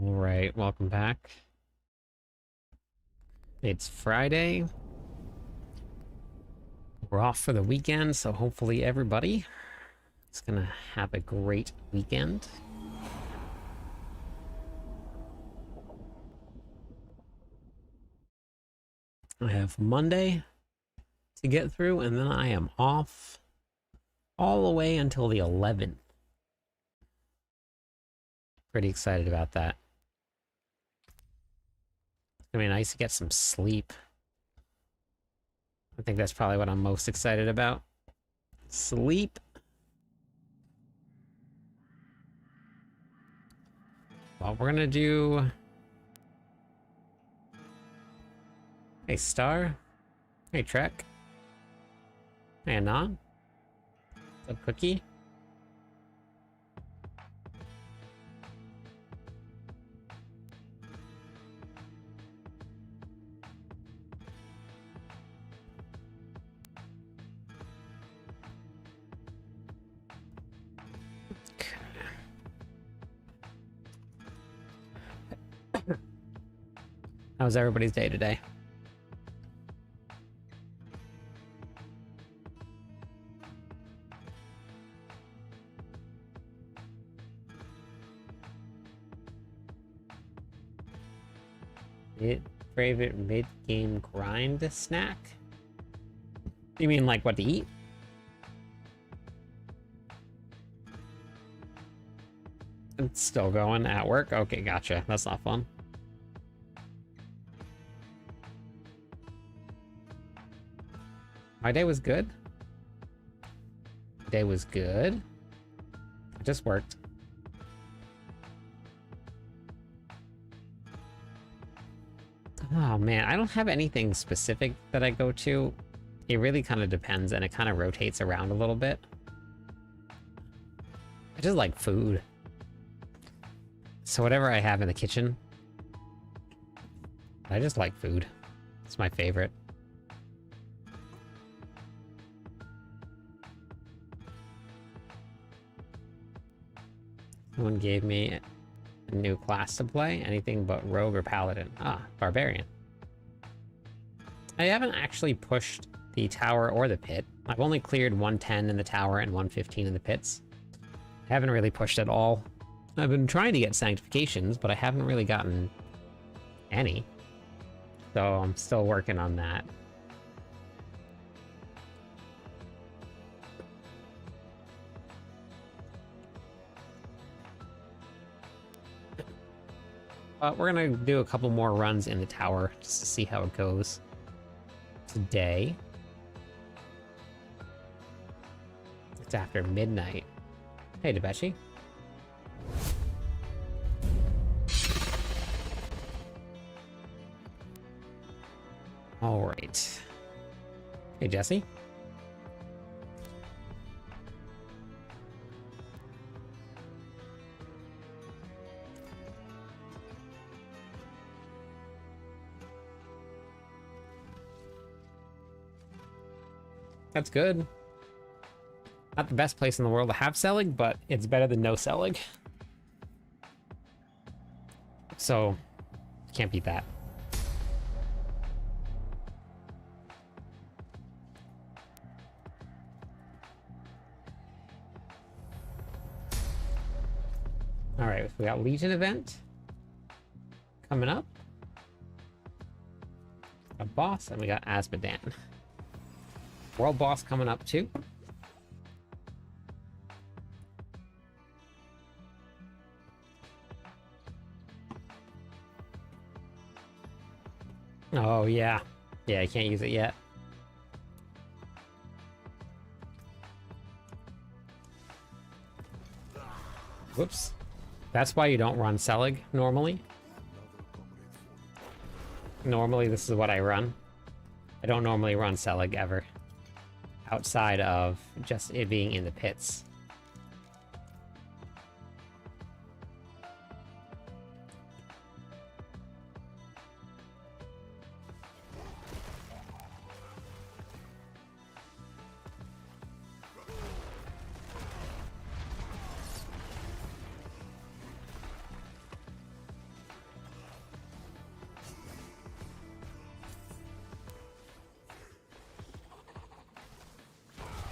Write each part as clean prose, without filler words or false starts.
All right, welcome back. It's Friday. We're off for the weekend, so hopefully everybody is gonna have a great weekend. I have Monday to get through, and then I am off all the way until the 11th. Pretty excited about that. It's gonna be nice to get some sleep. I think that's probably what I'm most excited about. Sleep. Well, we're gonna do... Hey, Star. Hey, Trek. Hey, Anon. What's up, Cookie? How's everybody's day today? Favorite mid-game grind snack? You mean like what to eat? It's still going at work? Okay, gotcha. That's not fun. My day was good. My day was good. I just worked. Oh man, I don't have anything specific that I go to. It really kind of depends, and it kind of rotates around a little bit. I just like food. So whatever I have in the kitchen, I just like food. It's my favorite. Someone gave me a new class to play. Anything but rogue or paladin. Ah, barbarian. I haven't actually pushed the tower or the pit. I've only cleared 110 in the tower and 115 in the pits. I haven't really pushed at all. I've been trying to get sanctifications, but I haven't really gotten any. So I'm still working on that. But we're gonna do a couple more runs in the tower just to see how it goes today. It's after midnight. Hey, Debeshi. All right. Hey, Jesse. That's good. Not the best place in the world to have Selig, but it's better than no Selig. So, can't beat that. All right, we got Legion event coming up. A boss, and we got Asmodan. World boss coming up too. Oh yeah. Yeah, I can't use it yet. Whoops. That's why you don't run Selig normally. Normally this is what I run. I don't normally run Selig ever. Outside of just it being in the pits.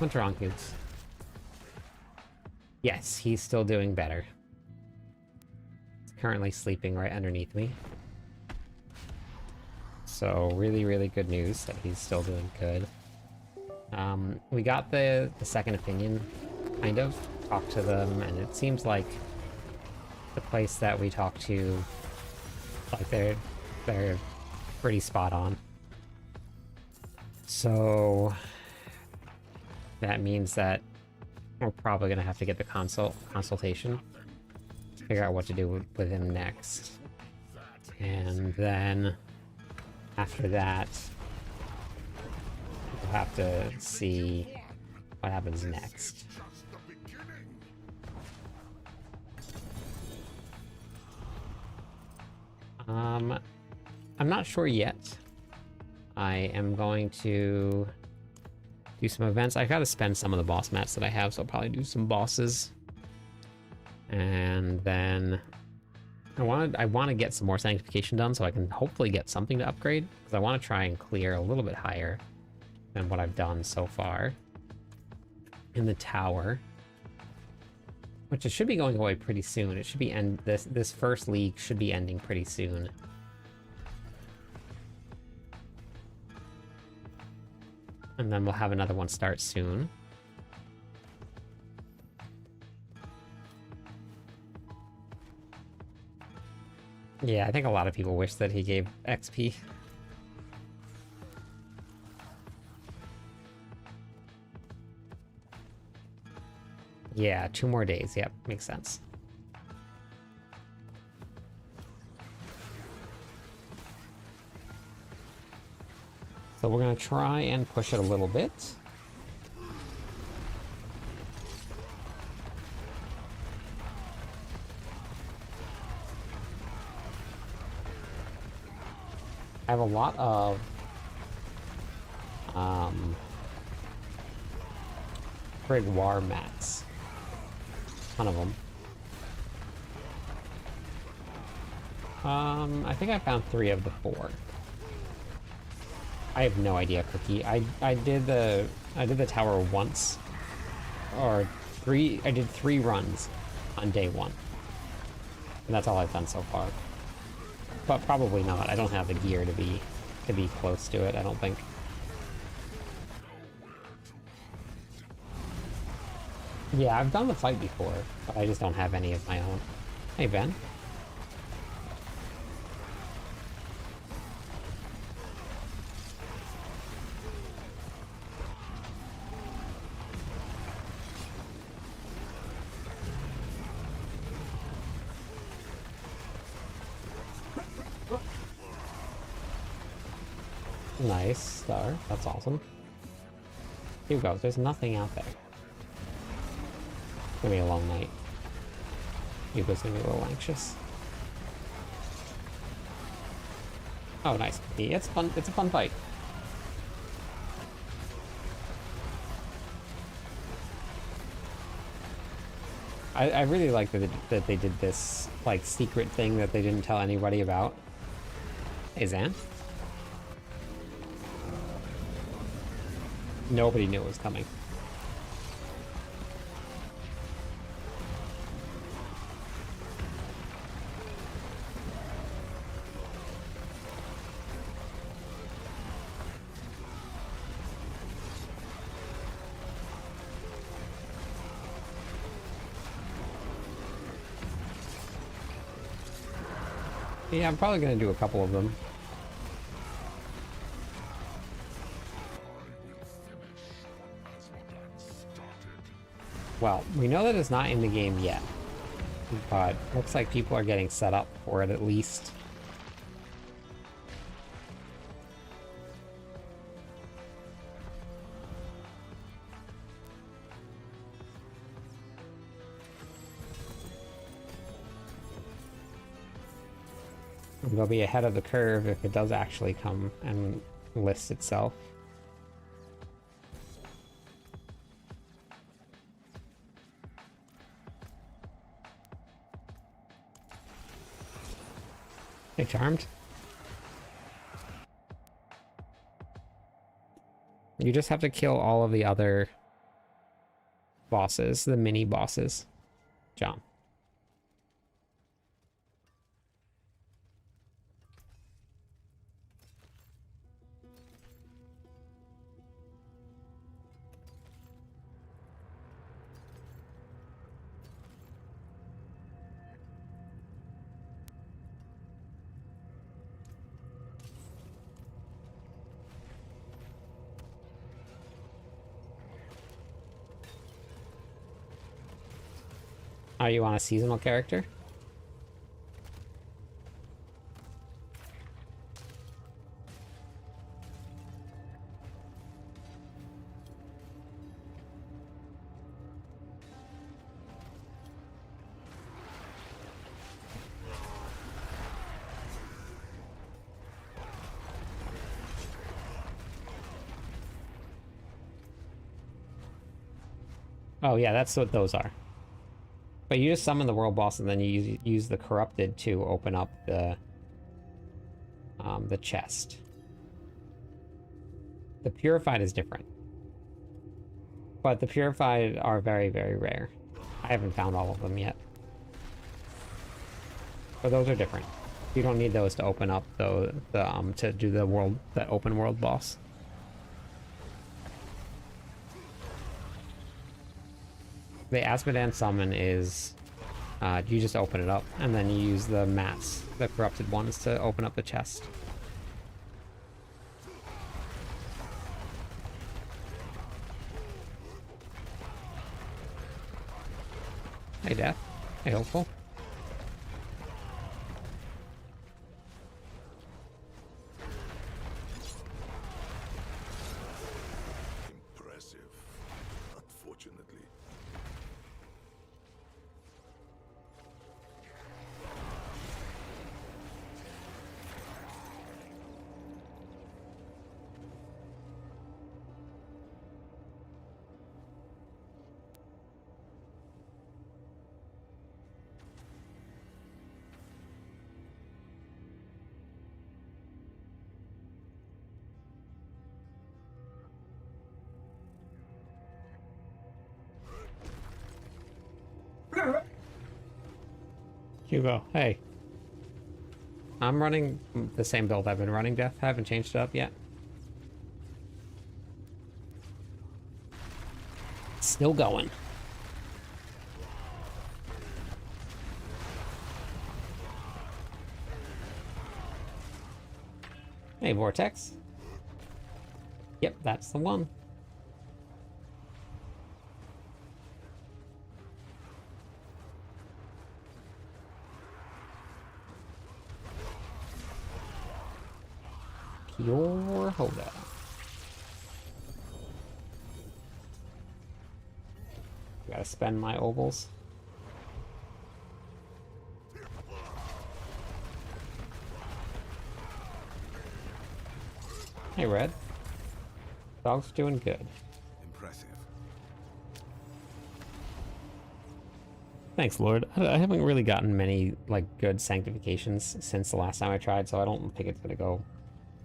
What's wrong, Coots? Yes, he's still doing better. He's currently sleeping right underneath me. So really, really good news that he's still doing good. We got the second opinion, kind of. Talked to them, and it seems like the place that we talked to, like they're pretty spot on. So that means that we're probably gonna have to get the consultation to figure out what to do with him next. And then after that, we'll have to see what happens next. I'm not sure yet. I am going to do some events. I gotta spend some of the boss mats that I have, so I'll probably do some bosses. And then I want to get some more sanctification done so I can hopefully get something to upgrade, because I want to try and clear a little bit higher than what I've done so far in the tower, which it should be going away pretty soon. It should be this first league should be ending pretty soon. And then we'll have another one start soon. Yeah, I think a lot of people wish that he gave XP. Yeah, 2 more days. Yep, makes sense. So we're gonna try and push it a little bit. I have a lot of War mats. Ton of them. I think I found 3 of the 4. I have no idea, Cookie. I did the tower once, or 3. I did 3 runs on day 1, and that's all I've done so far. But probably not. I don't have the gear to be close to it, I don't think. Yeah, I've done the fight before, but I just don't have any of my own. Hey, Ben. Nice star. That's awesome. Here we go. There's nothing out there. It's gonna be a long night. Hugo's gonna be a little anxious. Oh, nice. It's fun. It's a fun fight. I really like that they did this like secret thing that they didn't tell anybody about. Hey, Zan. Nobody knew it was coming. Yeah, I'm probably gonna do a couple of them. Well, we know that it's not in the game yet, but looks like people are getting set up for it at least. They'll be ahead of the curve if it does actually come and list itself. Hey, Charmed. You just have to kill all of the other bosses, the mini bosses. John. Oh, you want a seasonal character? Oh yeah, that's what those are. But you just summon the world boss and then you use the corrupted to open up the chest. The purified is different. But the purified are very, very rare. I haven't found all of them yet. But those are different. You don't need those to open up to do that open world boss. The Asmodan summon is you just open it up and then you use the mats, the corrupted ones, to open up the chest. Hey, Death. Hey, Hopeful. Impressive, unfortunately. Hugo, hey. I'm running the same build I've been running, Death. I haven't changed it up yet. Still going. Hey, Vortex. Yep, that's the one. Pure Hoda. Gotta spend my ovals. Hey, Red. Dog's doing good. Impressive. Thanks, Lord. I haven't really gotten many, like, good sanctifications since the last time I tried, so I don't think it's gonna go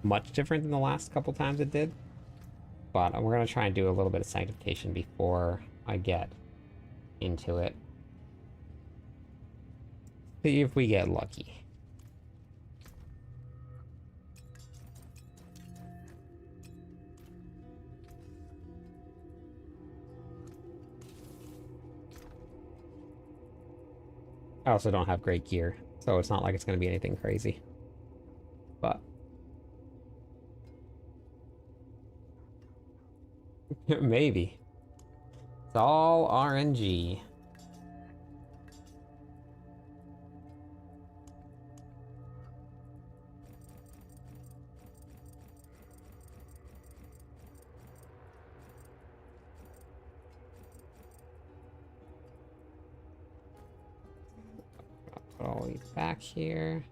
much different than the last couple times it did. But we're gonna try and do a little bit of sanctification before I get into it. See if we get lucky. I also don't have great gear, so it's not like it's going to be anything crazy. But maybe. It's all RNG. Put all these back here.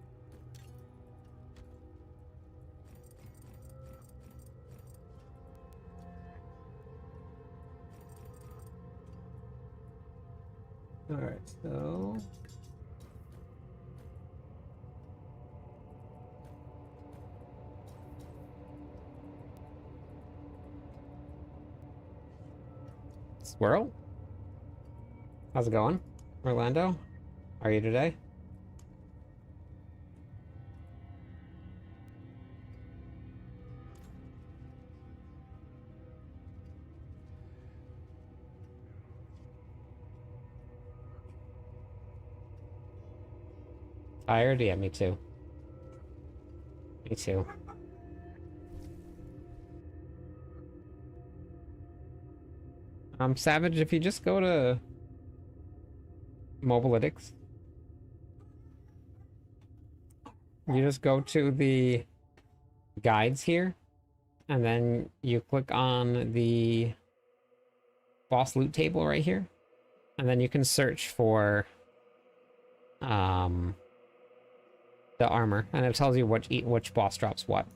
All right, so swirl. How's it going, Orlando? How are you today? Tired? Yeah, me too. Me too. Savage, if you just go to Mobalytics, you just go to the guides here, and then you click on the boss loot table right here, and then you can search for the armor, and it tells you which boss drops what.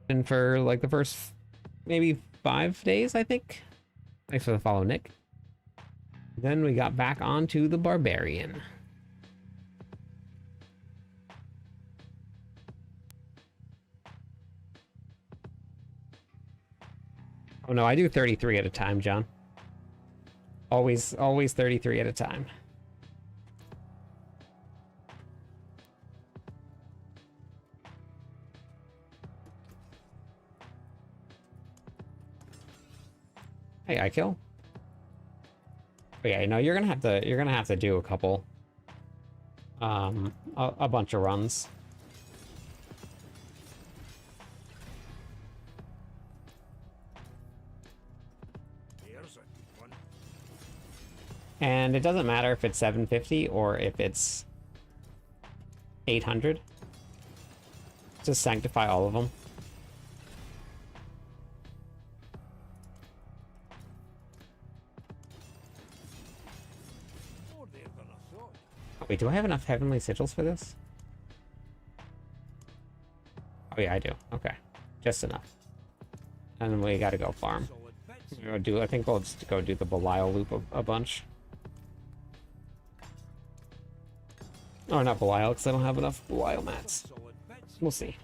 And for like the first maybe 5 days, I think. Thanks for the follow, Nick. Then we got back onto the Barbarian. Oh no, I do 33 at a time, John. Always 33 at a time. Hey, I kill. But yeah, no, you're gonna have to do a couple, a bunch of runs. And it doesn't matter if it's 750 or if it's 800. Just sanctify all of them. Wait, do I have enough heavenly sigils for this? Oh yeah, I do. Okay, just enough. And then we gotta go farm. I think we'll just go do the Belial loop a bunch. Oh, not Belial, because I don't have enough Belial mats. We'll see.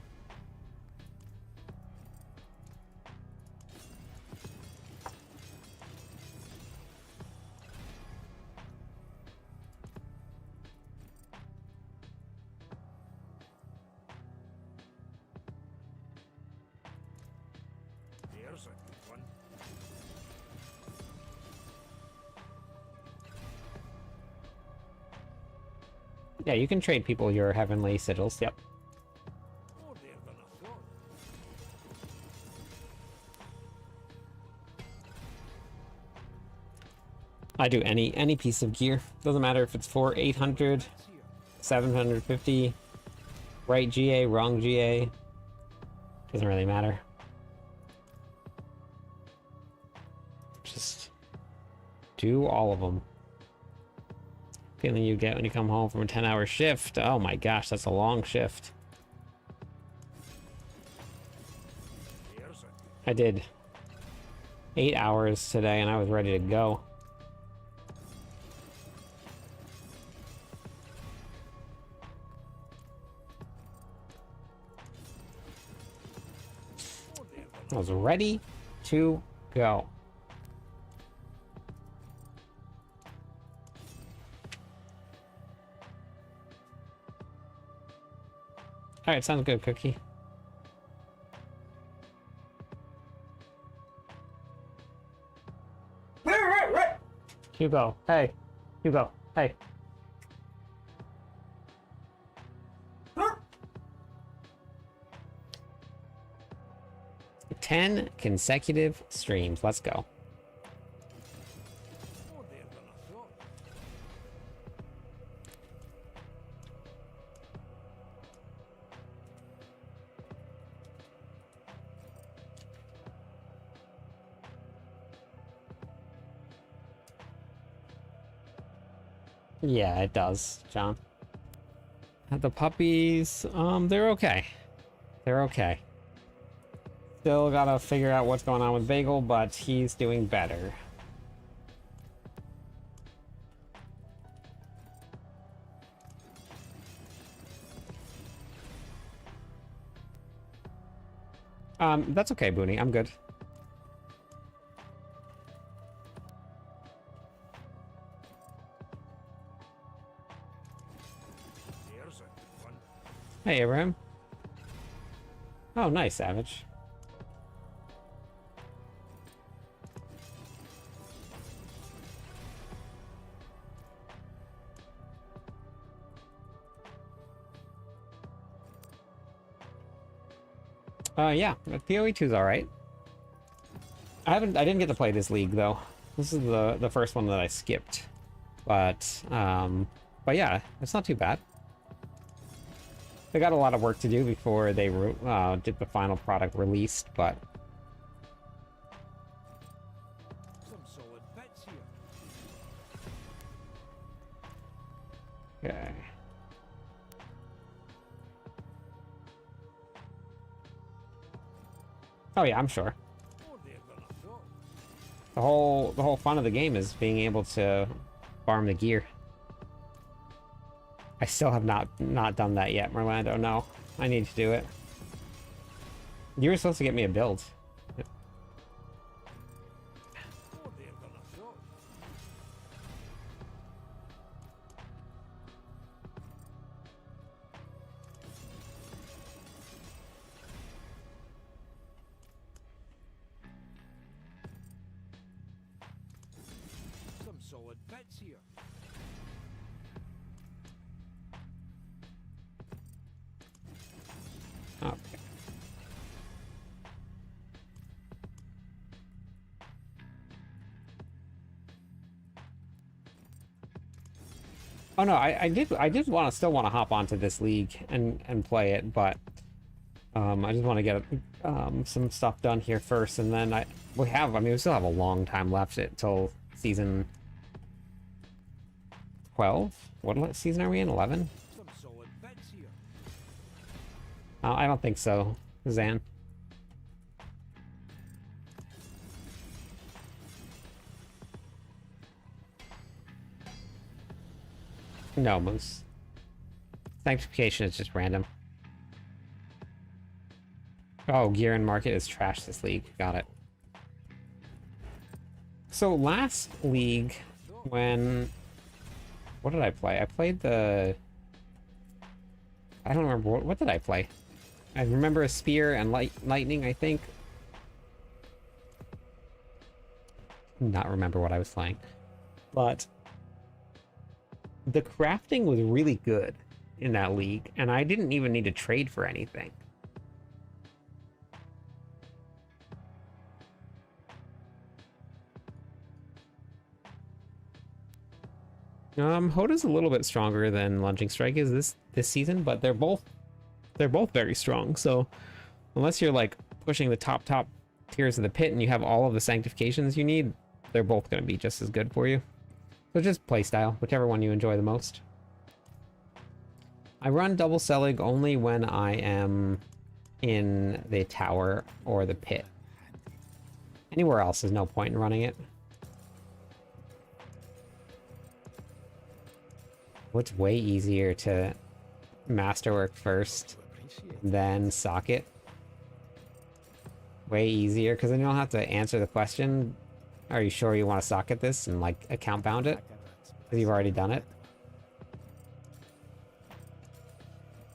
Yeah, you can trade people your heavenly sigils, yep. I do any piece of gear. Doesn't matter if it's for 800, 750, right GA, wrong GA. Doesn't really matter. Just do all of them. Feeling you get when you come home from a 10-hour shift. Oh my gosh, that's a long shift. I did 8 hours today and I was ready to go. I was ready to go. All right, sounds good, Cookie. Hugo, hey. Hugo, hey. Ten consecutive streams. Let's go. Yeah, it does, John. The puppies, they're okay. They're okay. Still gotta figure out what's going on with Bagel, but he's doing better. That's okay, Booney. I'm good. Hey, Abraham. Oh, nice, Savage. Yeah, PoE 2's all right. I didn't get to play this league though. This is the first one that I skipped, but yeah, it's not too bad. They got a lot of work to do before they did the final product released, but Some solid bits here. okay. Oh yeah, I'm sure. More there than I thought. The whole fun of the game is being able to farm the gear. I still have not done that yet, Merlando. No, I need to do it. You were supposed to get me a build. More there than I thought. Some solid bits here. Okay. Oh no, I did still want to hop onto this league and play it, but I just want to get some stuff done here first, and then we still have a long time left until season 12. What season are we in? 11? Some solid bits here. I don't think so, Zan. No, Moose. Sanctification is just random. Oh, gear and market is trash this league. Got it. So last league, when... What did I play? I played the... I don't remember. What did I play? I remember a spear and lightning, I think. Not remember what I was playing. But... the crafting was really good in that league, and I didn't even need to trade for anything. Hoda's a little bit stronger than Lunging Strike is this season, but they're both very strong. So unless you're like pushing the top tiers of the pit and you have all of the sanctifications you need, they're both going to be just as good for you. So just playstyle, whichever one you enjoy the most. I run double Selig only when I am in the tower or the pit. Anywhere else, there's no point in running it. What's way easier to masterwork first, then socket? Way easier, because then you don't have to answer the question. Are you sure you want to socket this and like account bound it? Because you've already done it.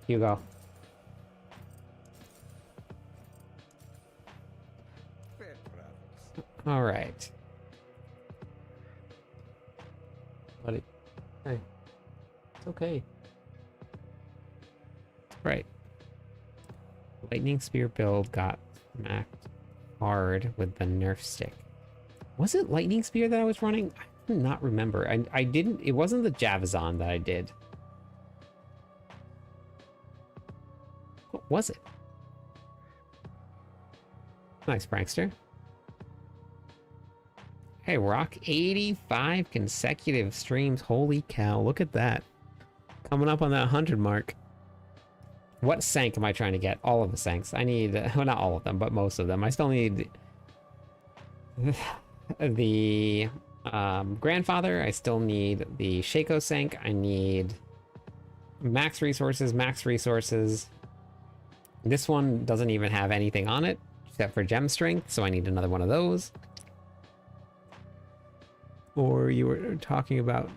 Hugo. All right. Buddy. Hey. It's okay. Right. Lightning Spear build got smacked hard with the Nerf stick. Was it Lightning Spear that I was running? I do not remember. I didn't... It wasn't the Javazon that I did. What was it? Nice, prankster. Hey, Rock. 85 consecutive streams. Holy cow. Look at that. Coming up on that 100 mark. What sank am I trying to get? All of the sanks. I need... Well, not all of them, but most of them. I still need... the grandfather. I still need the Shaco Sank. I need max resources. This one doesn't even have anything on it except for gem strength, so I need another one of those. Or you were talking about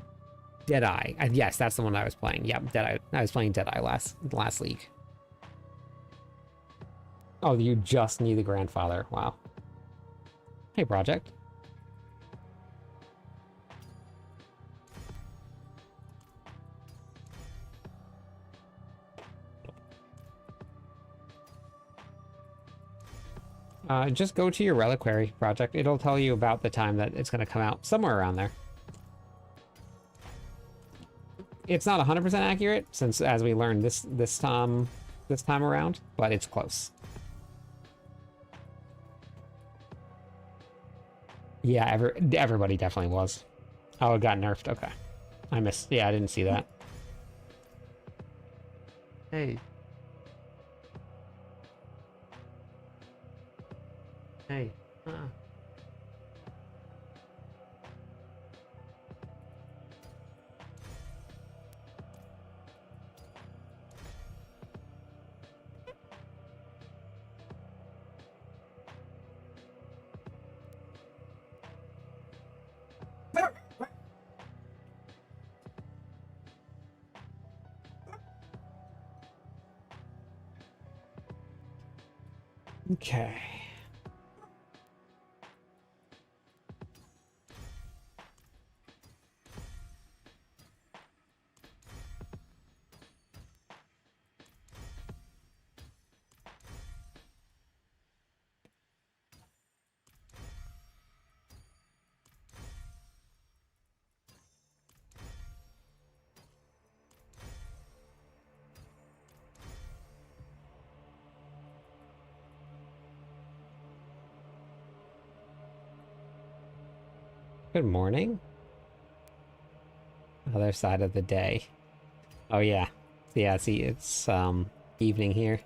Deadeye. Yes, that's the one I was playing. Yep, Deadeye. I was playing Deadeye last league. Oh, you just need the grandfather. Wow. Hey, project. Just go to your reliquary project. It'll tell you about the time that it's going to come out, somewhere around there. It's not 100% accurate, since as we learned this time around, but it's close. Yeah, everybody definitely was. Oh, it got nerfed. Okay, I missed. Yeah, I didn't see that. Hey. Hey. Okay. Good morning. Other side of the day. Oh yeah. Yeah, see, it's evening here.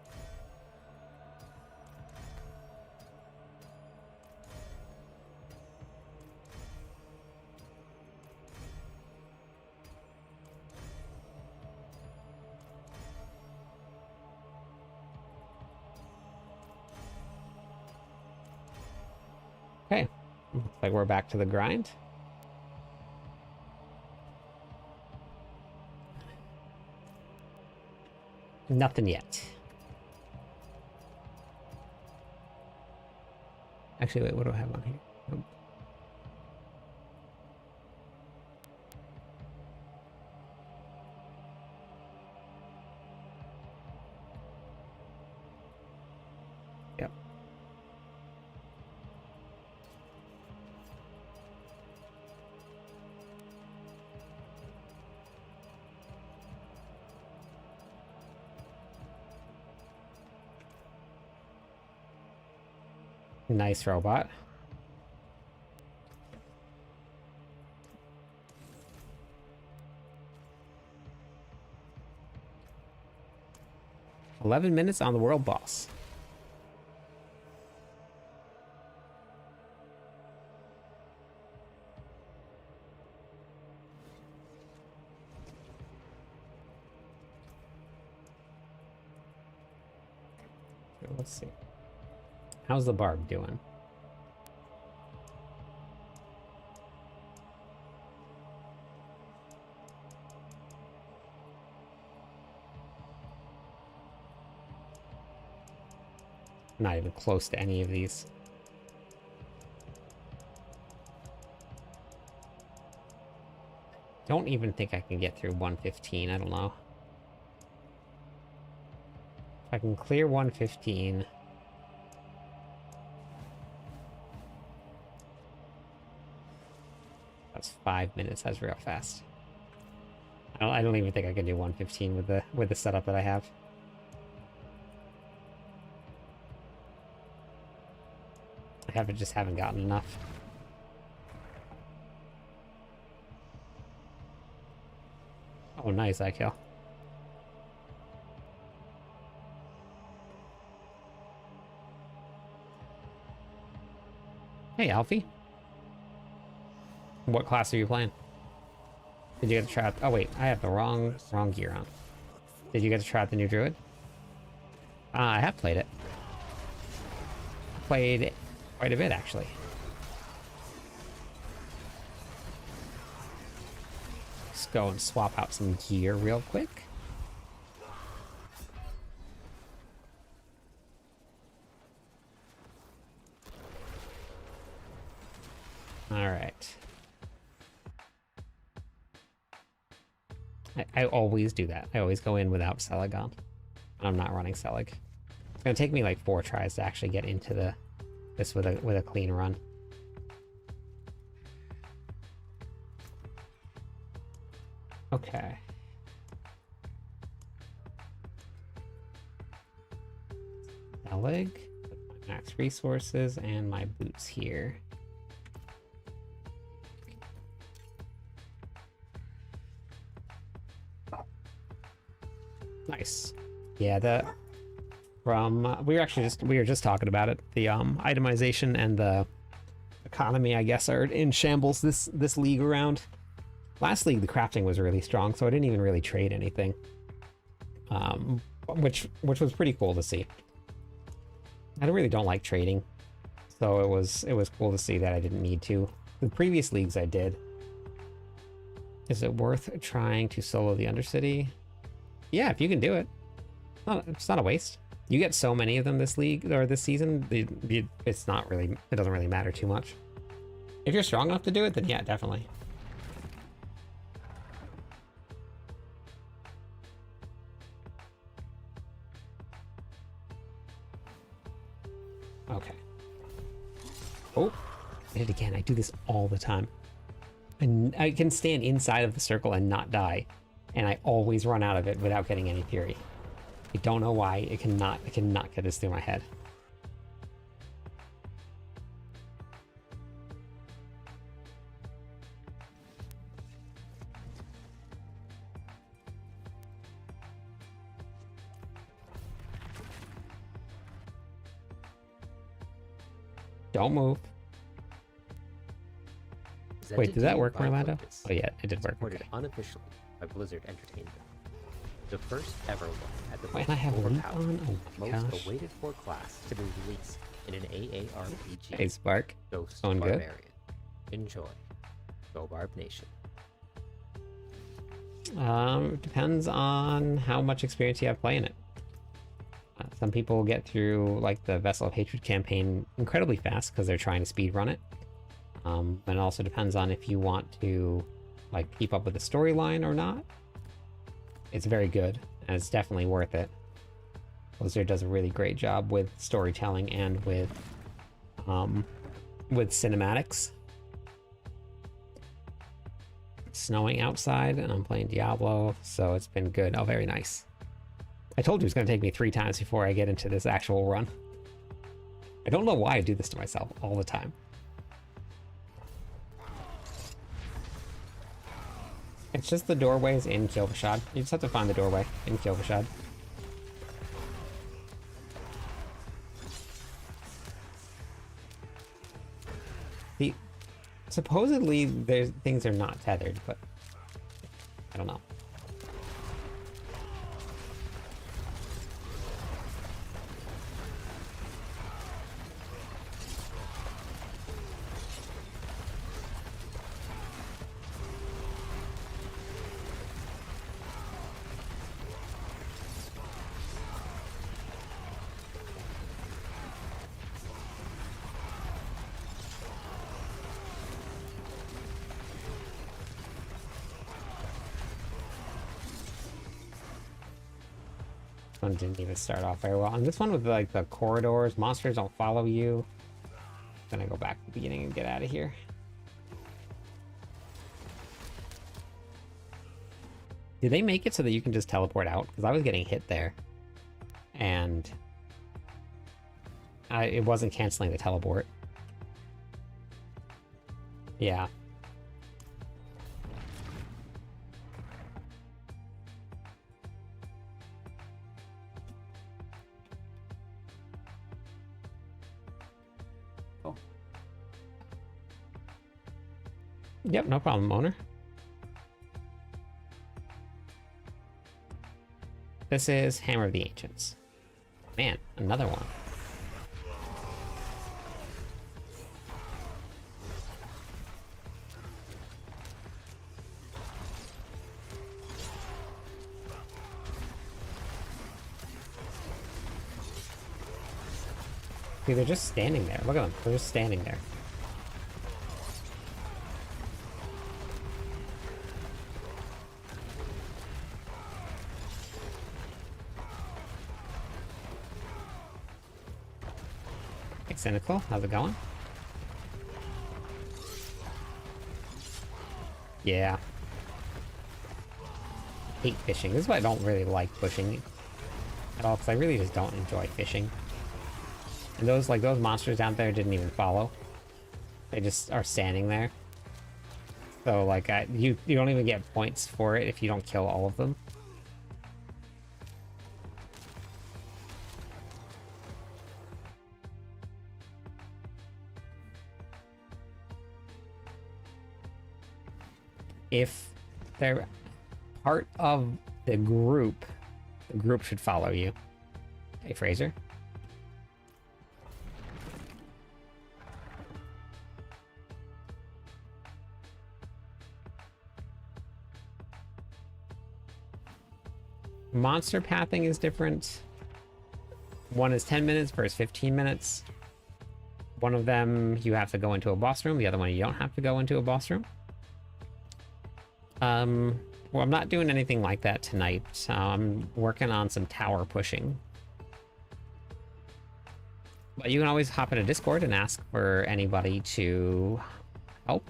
Okay. Looks like we're back to the grind. Nothing yet. Actually, wait, what do I have on here? Nope. Yep. Nice robot. "11 minutes on the world boss." Let's see. How's the Barb doing? Not even close to any of these. Don't even think I can get through 115. I don't know. If I can clear 115... That's 5 minutes. That's real fast. I don't even think I can do 115 with the setup that I have. Just haven't gotten enough. Oh, nice, I kill. Hey, Alfie. What class are you playing? Did you get to try out... Oh, wait. I have the wrong gear on. Did you get to try out the new druid? I have played it. Played it quite a bit, actually. Let's go and swap out some gear real quick. I always do that. I always go in without Selig on. I'm not running Selig. It's gonna take me like 4 tries to actually get into this with a clean run. Okay. Selig, put my max resources and my boots here. Nice. Yeah, we were just talking about it. The itemization and the economy, I guess, are in shambles this league around. Last league, the crafting was really strong, so I didn't even really trade anything, which was pretty cool to see. I really don't like trading, so it was cool to see that I didn't need to. The previous leagues I did. Is it worth trying to solo the Undercity? Yeah, if you can do it. It's not a waste. You get so many of them this league or this season, it's not really, it doesn't really matter too much. If you're strong enough to do it, then yeah, definitely. Okay. Oh, I did it again. I do this all the time. And I can stand inside of the circle and not die, and I always run out of it without getting any fury. I don't know why. I cannot get this through my head. Don't move. Wait, did that work, Orlando? Oh yeah, it did work. Supported unofficially by Blizzard Entertainment. The first ever look at the Wait, I have Leap on? Oh my most gosh. awaited for class to be released in an AARPG. Hey, Spark. Ghost Going good? Barbarian. Enjoy. Go Barb Nation. Depends on how much experience you have playing it. Some people get through like the Vessel of Hatred campaign incredibly fast because they're trying to speed run it. And it also depends on if you want to like keep up with the storyline or not. It's very good, and it's definitely worth it. Blizzard does a really great job with storytelling and with cinematics. It's snowing outside, and I'm playing Diablo, so it's been good. Oh, very nice. I told you it's going to take me 3 times before I get into this actual run. I don't know why I do this to myself all the time. It's just the doorways in Kilvashad. You just have to find the doorway in Kilvashad. Supposedly things are not tethered, but I don't know. One didn't even start off very well. And this one with like the corridors, monsters don't follow you. I'm gonna go back to the beginning and get out of here. Did they make it so that you can just teleport out? Because I was getting hit there. And it wasn't canceling the teleport. Yeah. Yep, no problem, owner. This is Hammer of the Ancients. Man, another one. See, they're just standing there. Look at them. They're just standing there. Hey, Cynical, how's it going? Yeah. Hate fishing. This is why I don't really like pushing at all, because I really just don't enjoy fishing. And those monsters down there didn't even follow. They just are standing there. So like you don't even get points for it if you don't kill all of them. If they're part of the group should follow you. Hey, Fraser. Monster pathing is different. One is 10 minutes versus 15 minutes. One of them you have to go into a boss room, the other one you don't have to go into a boss room. Well, I'm not doing anything like that tonight. I'm working on some tower pushing. But you can always hop into Discord and ask for anybody to help,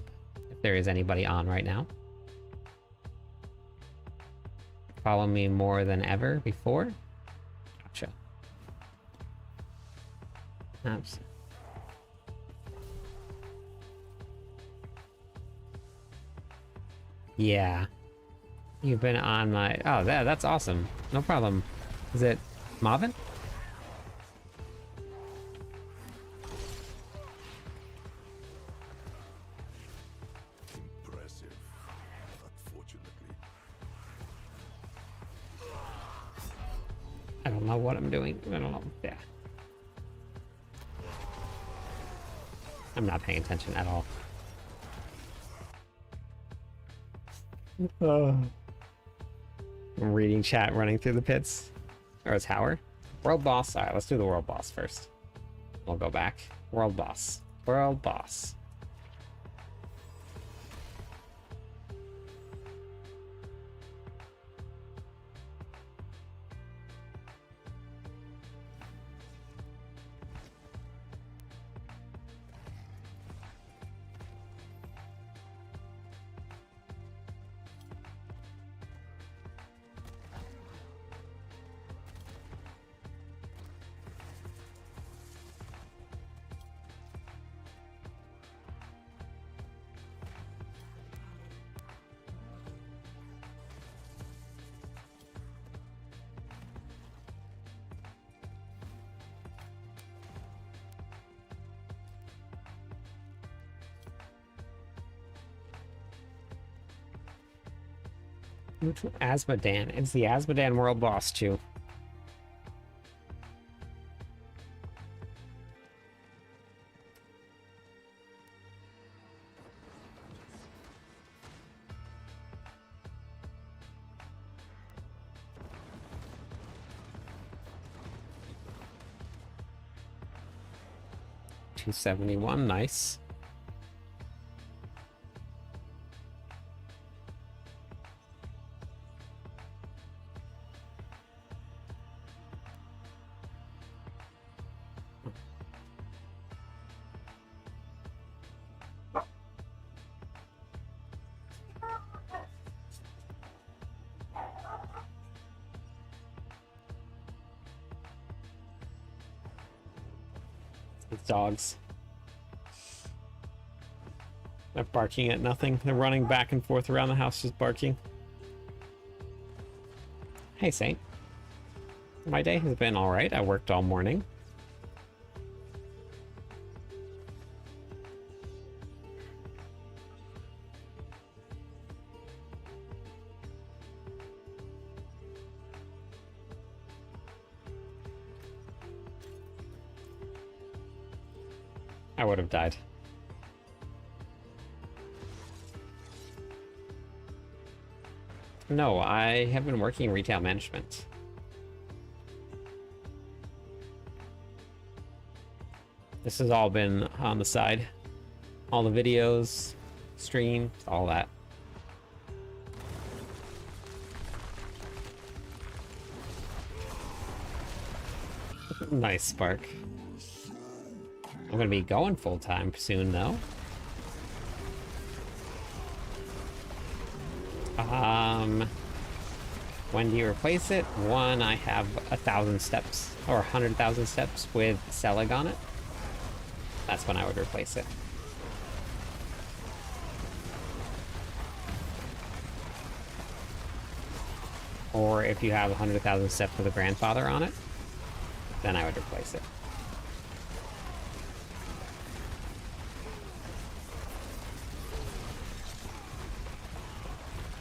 if there is anybody on right now. Follow me more than ever before? Gotcha. Absolutely. Yeah. You've been on my... Oh, that's awesome. No problem. Is it Marvin? Impressive. Unfortunately. I don't know what I'm doing. I don't know. Yeah. I'm not paying attention at all. I'm reading chat, running through the pits. Or a tower. World boss. Alright, let's do the world boss first. We'll go back. World boss. World boss. Asmodan. It's the Asmodan world boss too. $271, nice. It's dogs. They're barking at nothing. They're running back and forth around the house just barking. Hey, Saint. My day has been alright. I worked all morning. I would have died. No, I have been working in retail management. This has all been on the side. All the videos, streams, all that. Nice, Spark. I'm gonna be going full-time soon, though. When do you replace it? When I have 1,000 steps, or 100,000 steps with Selig on it. That's when I would replace it. Or if you have 100,000 steps with a grandfather on it, then I would replace it.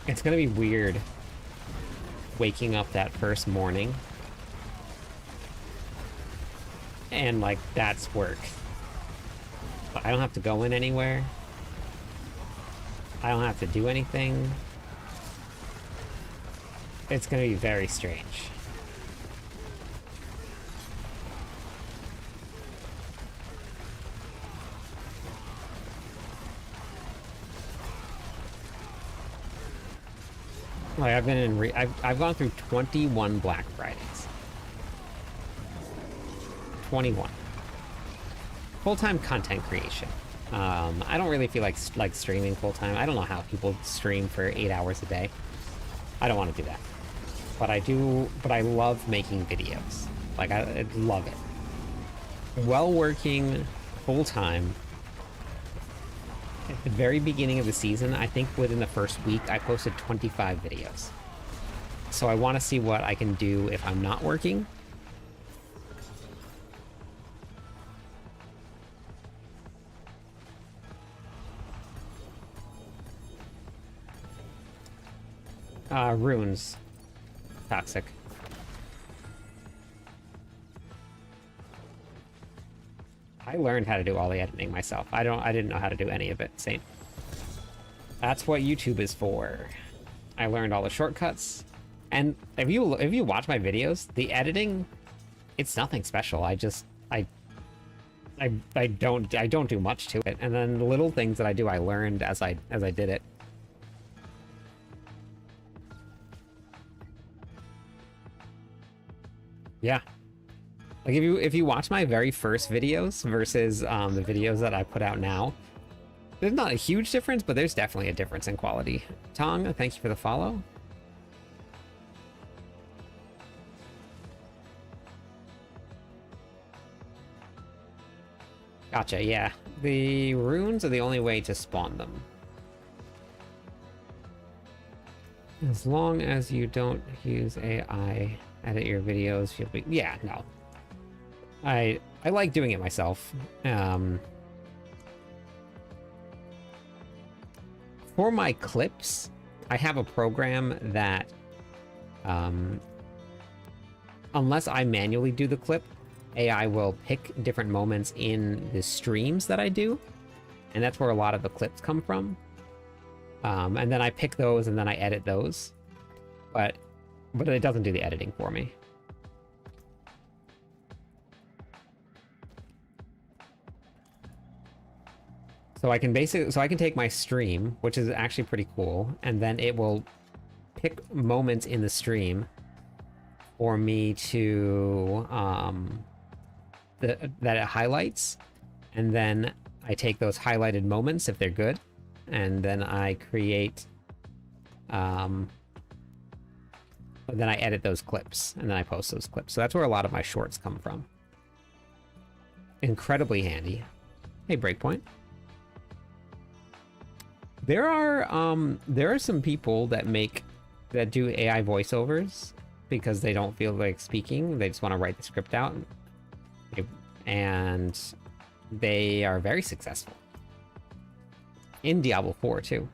It's gonna be weird waking up that first morning and like that's work. But I don't have to go in anywhere. I don't have to do anything. It's gonna be very strange. Like I've been in I've gone through 21 Black Fridays. 21. Full-time content creation. I don't really feel like streaming full-time. I don't know how people stream for 8 hours a day. I don't want to do that. But I do, but I love making videos. Like I love it. While working full-time, at the very beginning of the season, I think within the first week, I posted 25 videos. So I want to see what I can do if I'm not working. Runes. Toxic. I learned how to do all the editing myself. I didn't know how to do any of it, Saint. That's what YouTube is for. I learned all the shortcuts. And if you watch my videos, the editing, it's nothing special. I don't do much to it. And then the little things that I do, I learned as I did it. Yeah. Like if you watch my very first videos versus the videos that I put out now, there's not a huge difference, but there's definitely a difference in quality. Tong, thank you for the follow. Gotcha, yeah. The runes are the only way to spawn them. As long as you don't use AI, edit your videos, you'll be... Yeah, no. I like doing it myself. For my clips, I have a program that, unless I manually do the clip, AI will pick different moments in the streams that I do, and that's where a lot of the clips come from. And then I pick those and then I edit those, but it doesn't do the editing for me. So I can take my stream, which is actually pretty cool, and then it will pick moments in the stream for me to that it highlights, and then I take those highlighted moments if they're good, and then I create then I edit those clips and then I post those clips. So that's where a lot of my shorts come from. Incredibly handy. Hey, Breakpoint. There are some people that do AI voiceovers because they don't feel like speaking. They just want to write the script out, and they are very successful in Diablo 4 too.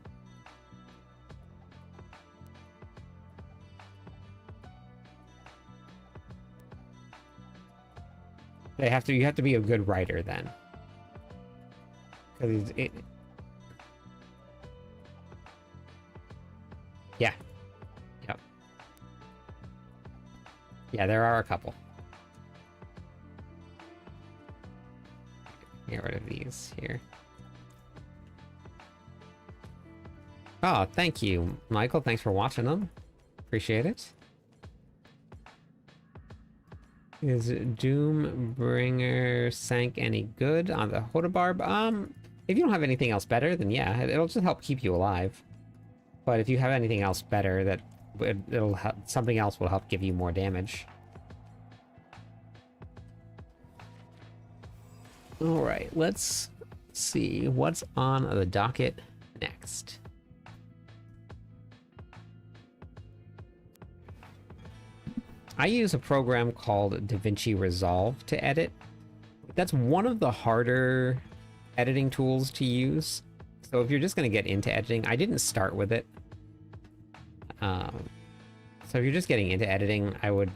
You have to be a good writer then, because yeah. Yep. Yeah, there are a couple. Get rid of these here. Oh, thank you, Michael. Thanks for watching them. Appreciate it. Is Doombringer Sank any good on the Barb? If you don't have anything else better, then yeah, it'll just help keep you alive. But if you have anything else better, that it'll help, something else will help give you more damage. All right, let's see what's on the docket next. I use a program called DaVinci Resolve to edit. That's one of the harder editing tools to use. So if you're just going to get into editing, I didn't start with it. So if you're just getting into editing, I would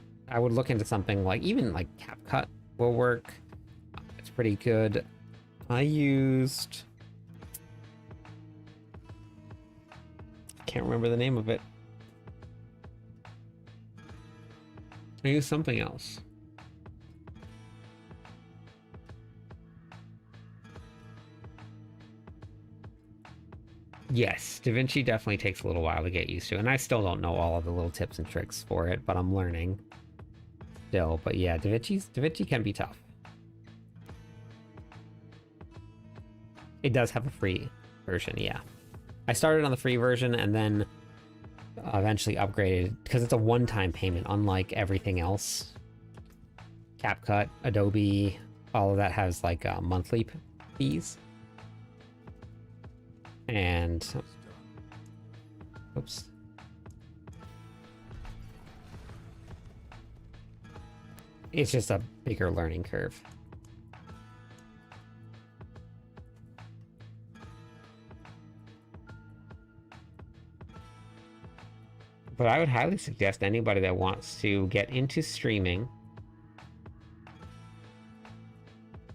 look into something like, even like CapCut will work. It's pretty good. I can't remember the name of it. I used something else. Yes, DaVinci definitely takes a little while to get used to, and I still don't know all of the little tips and tricks for it, but I'm learning still. But yeah, DaVinci can be tough. It does have a free version, yeah. I started on the free version and then eventually upgraded because it's a one-time payment, unlike everything else. CapCut, Adobe, all of that has like monthly fees. And oops. It's just a bigger learning curve. But I would highly suggest anybody that wants to get into streaming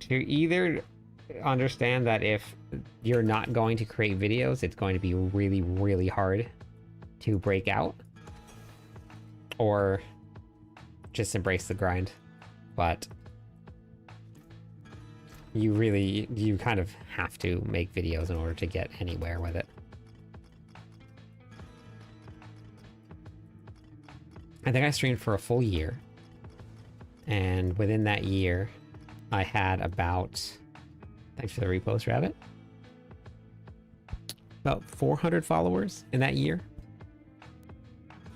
to either understand that if you're not going to create videos, it's going to be really, really hard to break out, or just embrace the grind. But you kind of have to make videos in order to get anywhere with it. I think I streamed for a full year, and within that year, I had about, thanks for the repost, Rabbit, about 400 followers in that year.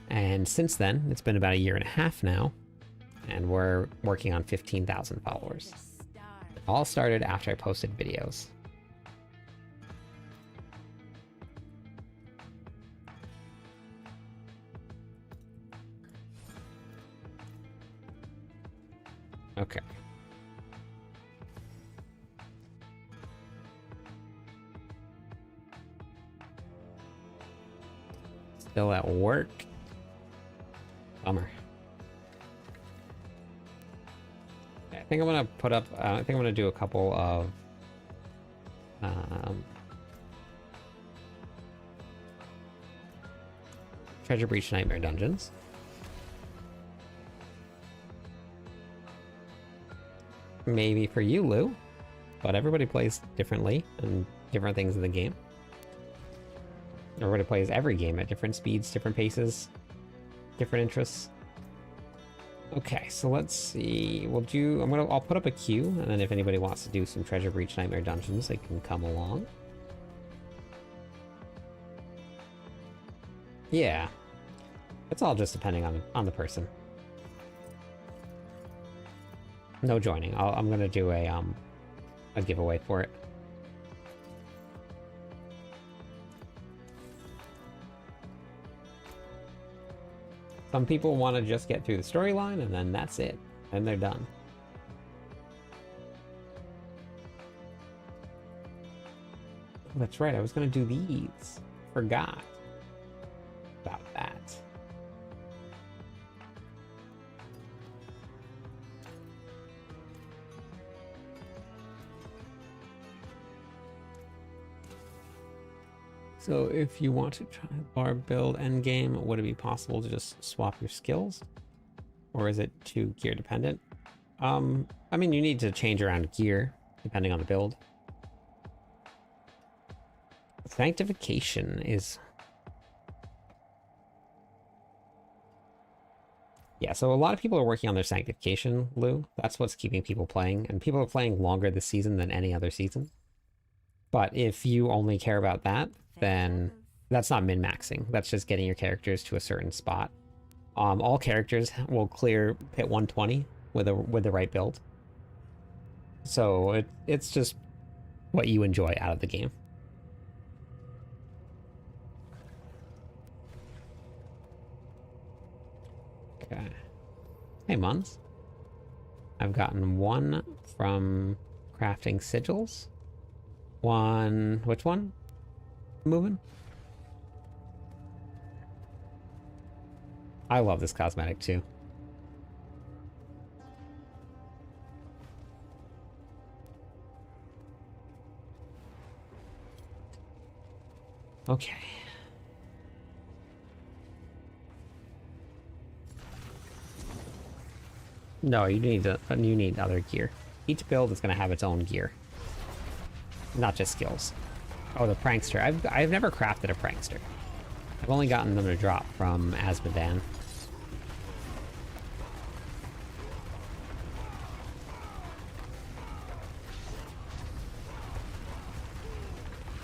And since then, it's been about a year and a half now, and we're working on 15,000 followers. It all started after I posted videos. Okay. Still at work. Bummer. I think I'm gonna put up, I think I'm gonna do a couple of Treasure Breach Nightmare Dungeons. Maybe for you, Lou, but everybody plays differently and different things in the game. Everybody plays every game at different speeds, different paces, different interests. Okay, so let's see. I'll put up a queue, and then if anybody wants to do some Treasure Breach Nightmare Dungeons, they can come along. Yeah, it's all just depending on the person. No joining. I'm gonna do a giveaway for it. Some people want to just get through the storyline, and then that's it. And they're done. Oh, that's right, I was going to do these. Forgot about that. So if you want to try Barb build endgame, would it be possible to just swap your skills? Or is it too gear dependent? I mean, you need to change around gear depending on the build. Sanctification is... Yeah, so a lot of people are working on their sanctification, Lou. That's what's keeping people playing, and people are playing longer this season than any other season. But if you only care about that, then that's not min-maxing. That's just getting your characters to a certain spot. All characters will clear pit 120 with the right build. So it's just what you enjoy out of the game. Okay. Hey, Muns. I've gotten one from crafting sigils. One... Which one? Moving? I love this cosmetic, too. Okay. No, you need other gear. Each build is going to have its own gear, not just skills. Oh, the prankster. I've never crafted a prankster. I've only gotten them to drop from Azmodan.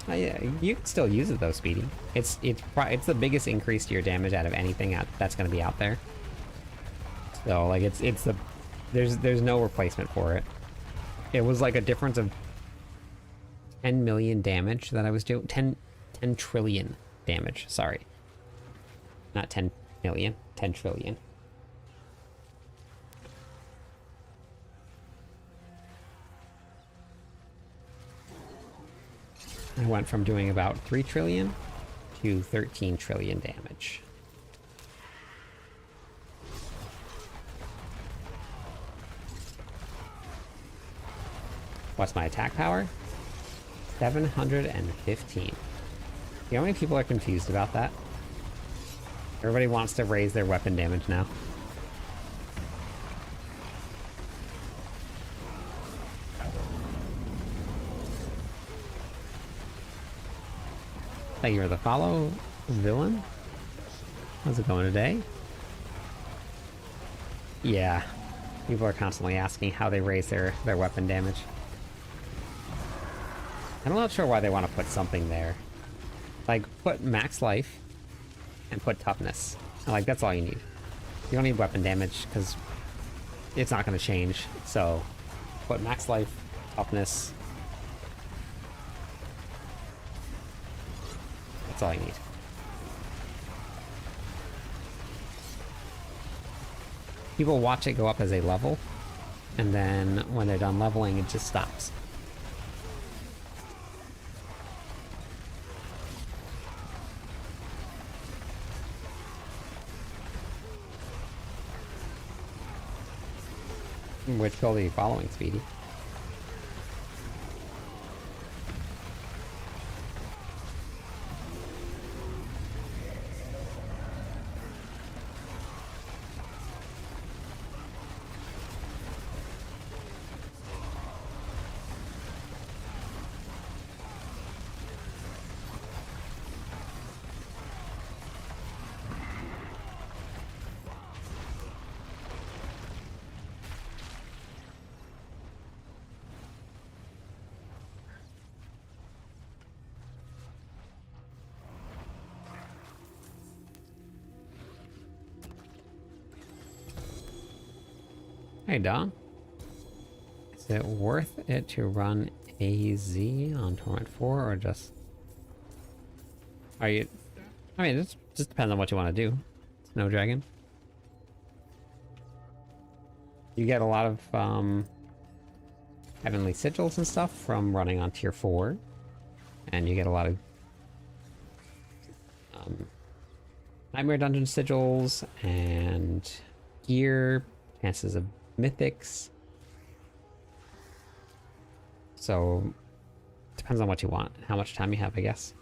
Yeah, you can still use it though, Speedy. It's the biggest increase to your damage out of anything that's going to be out there. So like there's no replacement for it. It was like a difference of 10 million damage that I was doing. 10 trillion damage. Sorry, not 10 million. 10 trillion. I went from doing about 3 trillion to 13 trillion damage. What's my attack power? 715. You know how many people are confused about that? Everybody wants to raise their weapon damage now. Thank you for the follow, villain. How's it going today? Yeah, people are constantly asking how they raise their weapon damage. I'm not sure why they want to put something there. Like, put max life and put toughness. Like, that's all you need. You don't need weapon damage because it's not going to change. So, put max life, toughness. That's all you need. People watch it go up as they level, and then when they're done leveling, it just stops. Which build are you following, Speedy? Hey, Dom. Is it worth it to run AZ on Torment 4 or just... Are you... I mean, it just depends on what you want to do. Snow Dragon. You get a lot of Heavenly Sigils and stuff from running on Tier 4. And you get a lot of Nightmare Dungeon Sigils and gear, chances of mythics. So depends on what you want, how much time you have, I guess.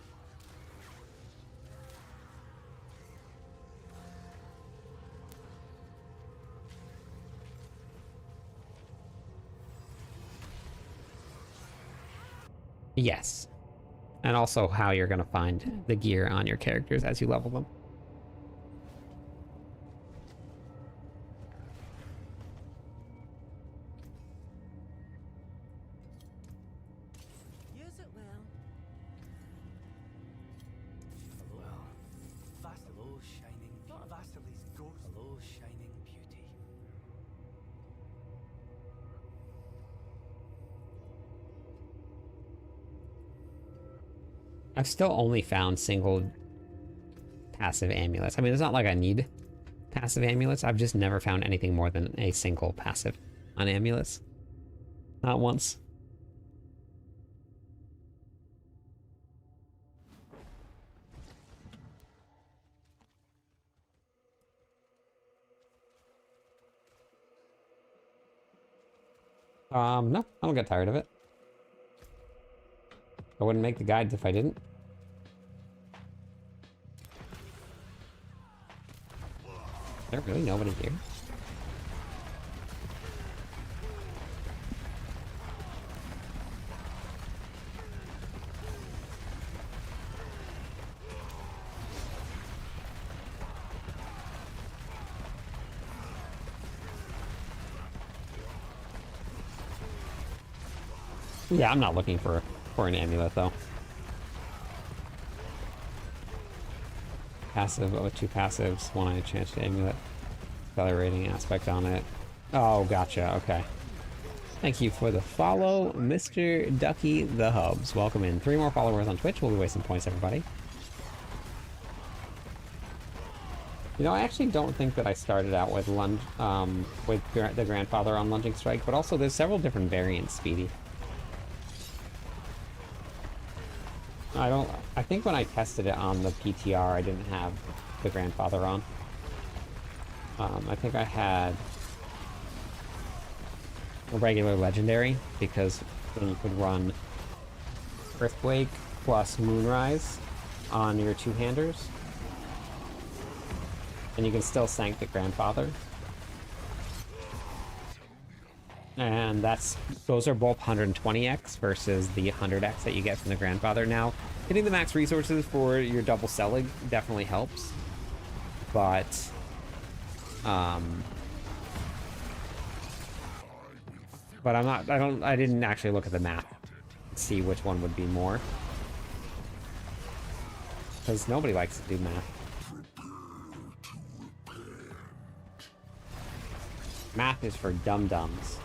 Yes. And also how you're going to find the gear on your characters as you level them. I've still only found single passive amulets. I mean, it's not like I need passive amulets. I've just never found anything more than a single passive on amulets. Not once. No, I don't get tired of it. I wouldn't make the guides if I didn't. Is there really nobody here? Yeah, I'm not looking for an amulet though. Passive, oh, 2 passives, 1 enchanted amulet. Accelerating aspect on it. Oh, gotcha, okay. Thank you for the follow, Mr. Ducky the Hubs. Welcome in. 3 more followers on Twitch. We'll be wasting points, everybody. You know, I actually don't think that I started out with the grandfather on lunging strike, but also there's several different variants, Speedy. I think when I tested it on the PTR, I didn't have the grandfather on. I think I had a regular legendary, because then you could run Earthquake plus Moonrise on your 2-handers. And you can still sank the grandfather. And those are both 120x versus the 100x that you get from the grandfather. Now, hitting the max resources for your double selling definitely helps. But I didn't actually look at the map and see which one would be more. Because nobody likes to do math. Math is for dum-dums.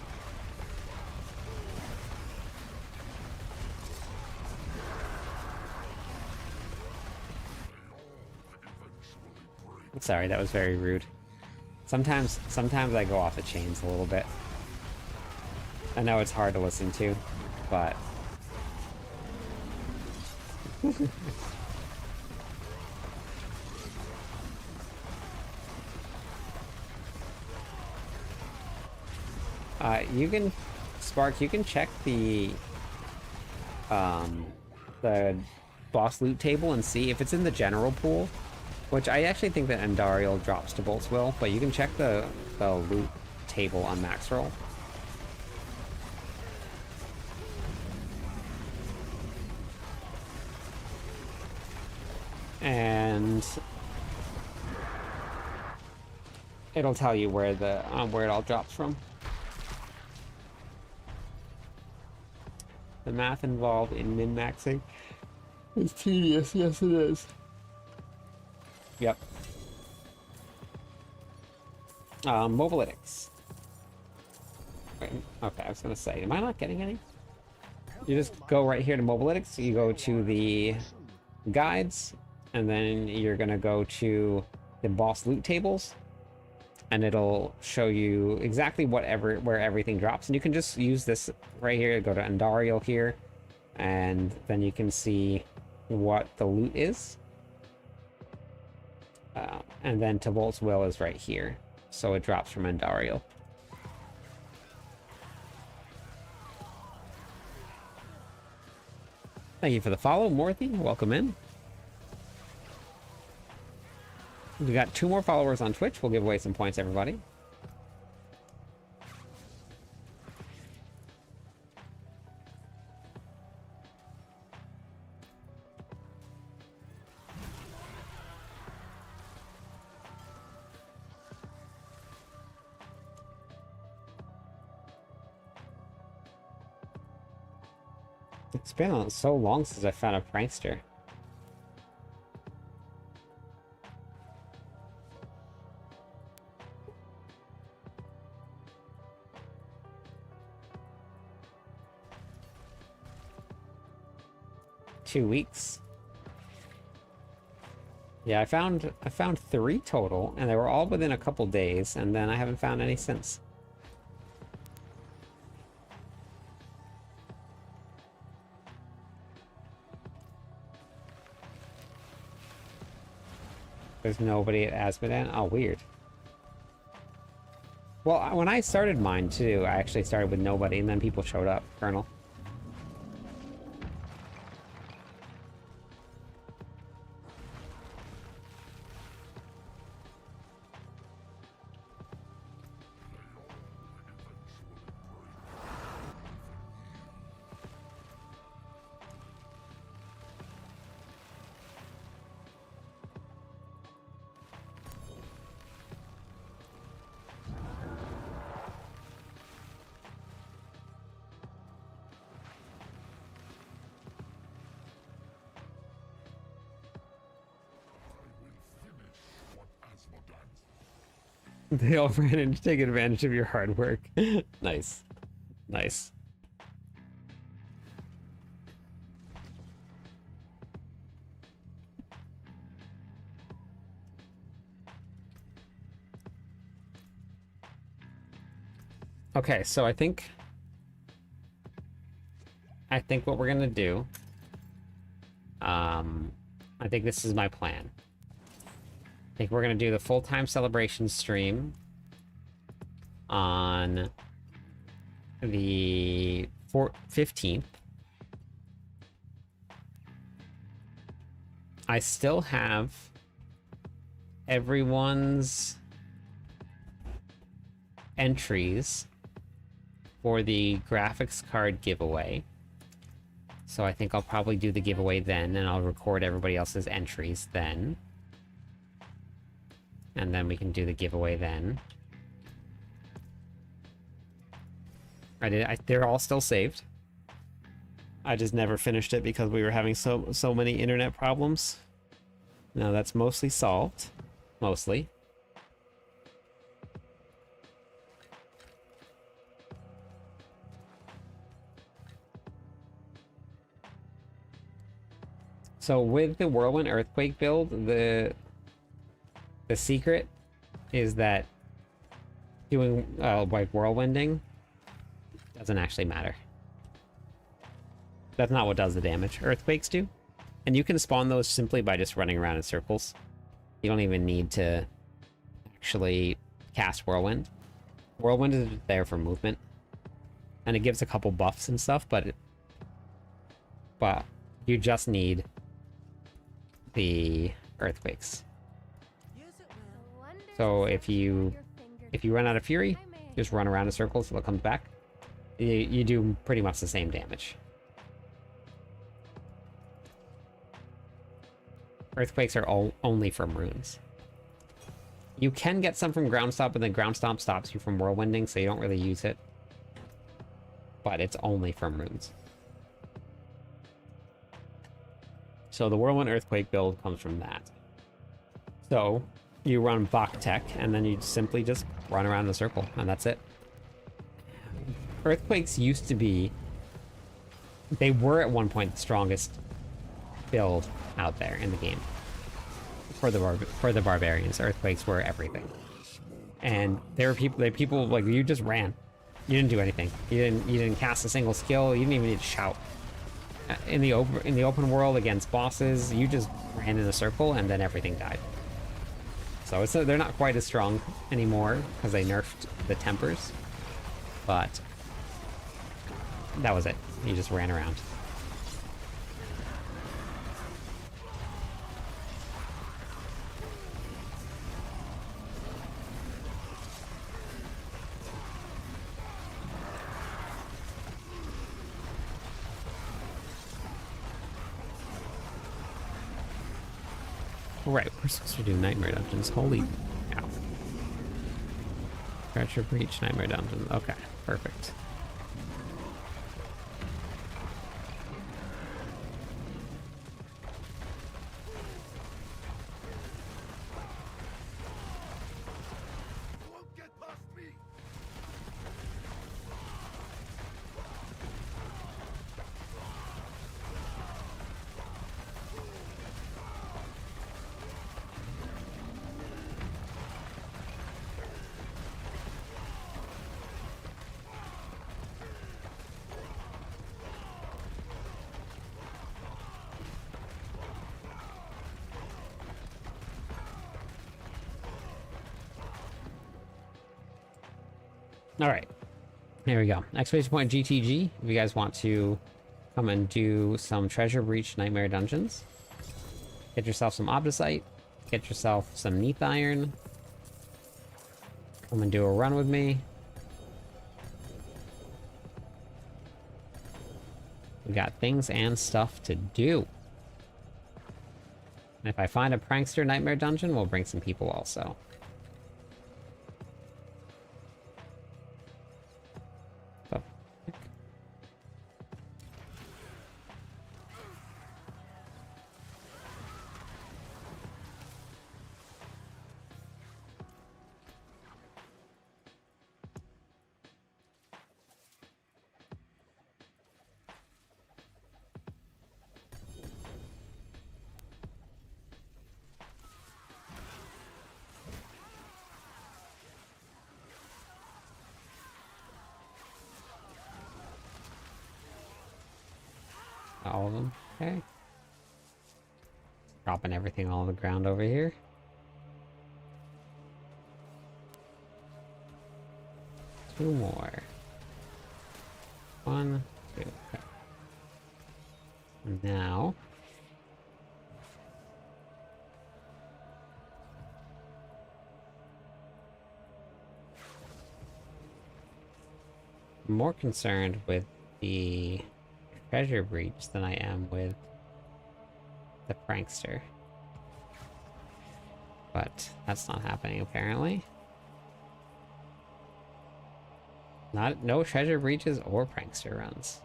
Sorry, that was very rude. Sometimes I go off the chains a little bit. I know it's hard to listen to, but... you can... Spark, you can check the boss loot table and see if it's in the general pool. Which I actually think that Andariel drops to Bolt's Will, but you can check the loot table on max roll. And it'll tell you where where it all drops from. The math involved in min-maxing is tedious, yes it is. Yep. Mobalytics. Wait, okay, I was gonna say, am I not getting any? You just go right here to Mobalytics, you go to the guides, and then you're gonna go to the boss loot tables, and it'll show you exactly where everything drops. And you can just use this right here, go to Andariel here, and then you can see what the loot is. And then Bolt's Will is right here, so it drops from Andariel. Thank you for the follow, Morthy. Welcome in. We got 2 more followers on Twitch. We'll give away some points, everybody. It's been so long since I found a prankster. Two weeks. Yeah, I found 3 total, and they were all within a couple days, and then I haven't found any since. There's nobody at Azmodan? Oh, weird. Well, when I started mine, too, I actually started with nobody, and then people showed up. Colonel. They all ran in to take advantage of your hard work. Nice. Nice. Okay, so I think what we're gonna do, I think this is my plan. I think we're gonna do the full-time celebration stream on the 15th. I still have everyone's entries for the graphics card giveaway. So I think I'll probably do the giveaway then, and I'll record everybody else's entries then. And then we can do the giveaway then. They're all still saved. I just never finished it because we were having so many internet problems. Now that's mostly solved. Mostly. So with the Whirlwind Earthquake build, the secret is that doing like whirlwinding doesn't actually matter. That's not what does the damage. Earthquakes do. And you can spawn those simply by just running around in circles. You don't even need to actually cast Whirlwind. Whirlwind is there for movement. And it gives a couple buffs and stuff, but you just need the earthquakes. So if you run out of fury, just run around in circles till it comes back. You do pretty much the same damage. Earthquakes are only from runes. You can get some from ground stomp, but then ground stomp stops you from whirlwinding, so you don't really use it. But it's only from runes. So the Whirlwind Earthquake build comes from that. So you run Bach Tech, and then you simply just run around in a circle, and that's it. Earthquakes used to be... They were at one point the strongest build out there in the game. For the barbarians, Earthquakes were everything. And there were people like, you just ran. You didn't do anything. You didn't cast a single skill. You didn't even need to shout. In the open world against bosses, you just ran in a circle and then everything died. So they're not quite as strong anymore because they nerfed the tempers, but that was it. You just ran around. Right, we're supposed to do Nightmare Dungeons. Holy cow. Scratcher Breach, Nightmare Dungeon. Okay, perfect. Won't get past me. All right. There we go. Exclamation point GTG. If you guys want to come and do some Treasure Breach Nightmare Dungeons, get yourself some Obdicite, get yourself some Neath Iron, come and do a run with me. We got things and stuff to do. And if I find a Prankster Nightmare Dungeon, we'll bring some people also. So. All of them. Okay. Dropping everything all on the ground over here. Two more. One, two. Okay. Now. I'm more concerned with the Treasure Breach than I am with the Prankster. But that's not happening apparently. No Treasure Breaches or Prankster runs.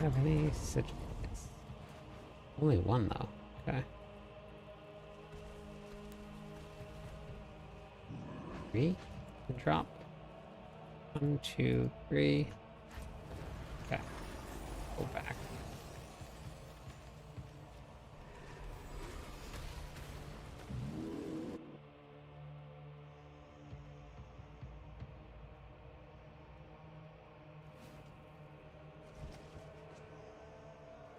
Have any such? Only one though. Okay. 3 and drop. 1, 2, 3. Okay. Go back.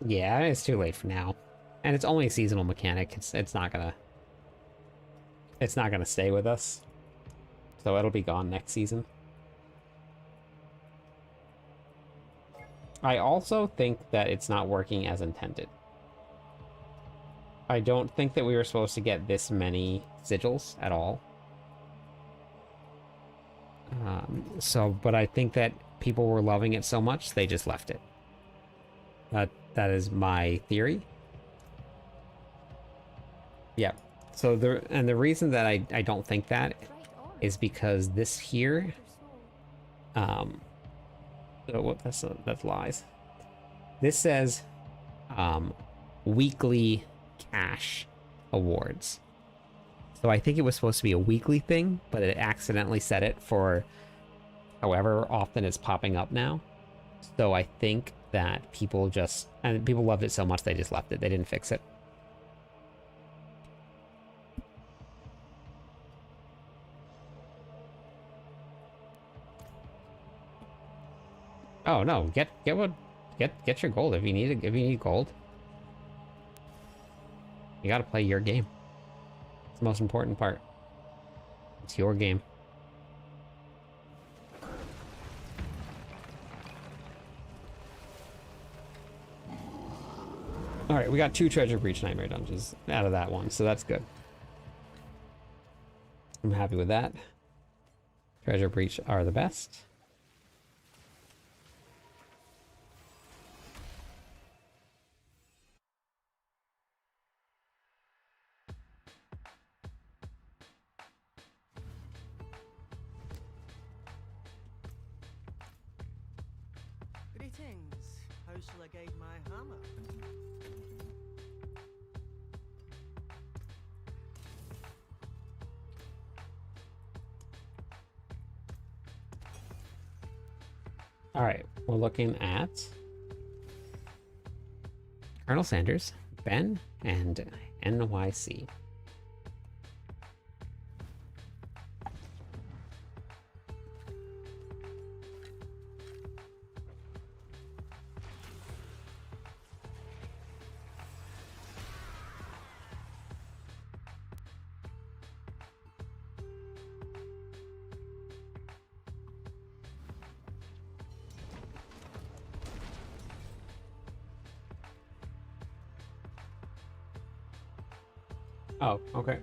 Yeah, it's too late for now. And it's only a seasonal mechanic. It's not gonna stay with us. So it'll be gone next season. I also think that it's not working as intended. I don't think that we were supposed to get this many sigils at all. But I think that people were loving it so much, they just left it. That is my theory. Yeah. So the reason that I don't think that is because this here, that's lies. This says, weekly cash awards. So I think it was supposed to be a weekly thing, but it accidentally set it for however often it's popping up now. So I think that people loved it so much they just left it. They didn't fix it. Oh no, get your gold if you need gold. You gotta play your game. It's the most important part. It's your game. Alright, we got 2 Treasure Breach Nightmare Dungeons out of that one, so that's good. I'm happy with that. Treasure Breach are the best. Greetings. How shall I guide my hammer? All right, we're looking at Colonel Sanders, Ben, and NYC. Oh, okay.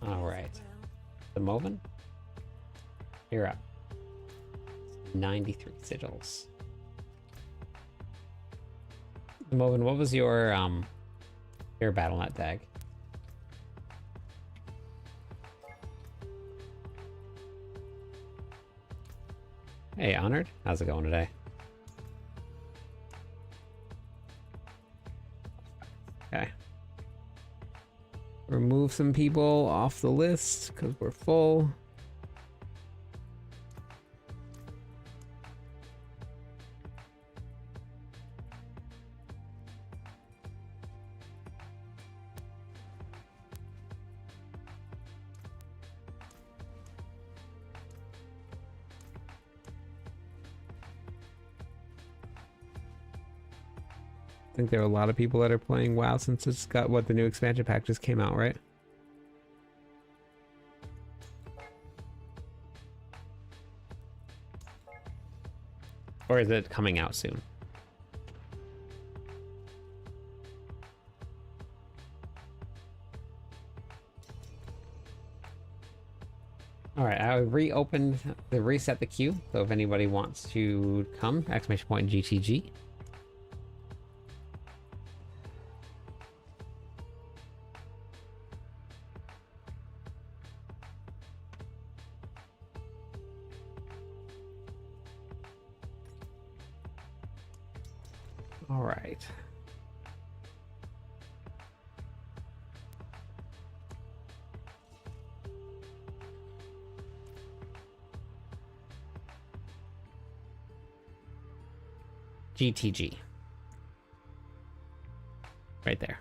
All right. The Moven? You're up. 93 sigils. The Moven, what was your BattleNet tag? Hey, Honored. How's it going today? Okay. Remove some people off the list because we're full. I think there are a lot of people that are playing WoW since it's got the new expansion pack just came out, right? Or is it coming out soon? Alright, I reset the queue, so if anybody wants to come, exclamation point GTG. All right. GTG. Right there.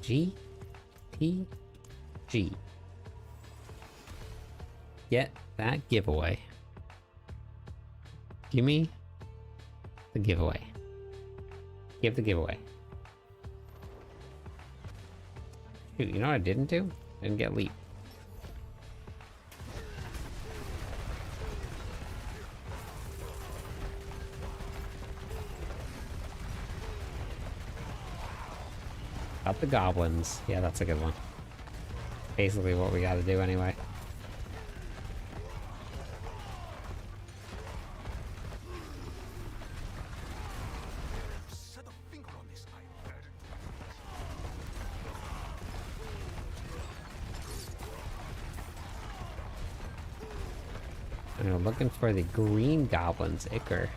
GTG. Get that giveaway. Give me the giveaway. Give the giveaway. Shoot, you know what I didn't do? I didn't get leap. Got the goblins. Yeah, that's a good one. Basically what we gotta do anyway. Set a finger on this iPad. And we're looking for the green goblins, Icker.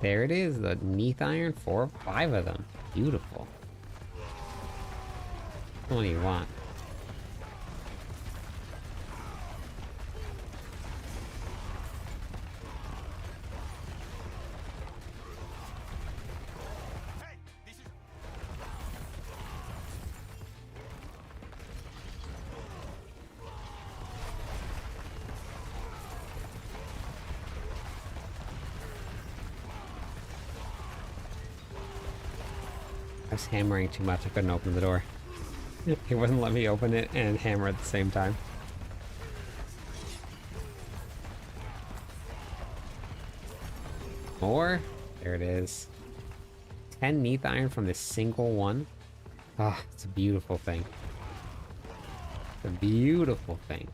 There it is, the Neath Iron, 4 or 5 of them. Beautiful. What do you want? Hey, this is I was hammering too much, I couldn't open the door. He wouldn't let me open it and hammer at the same time. More? There it is. 10 Neath Iron from this single one. Ah, it's a beautiful thing. It's a beautiful thing.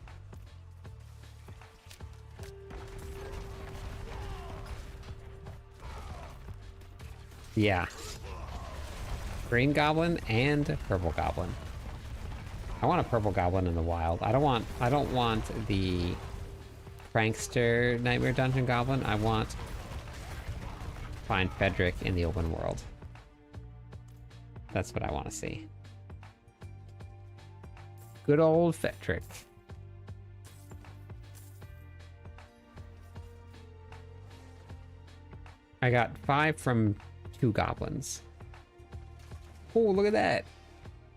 Yeah. Green Goblin and Purple Goblin. I want a Purple Goblin in the wild. I don't want the prankster nightmare dungeon goblin. I want find Frederick in the open world. That's what I want to see. Good old Frederick. I got 5 from 2 goblins. Oh, look at that.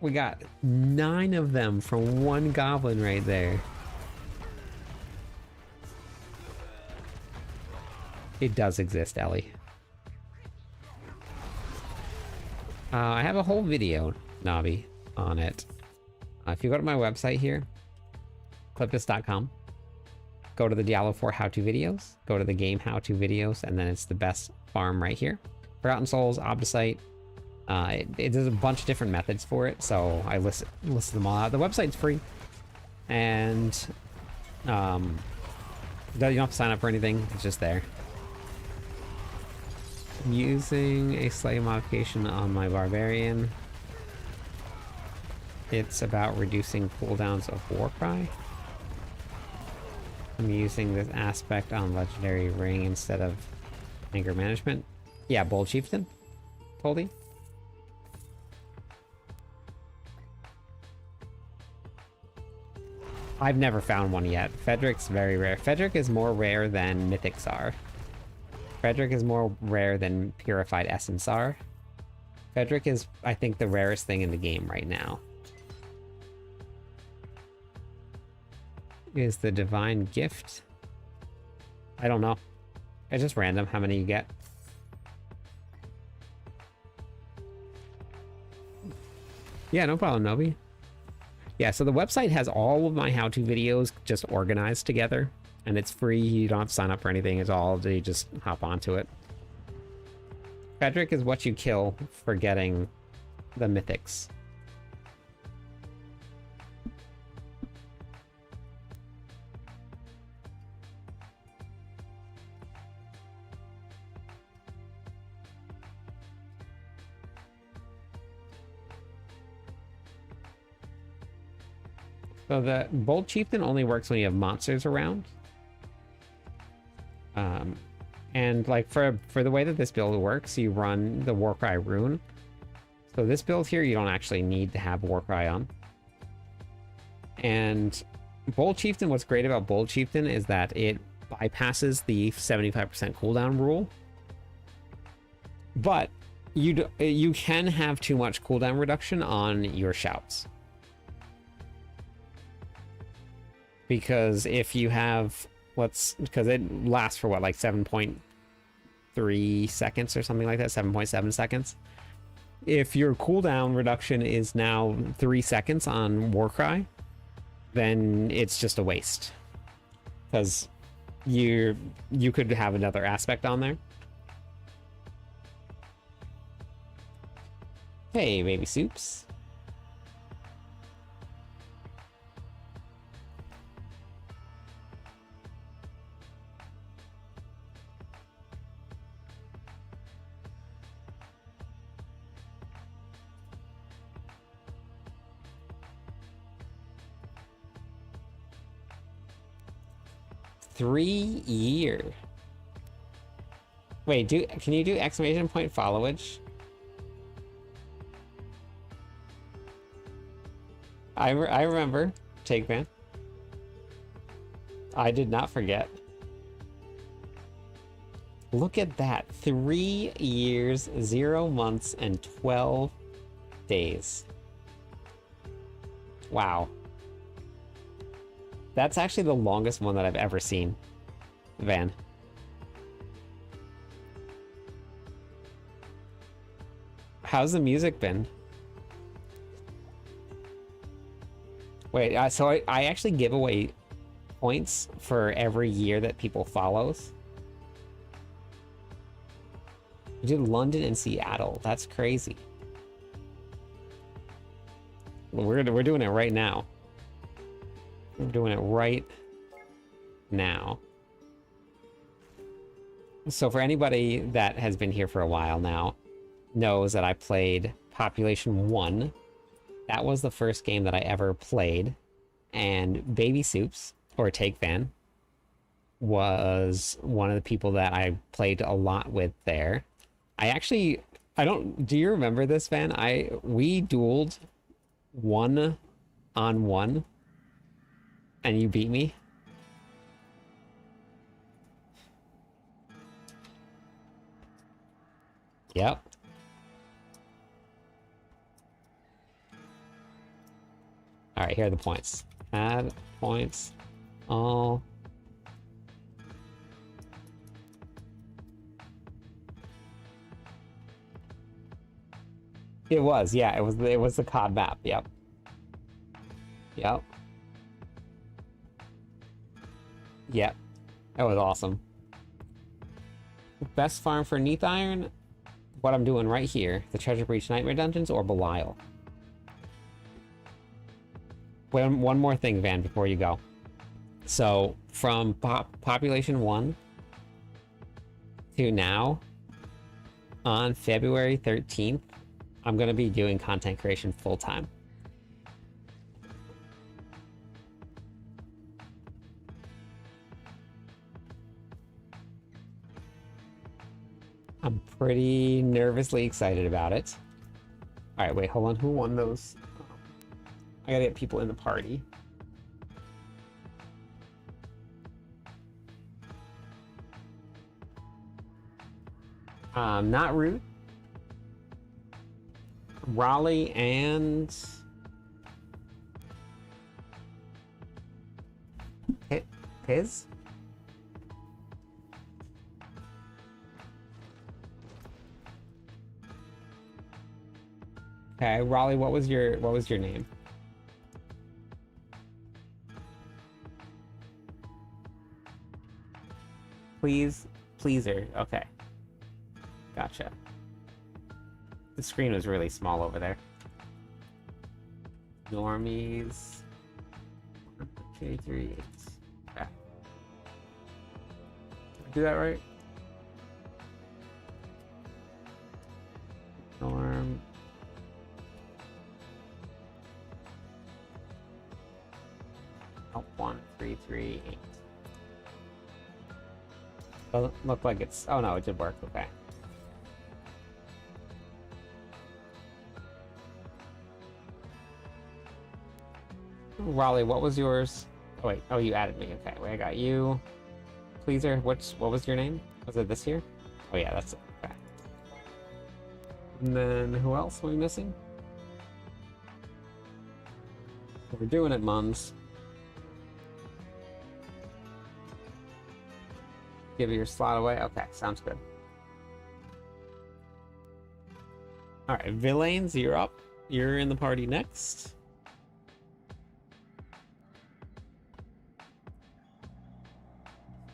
We got 9 of them from 1 goblin right there. It does exist, Ellie. I have a whole video, Navi, on it. If you go to my website here, clipus.com, go to the Diablo 4 how-to videos, go to the game how-to videos, and then it's the best farm right here. Forgotten Souls, Obdicite. There's a bunch of different methods for it, so I listed them all out. The website's free, and you don't have to sign up for anything. It's just there. I'm using a slight modification on my Barbarian. It's about reducing cooldowns of Warcry. I'm using this aspect on Legendary Ring instead of Anger Management. Yeah, Bold Chieftain. Told you. I've never found one yet. Frederick's very rare. Frederick is more rare than Mythics are. Frederick is more rare than Purified Essence are. Frederick is, I think, the rarest thing in the game right now. Is the Divine Gift? I don't know. It's just random how many you get. Yeah, no problem, Nobi. Yeah, so the website has all of my how-to videos just organized together, and it's free. You don't have to sign up for anything at all. You just hop onto it. Frederick is what you kill for getting the mythics. So the Bold Chieftain only works when you have monsters around. And like for the way that this build works, you run the Warcry rune. So this build here, you don't actually need to have Warcry on. And Bold Chieftain, what's great about Bold Chieftain is that it bypasses the 75% cooldown rule. But you can have too much cooldown reduction on your shouts. Because if you have, because it lasts for what, like 7.3 seconds or something like that, 7.7 seconds. If your cooldown reduction is now 3 seconds on Warcry, then it's just a waste. Because you could have another aspect on there. Hey, baby soups. $3 year. Wait, can you do exclamation point followage? I remember. Take man. I did not forget. Look at that. 3 years, 0 months, and 12 days. Wow. That's actually the longest one that I've ever seen, Van. How's the music been? Wait, so I actually give away points for every year that people follows. We did London and Seattle. That's crazy. We're doing it right now. We're doing it right now. So for anybody that has been here for a while now, knows that I played Population 1. That was the first game that I ever played. And Baby Soups, or Take Fan, was one of the people that I played a lot with there. I don't, do you remember this, Van? We dueled 1-on-1 and you beat me. Yep. All right, here are the points. Add points. All. It was, yeah, it was the COD map. Yep. Yep. Yep. That was awesome. Best farm for Neath Iron? What I'm doing right here. The Treasure Breach Nightmare Dungeons or Belial? Wait, one more thing, Van, before you go. So, from Population 1 to now, on February 13th, I'm going to be doing content creation full-time. I'm pretty nervously excited about it. All right, wait, hold on. Who won those? I gotta get people in the party. Not Ruth. Raleigh and Piz? Okay, Raleigh, what was your name? Pleaser. Okay. Gotcha. The screen was really small over there. Normies. K3. Okay. Did I do that right? Norm. Oh, 1338. Doesn't look like it's. Oh no, it did work. Okay. Raleigh, what was yours? Oh wait, oh you added me. Okay, wait, I got you. Pleaser, what was your name? Was it this here? Oh yeah, that's it. Okay. And then who else are we missing? We're doing it, mums. Give your slot away. Okay, sounds good. All right, Villains, you're up. You're in the party next.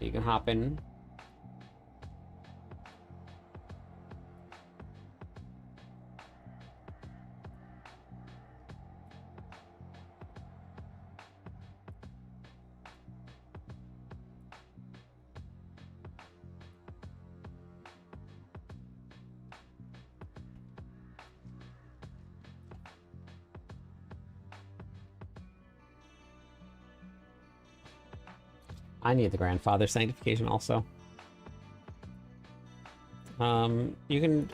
You can hop in. I need the grandfather sanctification also. You can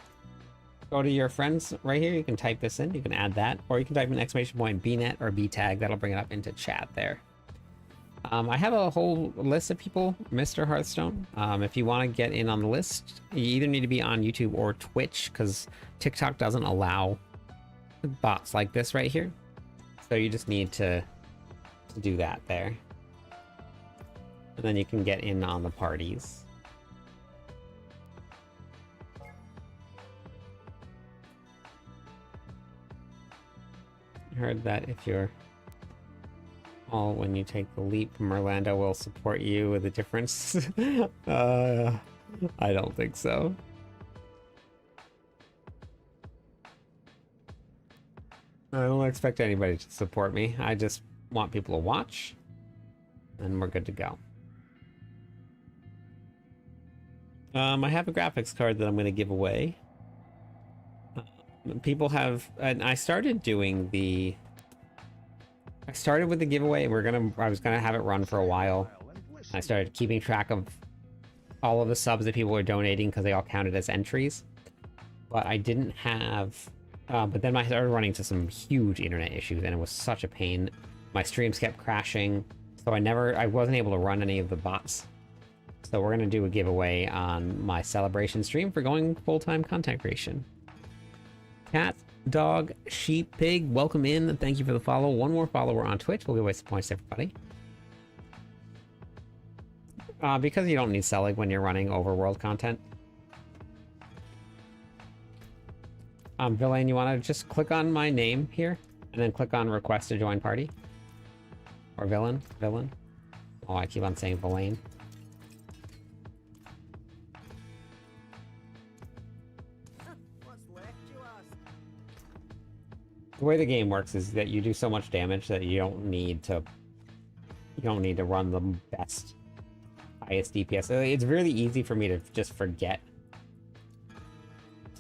go to your friends right here. You can type this in. You can add that, or you can type an exclamation point BNet or BTag. That'll bring it up into chat there. I have a whole list of people, Mr. Hearthstone. If you want to get in on the list, you either need to be on YouTube or Twitch because TikTok doesn't allow bots like this right here. So you just need to do that there. And then you can get in on the parties. I heard that if you're all when you take the leap, Merlando will support you with a difference. I don't think so. I don't expect anybody to support me. I just want people to watch, and we're good to go. I have a graphics card that I'm going to give away. People have, and I started doing I started with the giveaway. I was gonna have it run for a while, I started keeping track of all of the subs that people were donating because they all counted as entries. But I didn't have... but then I started running into some huge internet issues, and it was such a pain. My streams kept crashing, so I wasn't able to run any of the bots. So we're going to do a giveaway on my celebration stream for going full-time content creation. Cat, dog, sheep, pig, welcome in. Thank you for the follow. One more follower on Twitch. We'll give away some points to everybody. Because you don't need Selig when you're running overworld content. Villain, you want to just click on my name here, and then click on request to join party? Or villain? Villain? Oh, I keep on saying Villain. What's left, you ask? The way the game works is that you do so much damage that you don't need to run the best, highest DPS. It's really easy for me to just forget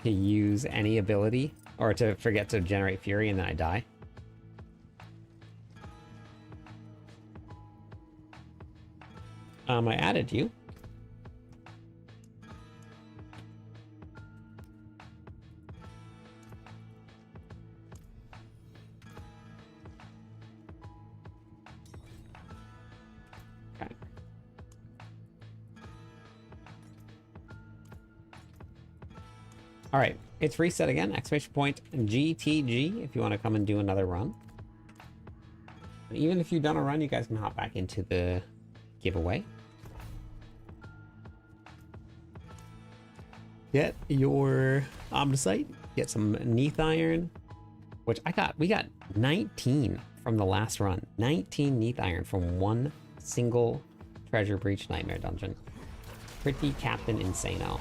to use any ability, or to forget to generate fury, and then I die. I added you. Okay. All right, it's reset again. Exclamation point GTG if you want to come and do another run. Even if you've done a run, you guys can hop back into the giveaway. Get your Omnisite, get some Neath Iron, which we got 19 from the last run. 19 Neath Iron from one single Treasure Breach Nightmare dungeon. Pretty Captain Insano.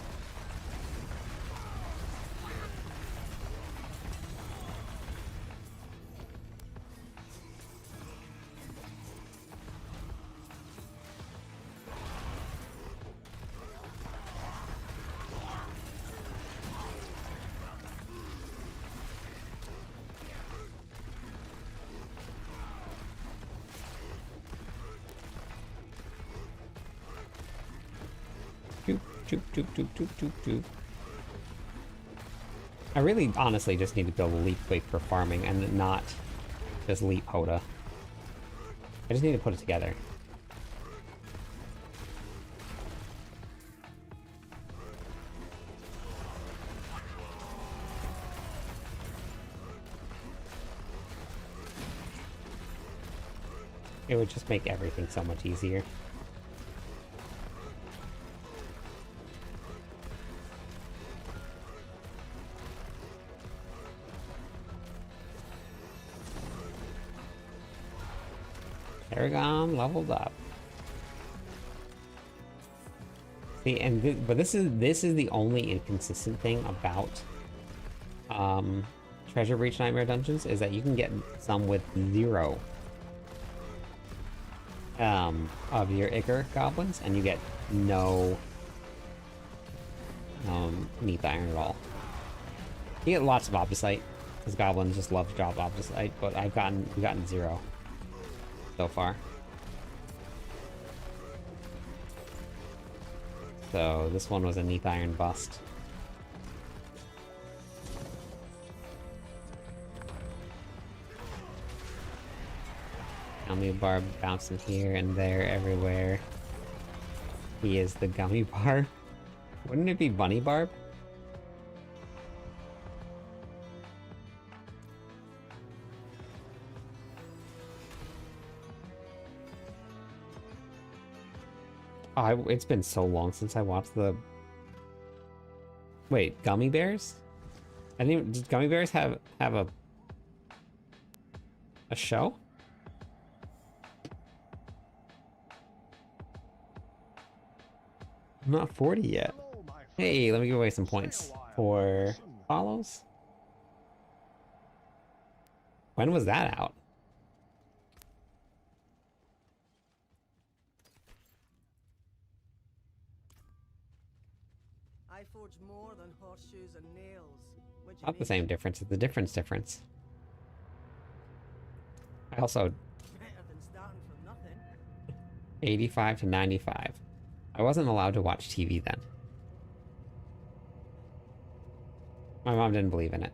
I really honestly just need to build a leap wake for farming and not just leap Hoda. I just need to put it together. It would just make everything so much easier. Paragon leveled up. See, and but this is the only inconsistent thing about Treasure Breach Nightmare dungeons, is that you can get some with 0 of your Ichor goblins, and you get no Neath Iron at all. You get lots of Obdicite, because goblins just love to drop Obdicite, but we've gotten 0 so far. So this one was a Neath Iron bust. Gummy Barb bouncing here and there everywhere. He is the Gummy Barb. Wouldn't it be Bunny Barb? Oh, it's been so long since I watched the... Wait, Gummy Bears? I didn't even... Did Gummy Bears have a show? I'm not 40 yet. Hey, let me give away some points for follows. When was that out? I forge more than horseshoes and nails. What'd you Not the mean? same difference, it's the difference. I also... Better than starting from nothing. 85 to 95. I wasn't allowed to watch TV then. My mom didn't believe in it.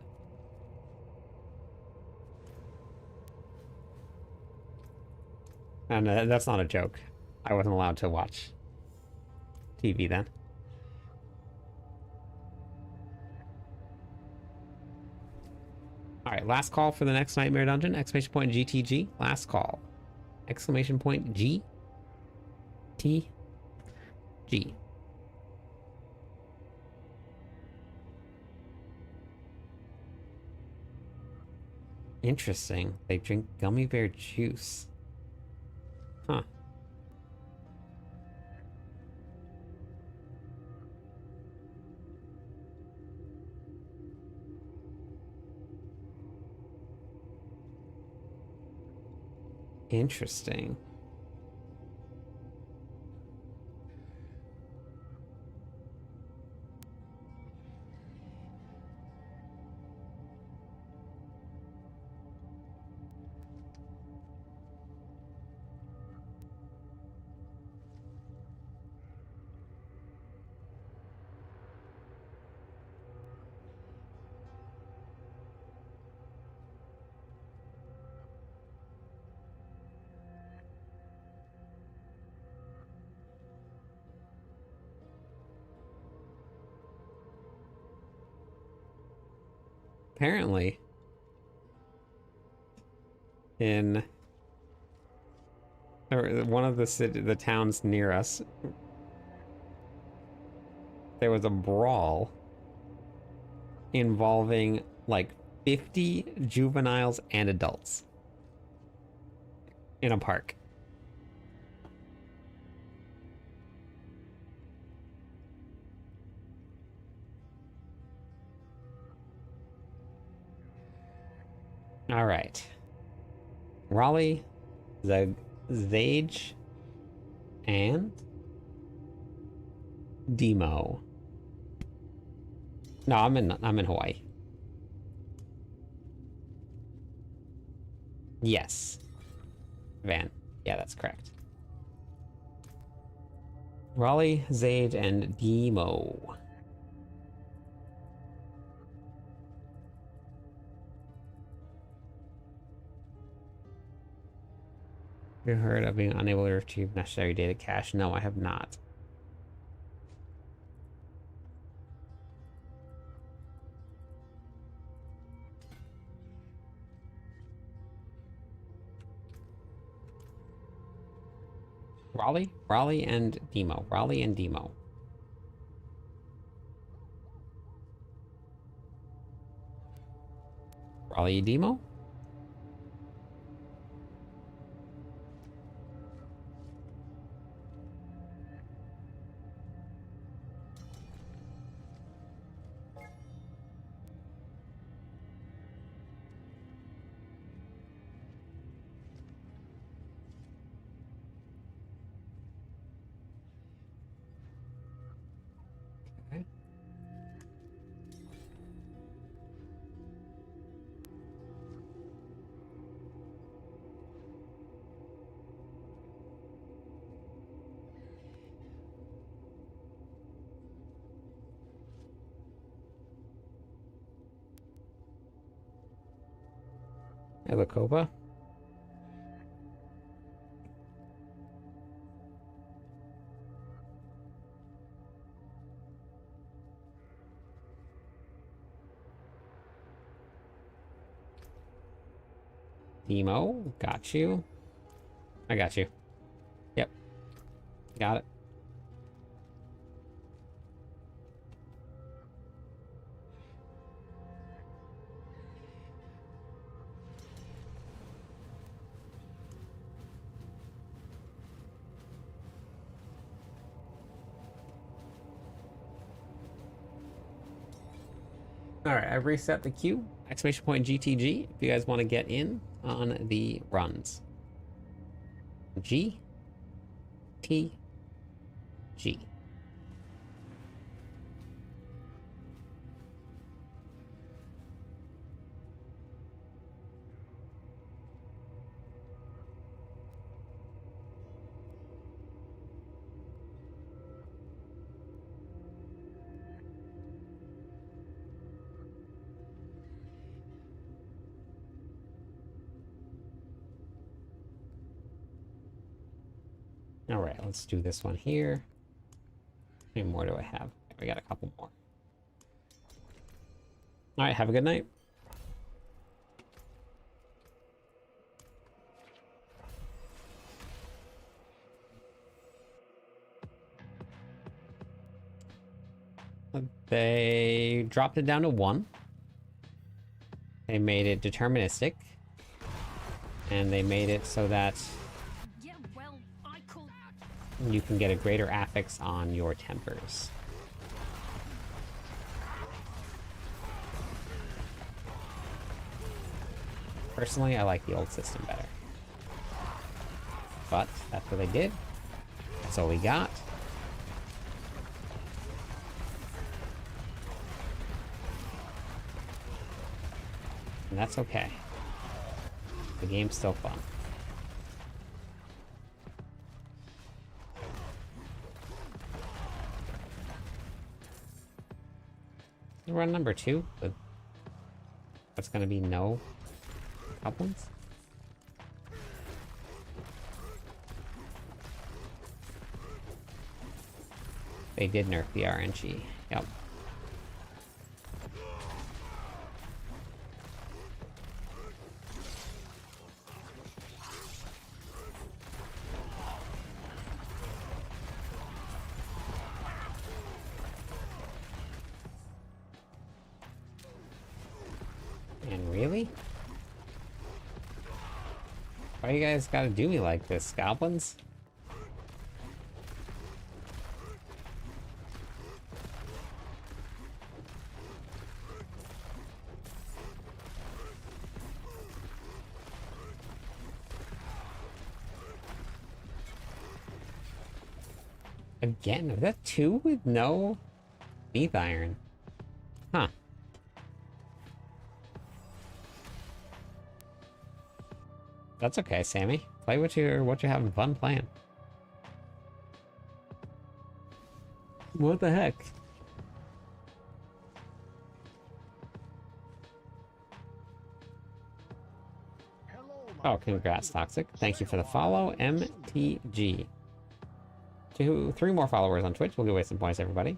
And that's not a joke. I wasn't allowed to watch TV then. Alright, last call for the next Nightmare Dungeon. Exclamation point GTG. Last call. Exclamation point GTG. Interesting. They drink gummy bear juice. Huh. Interesting. Apparently, in one of the towns near us, there was a brawl involving like 50 juveniles and adults in a park. All right. Raleigh, Zage, and Demo. No, I'm in Hawaii. Yes. Van. Yeah, that's correct. Raleigh, Zage, and Demo. Have you heard of being unable to retrieve necessary data cache? No, I have not. Raleigh and Demo. Raleigh and Demo. Raleigh and Demo? Elicoba? Demo, got you. I got you. Yep. Got it. All right, I've reset the queue. Exclamation point GTG if you guys want to get in on the runs. G T G. Alright, let's do this one here. How many more do I have? We got a couple more. Alright, have a good night. They dropped it down to 1. They made it deterministic. And they made it so that Yeah, well, I call you can get a greater affix on your tempers. Personally, I like the old system better. But that's what they did. That's all we got. And that's okay. The game's still fun. Run number 2, but that's gonna be no goblins. They did nerf the RNG. Yep. And really? Why you guys gotta do me like this, goblins? Again, is that 2 with no Neath Iron? Huh. That's okay, Sammy. Play what you're having fun playing. What the heck? Oh, congrats, Toxic. Thank you for the follow, MTG. 3 more followers on Twitch. We'll give away some points, everybody.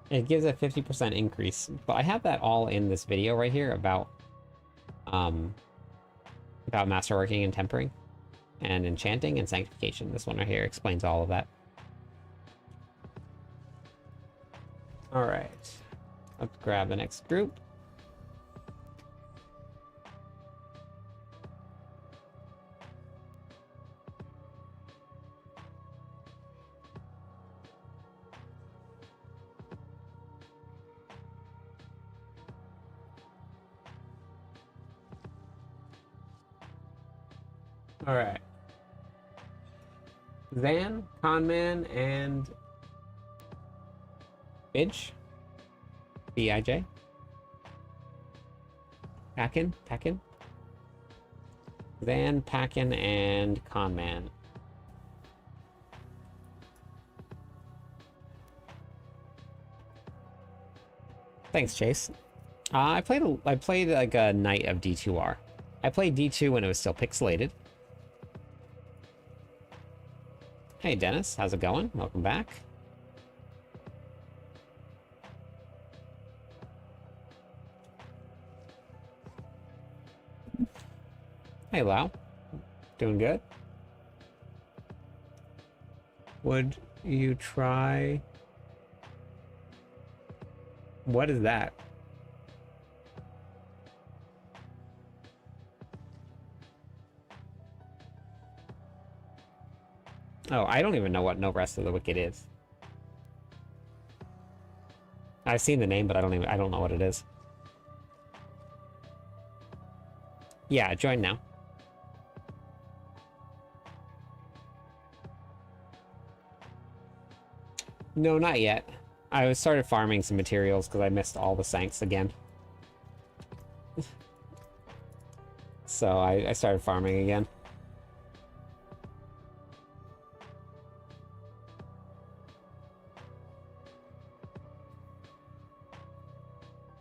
It gives a 50% increase, but I have that all in this video right here about masterworking and tempering and enchanting and sanctification. This one right here explains all of that. All right, let's grab the next group. All right. Zan, Conman, and Bidge. B-I-J. Packin. Zan, Packin, and Conman. Thanks, Chase. I played like a Knight of D2R. I played D2 when it was still pixelated. Hey Dennis, how's it going? Welcome back. Hey Lau, doing good? Would you try... What is that? Oh, I don't even know what No Rest of the Wicked is. I've seen the name, but I don't know what it is. Yeah, join now. No, not yet. I started farming some materials because I missed all the Sanks again. So I started farming again.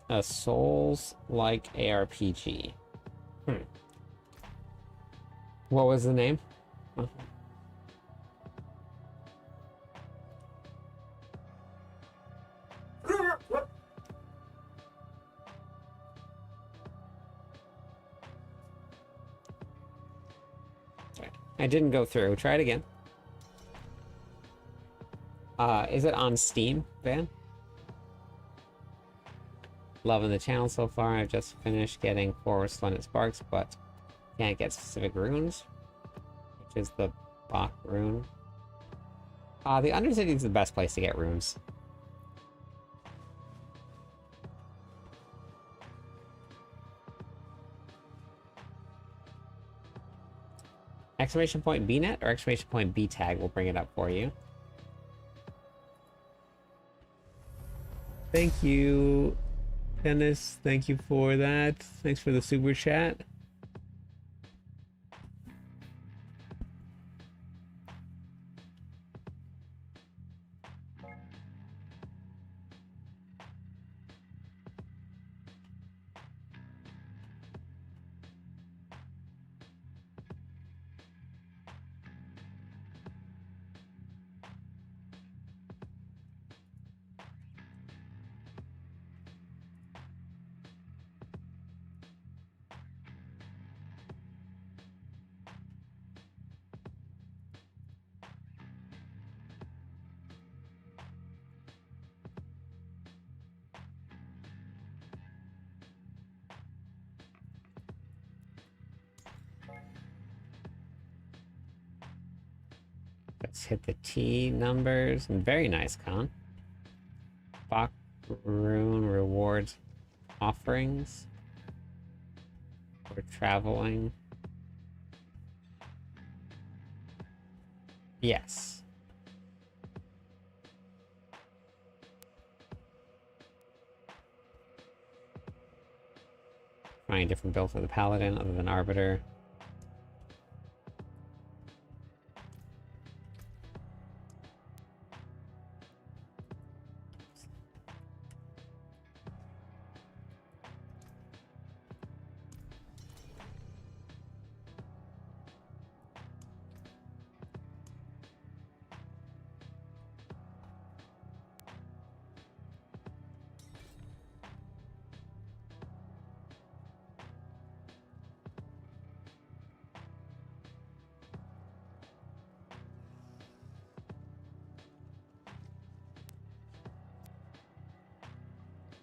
A Souls-like ARPG. What was the name? Oh. I didn't go through. Try it again. Is it on Steam, Van? Loving the channel so far. I've just finished getting 4 Resplendent Sparks, but can't get specific runes, which is the Bach rune. The Undercity is the best place to get runes. Exclamation point BNet or exclamation point B tag will bring it up for you. Thank you, Dennis. Thank you for that. Thanks for the super chat. Let's hit the T numbers. Very nice, Con. Bach rune rewards offerings for traveling. Yes. Trying a different build for the Paladin other than Arbiter.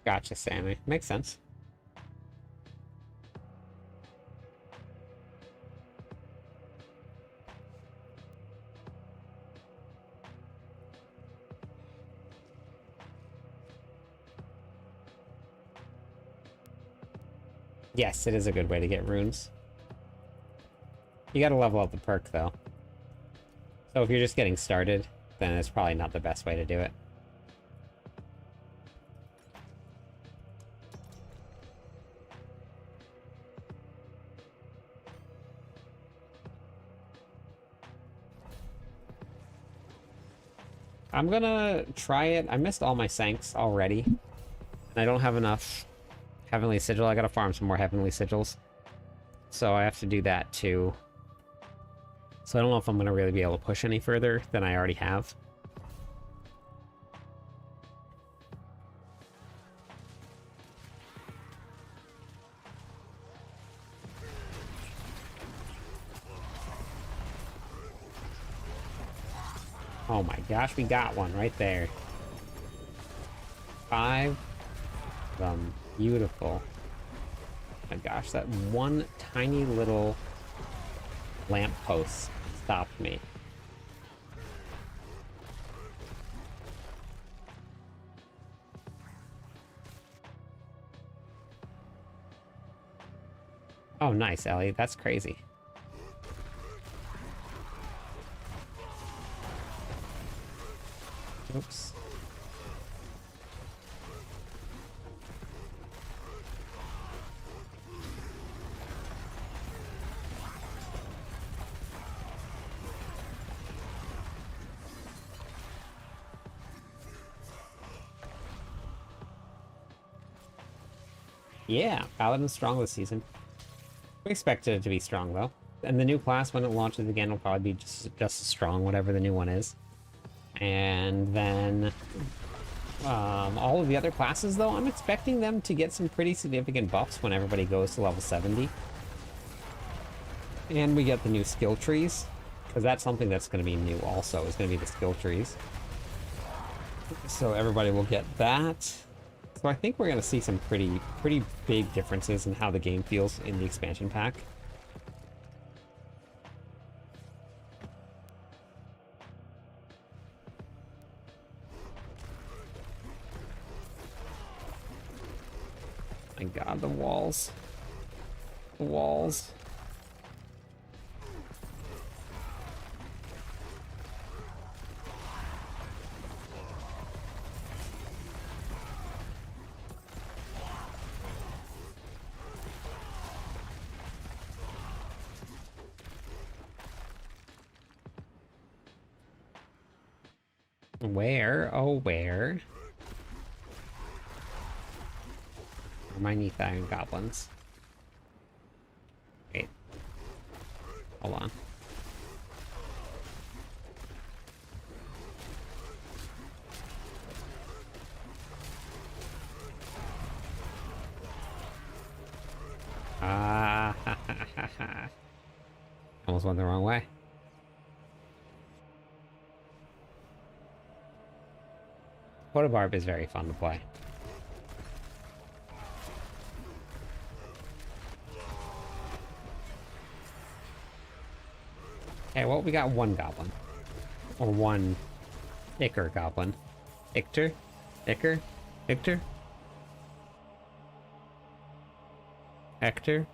Gotcha, Sammy. Makes sense. Yes, it is a good way to get runes. You gotta level up the perk, though. So if you're just getting started, then it's probably not the best way to do it. I'm gonna try it. I missed all my Sanks already. And I don't have enough Heavenly Sigil. I gotta farm some more Heavenly Sigils. So I have to do that too. So I don't know if I'm gonna really be able to push any further than I already have. Oh my gosh, we got one right there. 5 of them. Beautiful. Oh my gosh, that one tiny little lamppost stopped me. Oh, nice, Ellie. That's crazy. Oops. Yeah, Paladin's strong this season. We expected it to be strong, though. And the new class, when it launches again, will probably be just as strong, whatever the new one is. And then all of the other classes, though, I'm expecting them to get some pretty significant buffs when everybody goes to level 70. And we get the new skill trees, because that's something that's going to be new also, is going to be the skill trees. So everybody will get that. So I think we're going to see some pretty big differences in how the game feels in the expansion pack. My god, the walls. The walls. Where? Oh, where? My Neath Iron Goblins. Wait. Hold on. Ah, ha, ha, ha, ha. Almost went the wrong way. Barb is very fun to play. Okay, well, we got one goblin. Or one Icker goblin. Ictor? Icker? Ictor? Hector?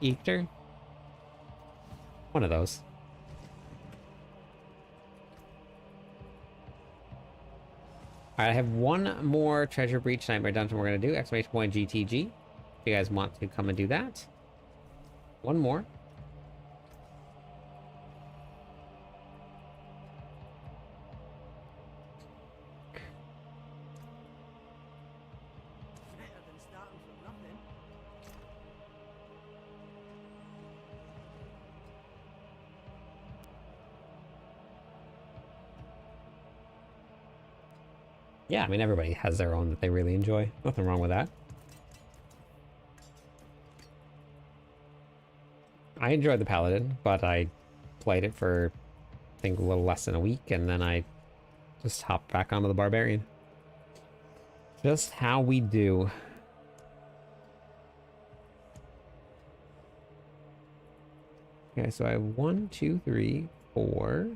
Ictor? One of those. Alright, I have one more Treasure Breach Nightmare Dungeon we're going to do. Exclamation point GTG. If you guys want to come and do that. One more. Better than starting from nothing. Yeah, I mean, everybody has their own that they really enjoy. Nothing wrong with that. I enjoyed the Paladin, but I played it for, I think, a little less than a week, and then I just hopped back onto the Barbarian. Just how we do. Okay, so I have 1, 2, 3, 4.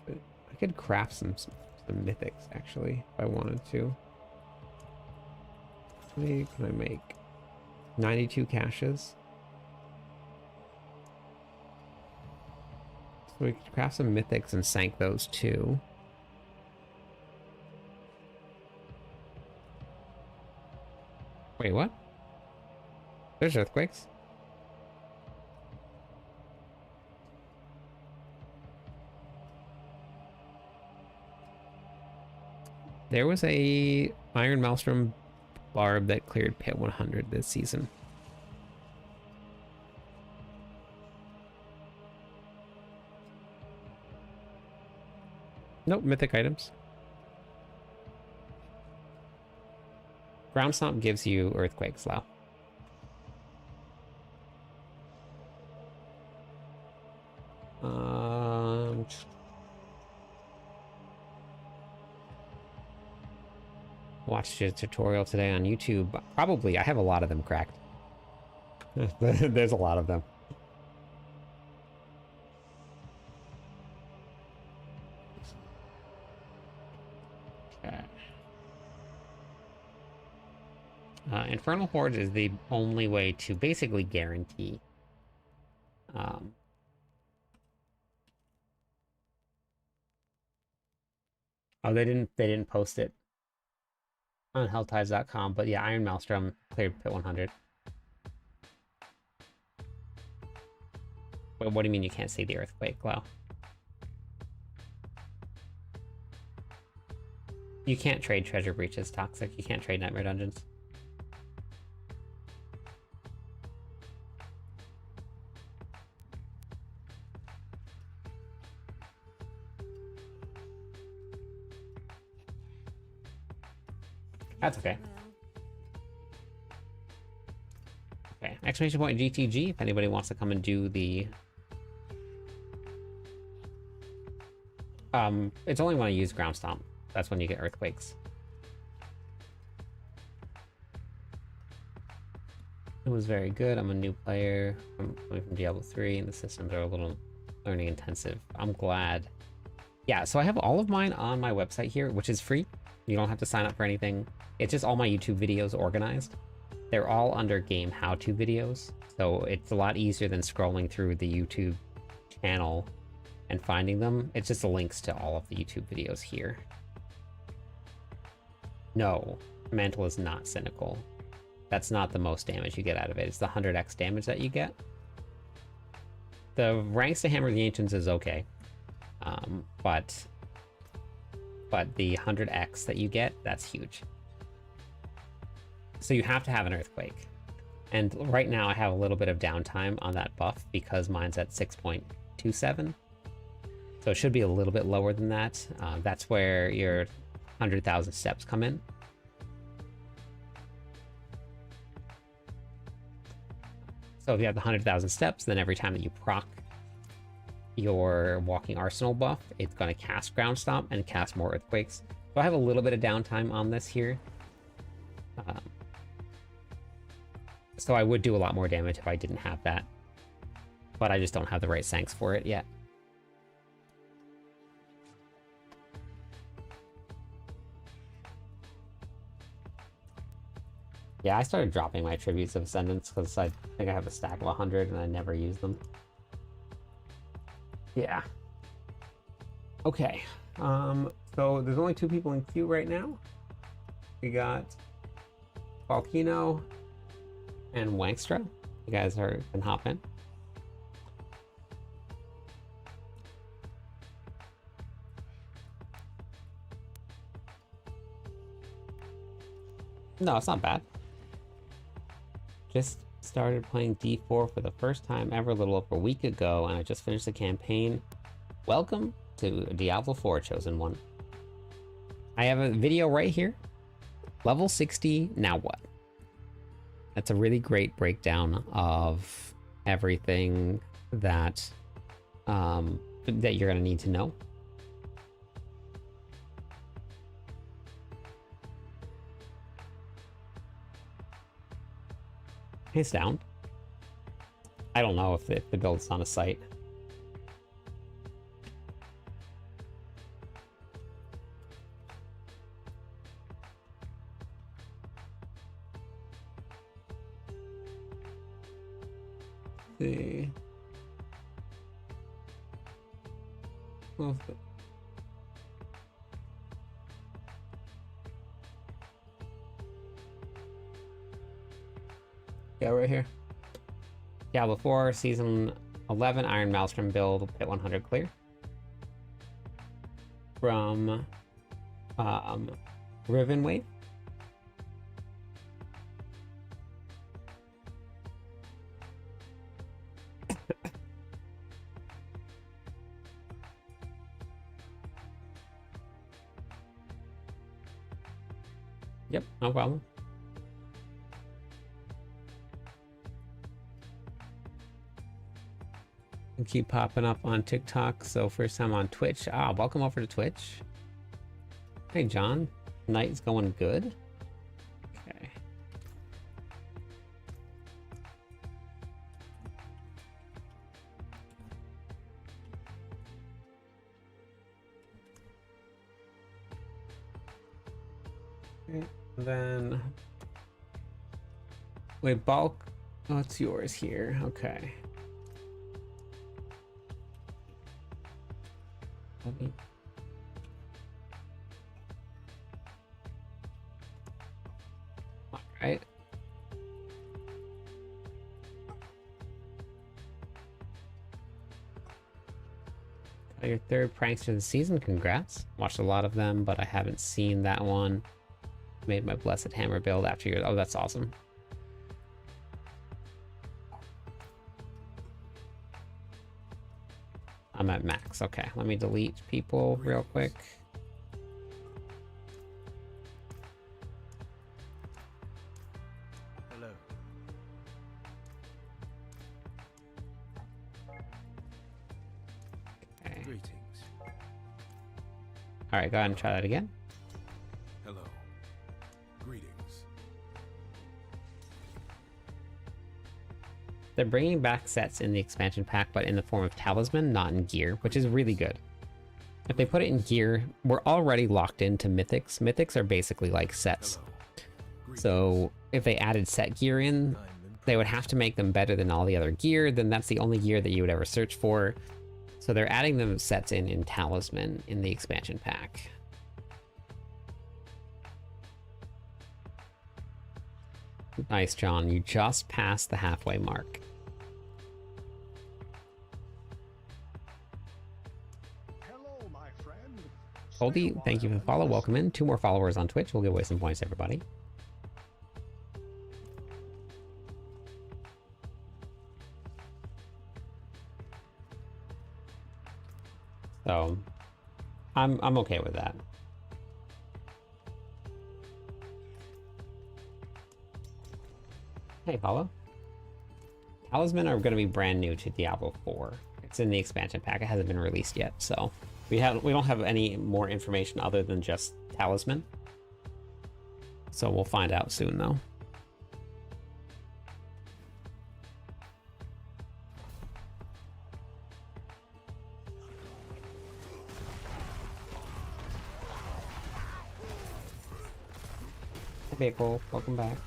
I could craft some mythics, actually, if I wanted to. How many can I make? 92 caches. So we could craft some mythics and sank those too. Wait, what? There's earthquakes. There was a Iron Maelstrom Barb that cleared Pit 100 this season. Nope, mythic items. Ground Stomp gives you Earthquake Slough. Watched a tutorial today on YouTube. Probably, I have a lot of them cracked. There's a lot of them. Infernal Horde is the only way to basically guarantee oh, they didn't post it on helltides.com, but yeah, Iron Maelstrom cleared Pit 100. What do you mean you can't see the Earthquake Glow? You can't trade Treasure Breaches, Toxic. You can't trade Nightmare Dungeons. That's okay. Okay, exclamation point GTG if anybody wants to come and do the... It's only when I use ground stomp. That's when you get earthquakes. It was very good. I'm a new player. I'm coming from Diablo 3 and the systems are a little learning intensive. I'm glad. Yeah, so I have all of mine on my website here, which is free. You don't have to sign up for anything. It's just all my YouTube videos organized. They're all under game how-to videos, so it's a lot easier than scrolling through the YouTube channel and finding them. It's just the links to all of the YouTube videos here. No, Mantle is not cynical. That's not the most damage you get out of it. It's the 100x damage that you get. The ranks to Hammer of the Ancients is okay. But the 100x that you get, that's huge. So you have to have an Earthquake. And right now I have a little bit of downtime on that buff because mine's at 6.27. So it should be a little bit lower than that. That's where your 100,000 steps come in. So if you have the 100,000 steps, then every time that you proc your Walking Arsenal buff, it's going to cast Ground Stomp and cast more Earthquakes. So I have a little bit of downtime on this here. So I would do a lot more damage if I didn't have that. But I just don't have the right Sanks for it yet. Yeah, I started dropping my Tributes of Ascendance because I think I have a stack of 100 and I never use them. Yeah. Okay. So there's only 2 people in queue right now. We got Volcano and Wankstra. You guys can hop in. No, it's not bad. Just started playing D4 for the first time ever a little over a week ago, and I just finished the campaign. Welcome to Diablo 4 Chosen One. I have a video right here. Level 60, now what? That's a really great breakdown of everything that that you're going to need to know. Hands down. I don't know if the build's on a site. See. Well, yeah, right here. Diablo 4, Season 11, Iron Maelstrom build, hit 100 clear. From Riven Wave. Yep, no problem. And keep popping up on TikTok, so first time on Twitch. Ah, welcome over to Twitch. Hey, John. Night's going good? Okay. Okay, then... Wait, bulk? Oh, it's yours here. Okay. All right. Your 3rd Prankster of the season, congrats. Watched a lot of them, but I haven't seen that one. Made my Blessed Hammer build after yours. Oh, that's awesome. I'm at max. Okay, let me delete people real quick. All right, go ahead and try that again. Hello. Greetings. They're bringing back sets in the expansion pack, but in the form of talisman, not in gear, which is really good. If they put it in gear, we're already locked into mythics. Mythics are basically like sets. Hello. So if they added set gear in, they would have to make them better than all the other gear. Then that's the only gear that you would ever search for. So they're adding them sets in talisman in the expansion pack. Nice, John. You just passed the halfway mark. Hello, my friend. Goldie, thank you for the follow. Welcome in. 2 more followers on Twitch. We'll give away some points, everybody. So, I'm okay with that. Hey, Paulo. Talisman are going to be brand new to Diablo 4. It's in the expansion pack. It hasn't been released yet, so we don't have any more information other than just Talisman. So we'll find out soon, though. Hey, Cole. Welcome back.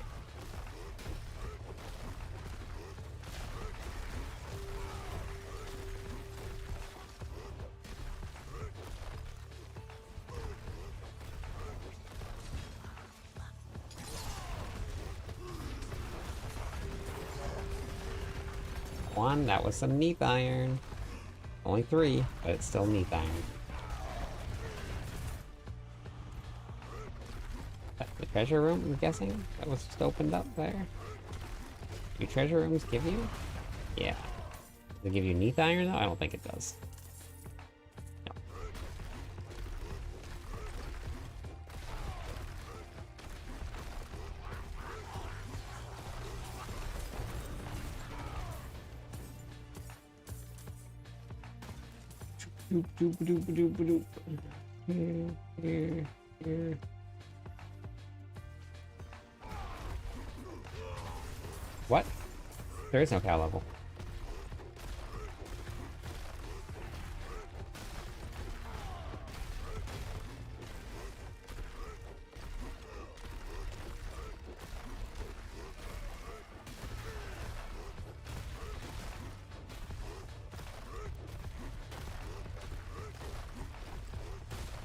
One, that was some neath iron. Only 3, but it's still neath iron. That's the treasure room, I'm guessing? That was just opened up there. Do treasure rooms give you? Yeah. Does it give you neath iron though? I don't think it does. No. Doop, doop, doop, doop, doop. Here. What? There is no cow level.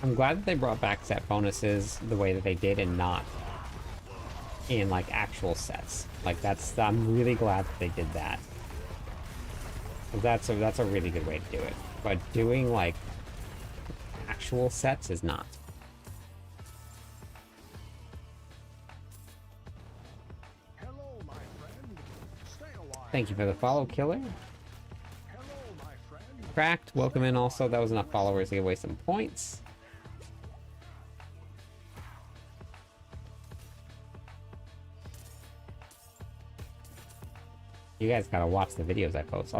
I'm glad that they brought back set bonuses the way that they did and not in like actual sets. Like I'm really glad that they did that. That's a really good way to do it. But doing like actual sets is not. Hello, my friend. Stay a while. Thank you for the follow, Killer. Hello, my friend. Cracked, welcome in also. That was enough followers to give away some points. You guys gotta watch the videos I post.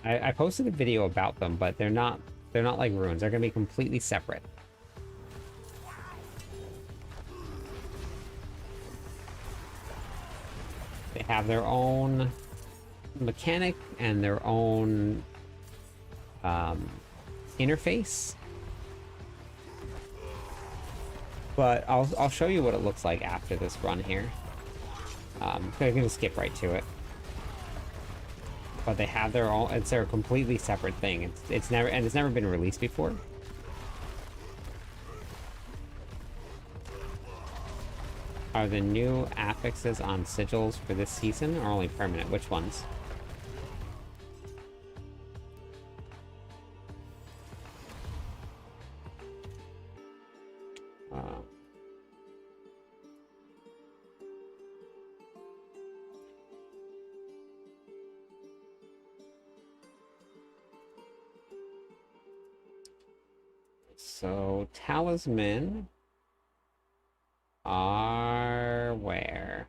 I posted a video about them, but they're not like runes. They're gonna be completely separate. They have their own mechanic and their own interface. But I'll show you what it looks like after this run here. I'm gonna skip right to it. But they have their own. It's a completely separate thing. It's never been released before. Are the new affixes on sigils for this season or only permanent? Which ones? So talisman are where?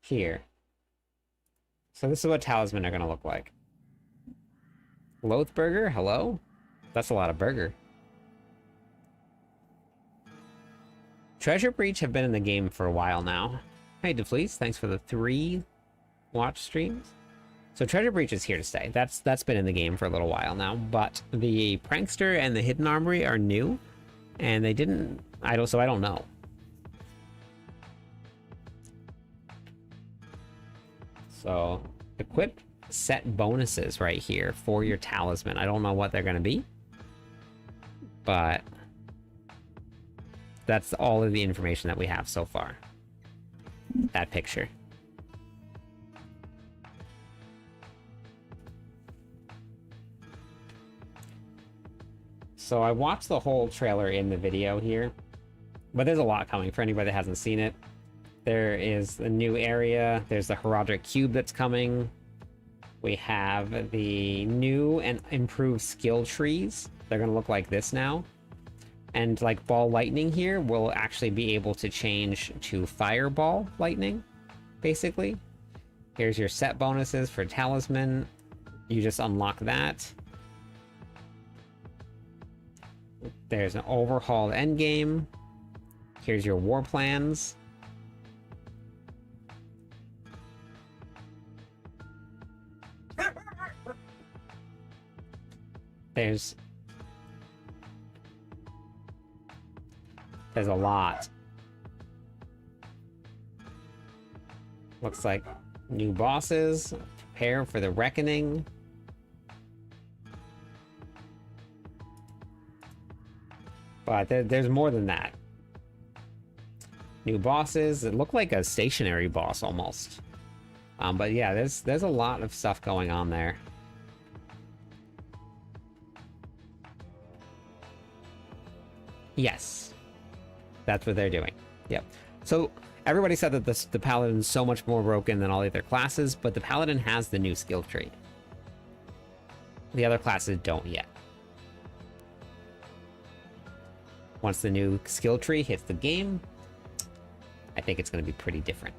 Here. So this is what talisman are going to look like. Loath Burger, hello? That's a lot of burger. Treasure Breach have been in the game for a while now. Hey, DeFleece, thanks for the 3 watch streams. So Treasure Breach is here to stay. That's been in the game for a little while now, but the Prankster and the Hidden Armory are new, and they didn't... I don't know. So, equip set bonuses right here for your talisman. I don't know what they're going to be, but that's all of the information that we have so far. That picture. So I watched the whole trailer in the video here, but there's a lot coming for anybody that hasn't seen it. There is a new area. There's the Herodic Cube that's coming. We have the new and improved skill trees. They're going to look like this now. And like Ball Lightning here will actually be able to change to Fireball Lightning, basically. Here's your set bonuses for Talisman. You just unlock that. There's an overhauled endgame. Here's your war plans. There's a lot. Looks like new bosses. Prepare for the reckoning. But there's more than that. New bosses. It looked like a stationary boss almost. But yeah, there's a lot of stuff going on there. Yes. That's what they're doing. Yep. So everybody said that the Paladin's so much more broken than all the other classes, but the Paladin has the new skill tree. The other classes don't yet. Once the new skill tree hits the game, I think it's going to be pretty different.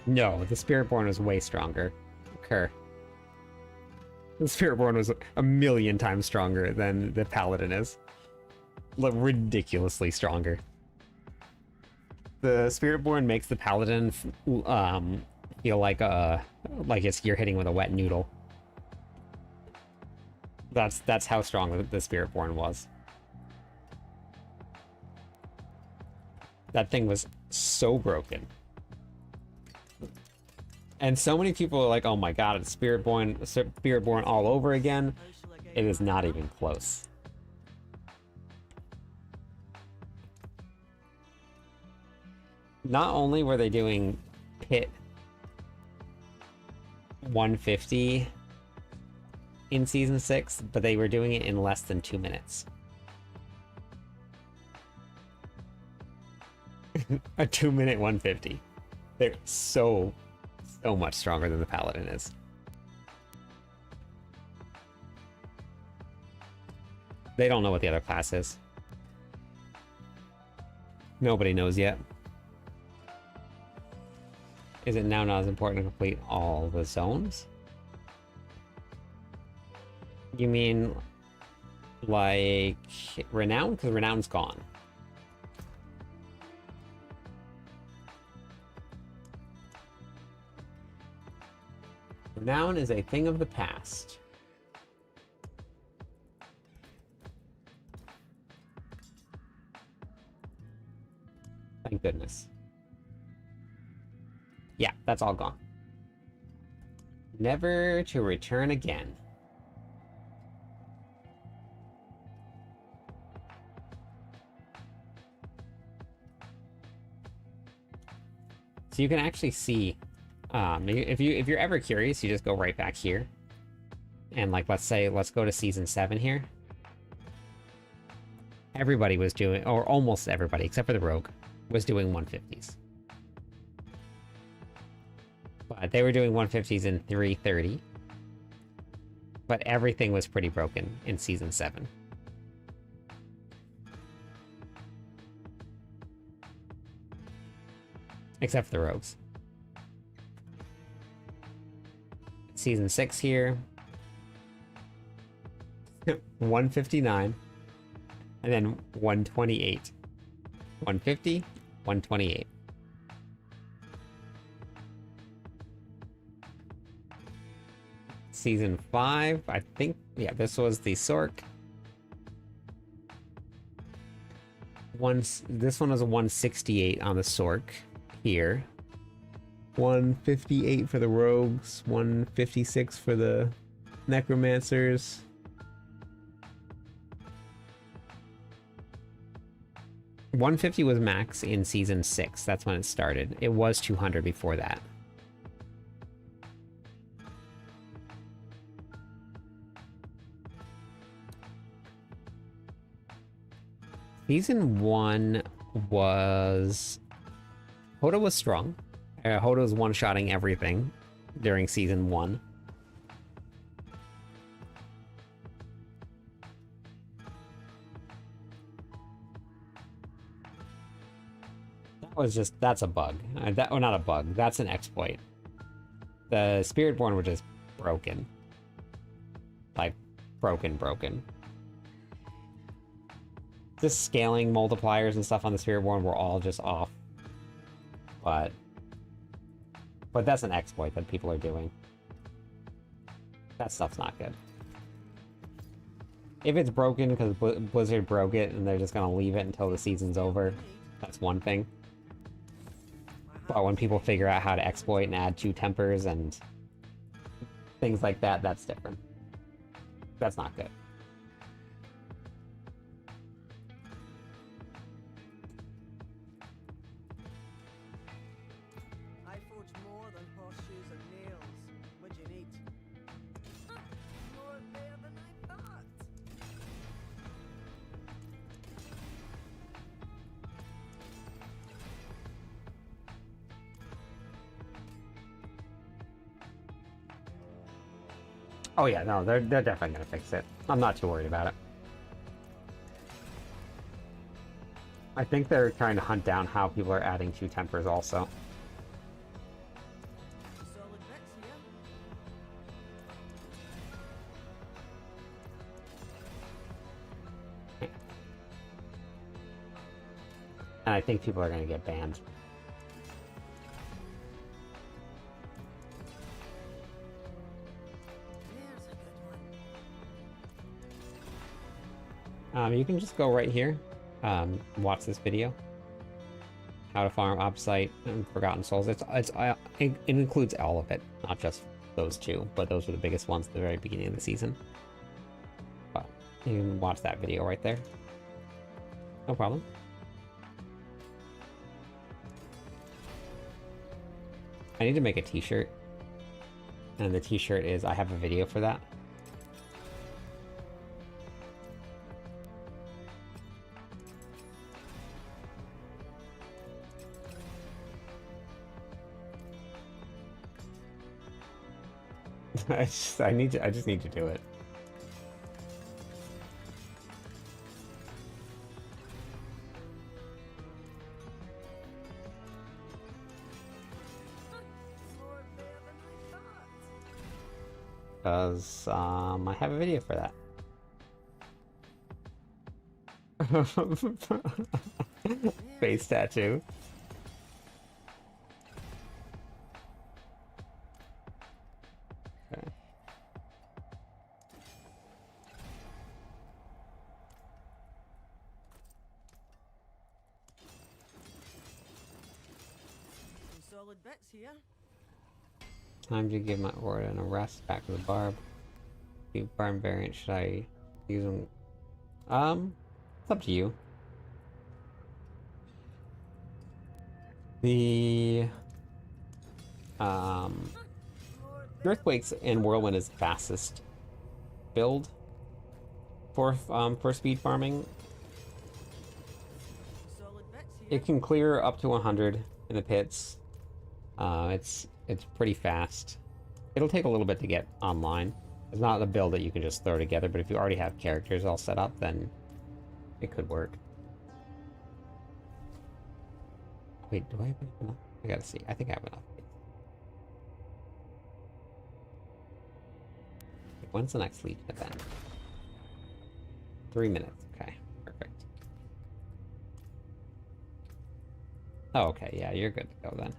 No, the Spiritborn was way stronger. Okay. The Spiritborn was a million times stronger than the Paladin is. Like, ridiculously stronger. The Spiritborn makes the Paladin feel like you're hitting with a wet noodle. That's how strong the Spiritborn was. That thing was so broken. And so many people are like, oh my god, it's Spiritborn all over again. It is not even close. Not only were they doing Pit 150 in Season 6, but they were doing it in less than 2 minutes. A 2-minute 150. They're so much stronger than the Paladin is. They don't know what the other class is. Nobody knows yet. Is it now not as important to complete all the zones? You mean like Renown? Because Renown's gone. Renown is a thing of the past. Thank goodness. Yeah, that's all gone. Never to return again. So you can actually see, if you're ever curious, you just go right back here. And like, let's go to Season 7 here. Everybody was doing, or almost everybody, except for the Rogue, was doing 150s. But they were doing 150s in 330. But everything was pretty broken in Season 7. Except for the rogues. Season 6 here. 159. And then 128. 150, 128. Season 5, I think, yeah, this was the Sork. This one was a 168 on the Sork here. 158 for the Rogues, 156 for the Necromancers. $150 was max in Season 6. That's when it started. It was $200 before that. Season 1 was... Hoda was strong. Hoda was one-shotting everything during Season 1. That's a bug. Well, not a bug. That's an exploit. The Spiritborn were just broken. Like, broken. Just scaling multipliers and stuff on the Spiritborn were all just off. But that's an exploit that people are doing. That stuff's not good. If it's broken because Blizzard broke it and they're just gonna leave it until the season's over, that's one thing. But when people figure out how to exploit and add 2 tempers and things like that, that's different. That's not good. I forge more than horseshoes and nails. What'd you need? More there than I thought. Oh yeah, no, they're definitely gonna fix it. I'm not too worried about it. I think they're trying to hunt down how people are adding 2 tempers also. Solid bits here. And I think people are gonna get banned. There's a good one. You can just go right here, watch this video. How to farm Opsite and Forgotten Souls. It includes all of it, not just those 2, but those were the biggest ones at the very beginning of the season. But you can watch that video right there. No problem. I need to make a t-shirt. And the t-shirt is, I have a video for that. I just need to do it. Because I have a video for that. Face tattoo. Okay. Some solid bits here. Time to give my aura and a rest back to the Barb. The Barb variant, should I use them? It's up to you. The Earthquakes and Whirlwind is the fastest build for speed farming. Solid bits here. It can clear up to 100 in the pits. It's pretty fast. It'll take a little bit to get online. It's not a build that you can just throw together, but if you already have characters all set up, then it could work. Wait, do I have enough? I gotta see. I think I have enough. When's the next Legion event? 3 minutes. Okay, perfect. Oh, okay, yeah, you're good to go then.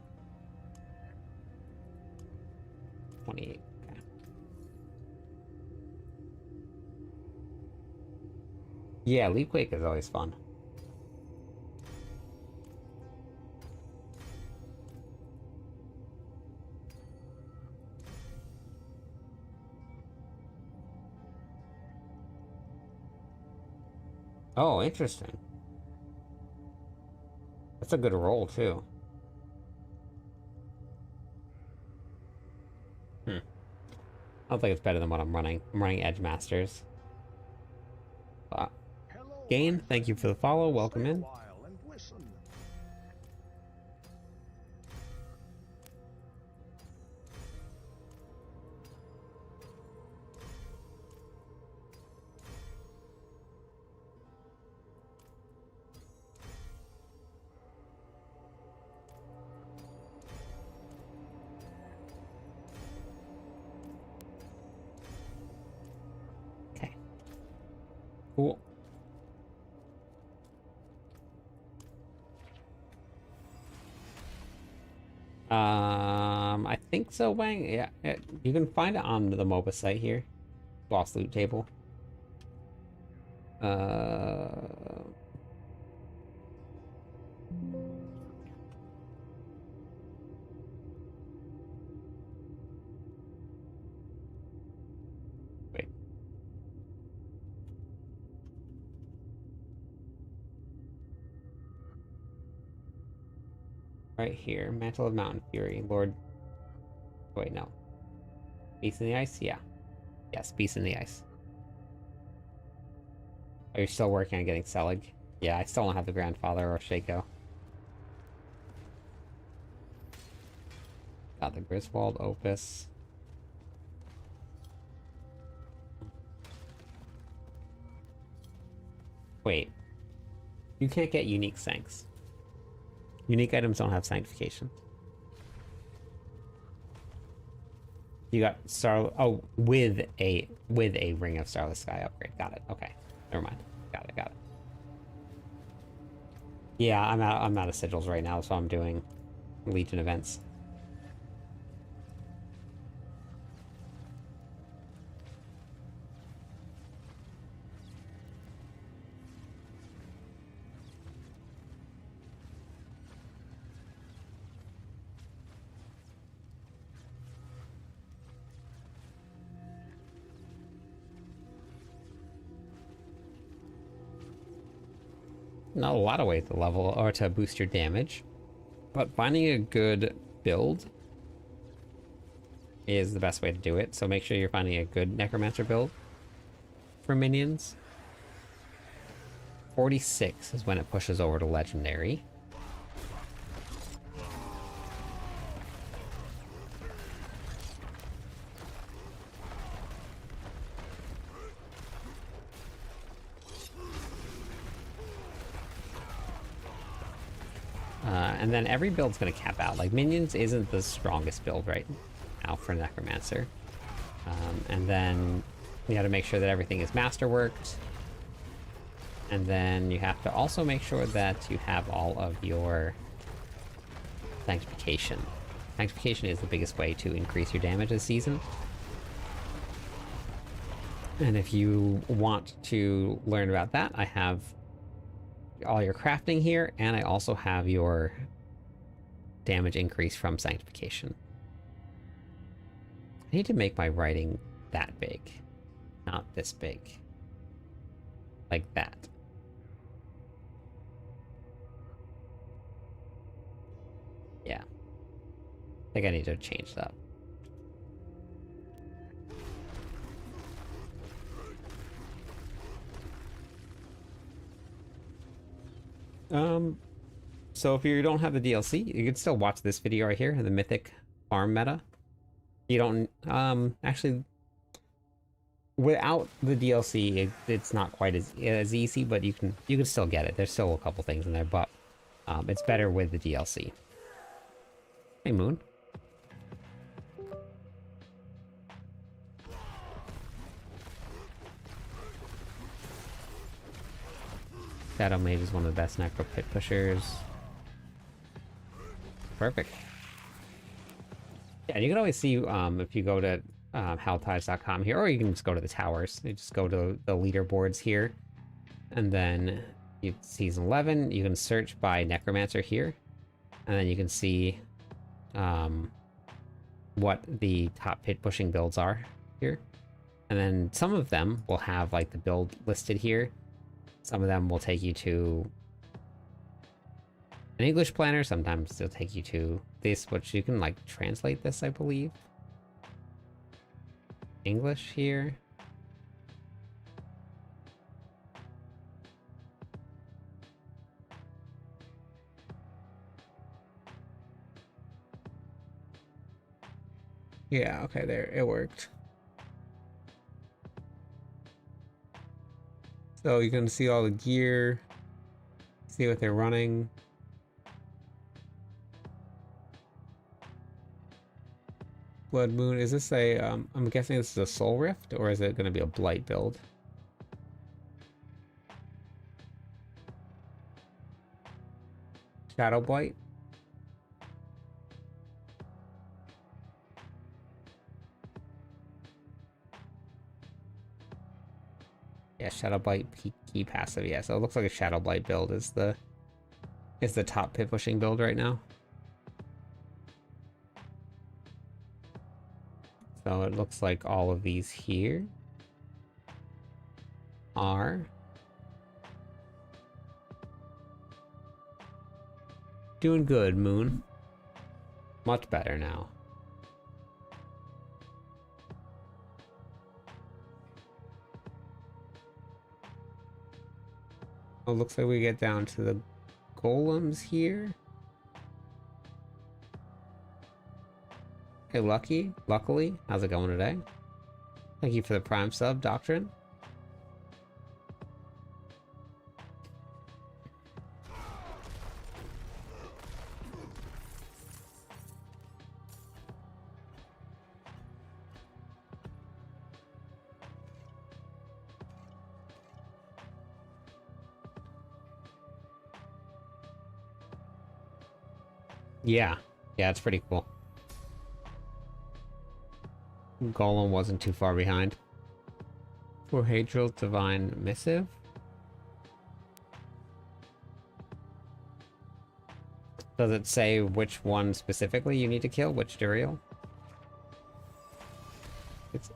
28. Okay. Yeah, Leap Quake is always fun. Oh, interesting. That's a good roll, too. I don't think it's better than what I'm running. I'm running Edge Masters. Hello, Gain, my thank you for the friend. follow. Welcome Stay a in. while and listen. Okay. Cool. I think so, Wang. Yeah, you can find it on the MOBA site here. Boss loot table. Wait. Right here. Mantle of Mountain Fury. Lord. Wait, no. Beast in the Ice? Yeah. Yes, Beast in the Ice. Are you still working on getting Selig? Yeah, I still don't have the Grandfather or Shaco. Got the Griswold Opus. Wait. You can't get unique Sancts. Unique items don't have sanctification. You got Star... Oh, with a Ring of Starless Sky upgrade. Got it. Okay. Never mind. Got it. Yeah, I'm out of sigils right now, so I'm doing Legion events. Not a lot of ways to level or to boost your damage, but finding a good build is the best way to do it. So make sure you're finding a good Necromancer build for minions. 46 is when it pushes over to Legendary. And then every build's going to cap out. Like, Minions isn't the strongest build right now for Necromancer. And then you got to make sure that everything is masterworked. And then you have to also make sure that you have all of your Sanctification. Sanctification is the biggest way to increase your damage this season. And if you want to learn about that, I have all your crafting here, and I also have your damage increase from Sanctification. I need to make my writing that big, not this big. Like that. Yeah. I think I need to change that. So if you don't have the DLC, you can still watch this video right here, the Mythic Farm meta. You don't, actually, without the DLC, it's not quite as easy, but you can still get it. There's still a couple things in there, but it's better with the DLC. Hey, Moon. Shadow Mage is one of the best Necro Pit pushers. Perfect. Yeah, you can always see if you go to helltides.com here, or you can just go to the towers. You just go to the leaderboards here, and then you season 11. You can search by Necromancer here, and then you can see what the top pit pushing builds are here. And then some of them will have like the build listed here. Some of them will take you to an English planner. Sometimes they'll take you to this, which you can like translate this, I believe. English here. Yeah, okay, there, it worked. So you can see all the gear, see what they're running. Blood Moon, is this a, I'm guessing this is a Soul Rift, or is it going to be a Blight build? Shadow Blight? Yeah, Shadow Blight key passive, yeah, so it looks like a Shadow Blight build is the top pit pushing build right now. So it looks like all of these here are doing good, Moon. Much better now. Oh, looks like we get down to the golems here. Hey, luckily, how's it going today? Thank you for the Prime sub, Doctrine. Yeah, it's pretty cool. Golem wasn't too far behind. For Hadriel's Divine Missive. Does it say which one specifically you need to kill? Which Duriel? It's...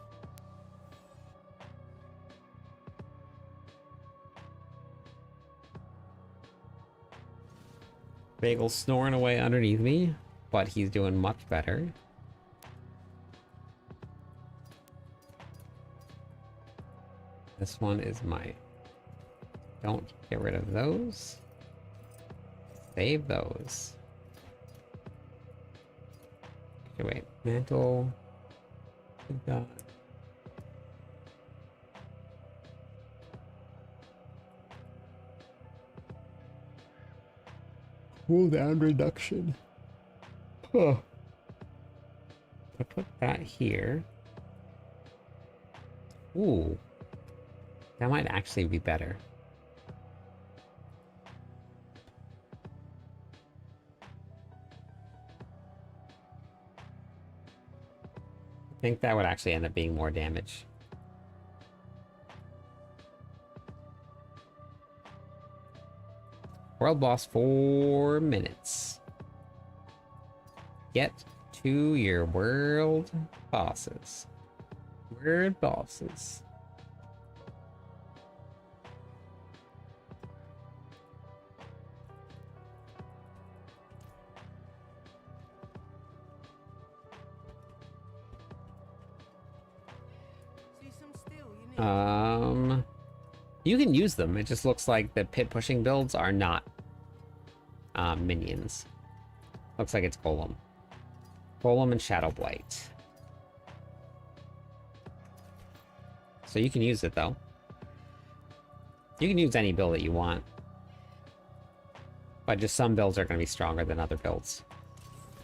Bagel's snoring away underneath me, but he's doing much better. This one is my... Don't get rid of those. Save those. Okay, wait. Mantle. God. Cooldown reduction. Huh. I put that here. Ooh. That might actually be better. I think that would actually end up being more damage. World boss 4 minutes. Get to your world bosses. World bosses. You can use them. It just looks like the pit pushing builds are not minions. Looks like it's Golem. Golem and Shadow Blight. So you can use it, though. You can use any build that you want. But just some builds are going to be stronger than other builds.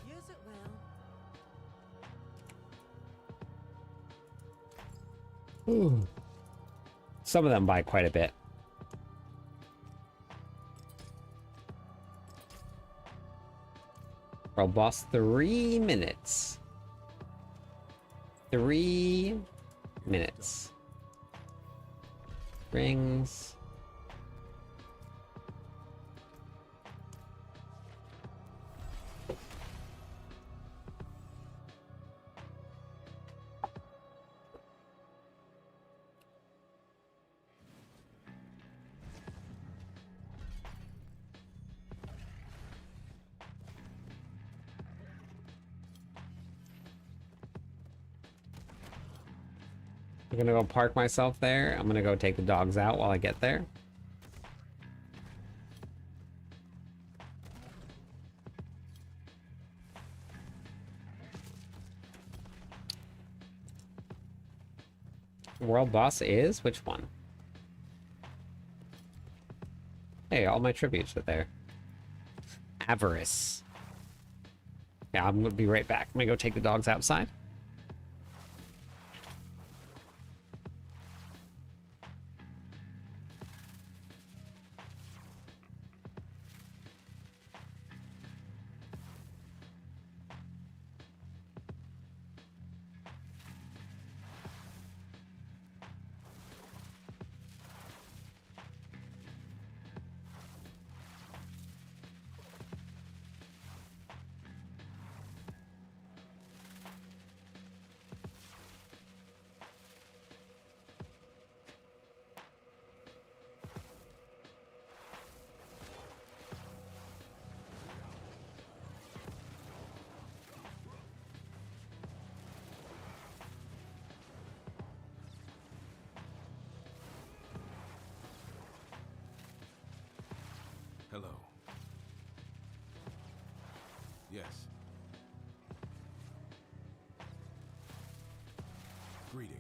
Use it well. Ooh. Some of them buy quite a bit. World boss, 3 minutes. 3 minutes. Rings. I'm gonna go park myself there. I'm gonna go take the dogs out while I get there. World boss is which one? Hey, all my tributes are there. Avarice. Yeah, I'm gonna be right back. I'm gonna go take the dogs outside. Hello. Yes. Greetings.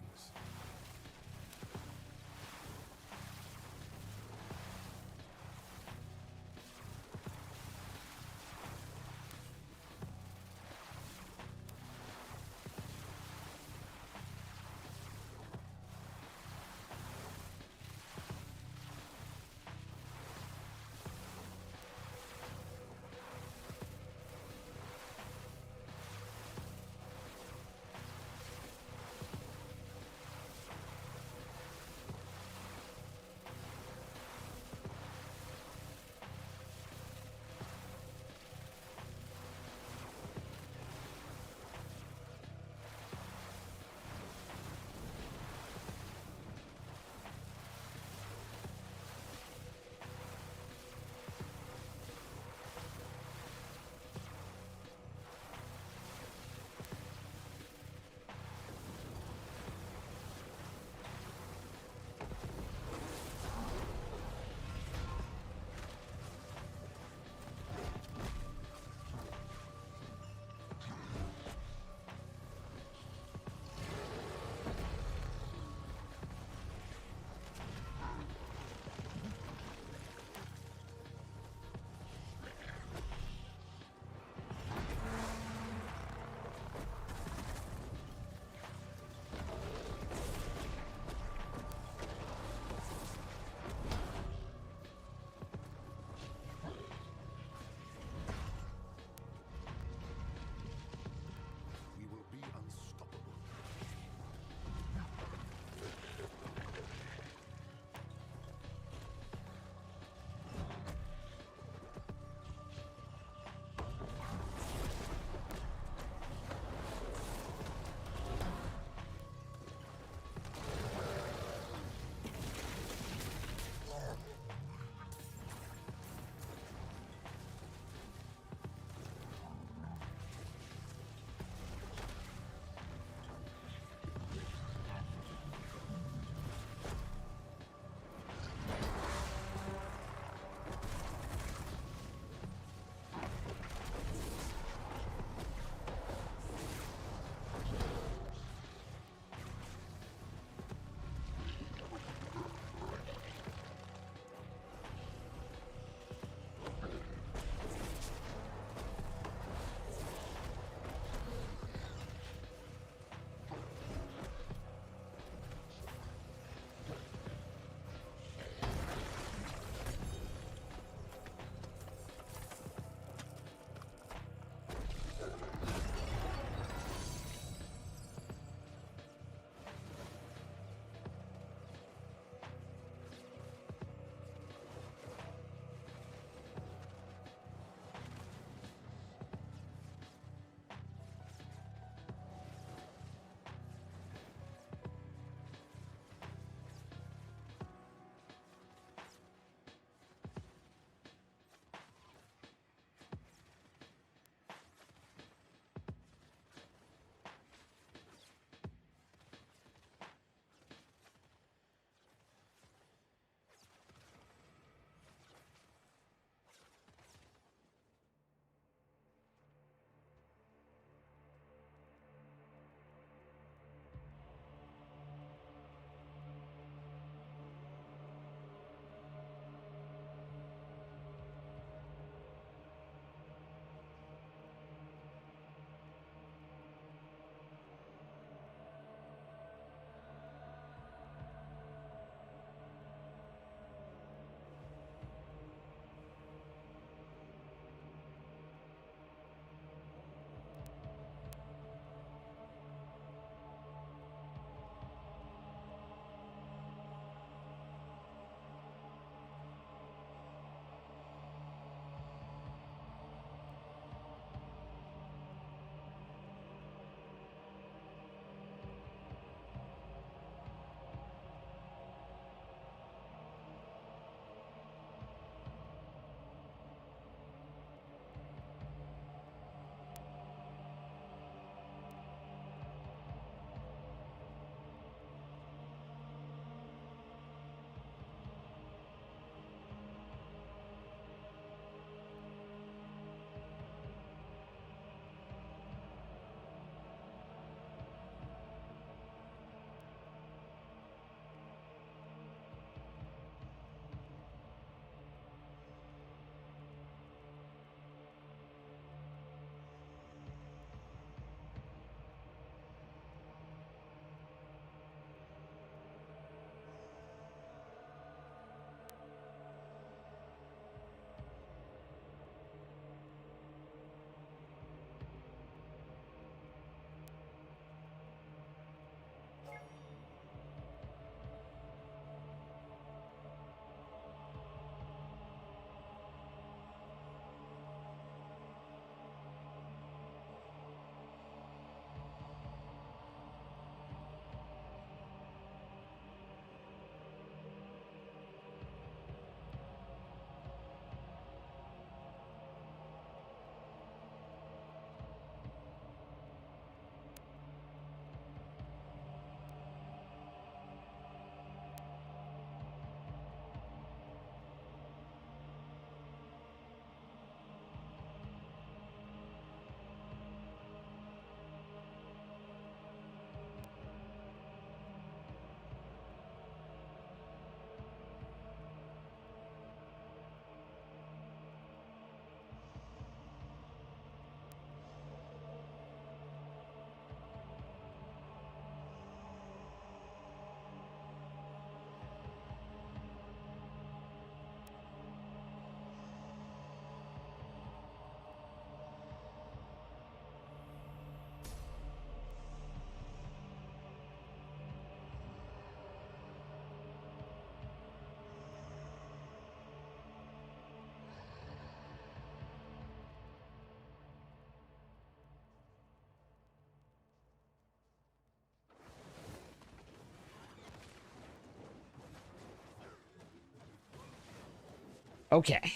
Okay.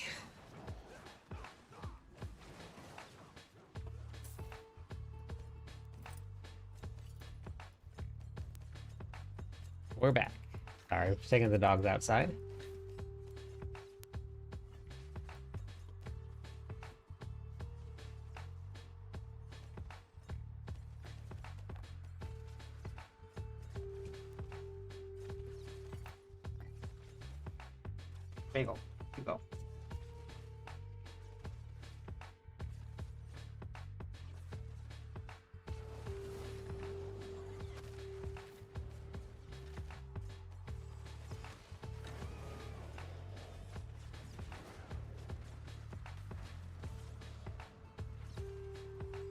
We're back. Sorry, we're taking the dogs outside. Bagel, you go.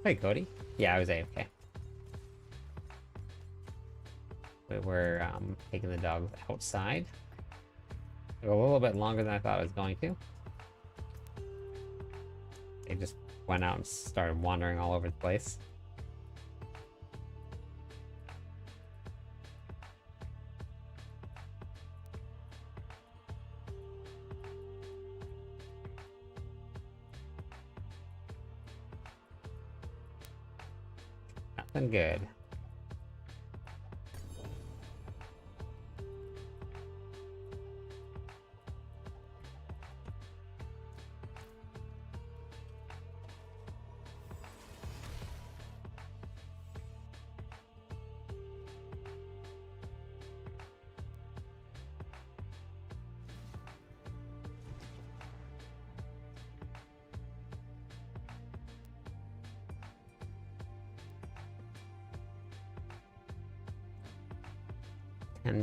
Hey, Cody. Yeah, I was AFK. We were taking the dogs outside. Took a little bit longer than I thought it was going to. They just went out and started wandering all over the place. Nothing good.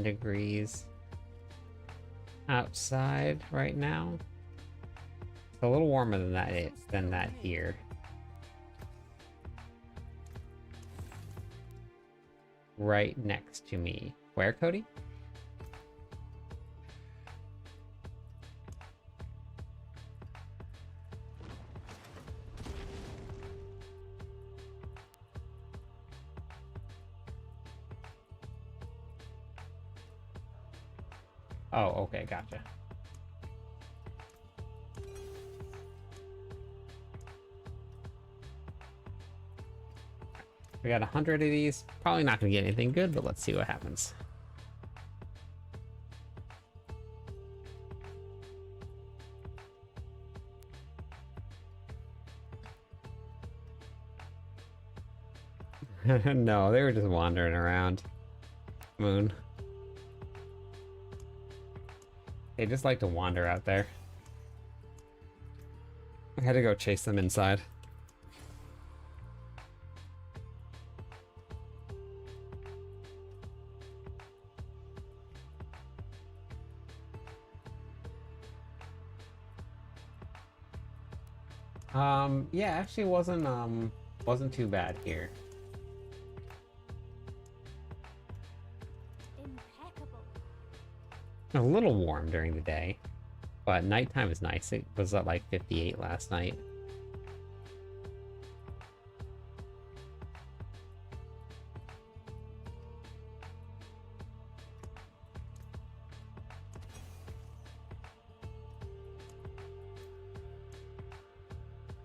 Degrees outside right now. It's a little warmer than that here. Right next to me. Where, Cody? Oh, okay, gotcha. We got 100 of these. Probably not gonna get anything good, but let's see what happens. No, they were just wandering around. Moon. They just like to wander out there. I had to go chase them inside. Yeah, actually wasn't too bad here. Impeccable. A little warm during the day, but nighttime is nice. It was at like 58 last night.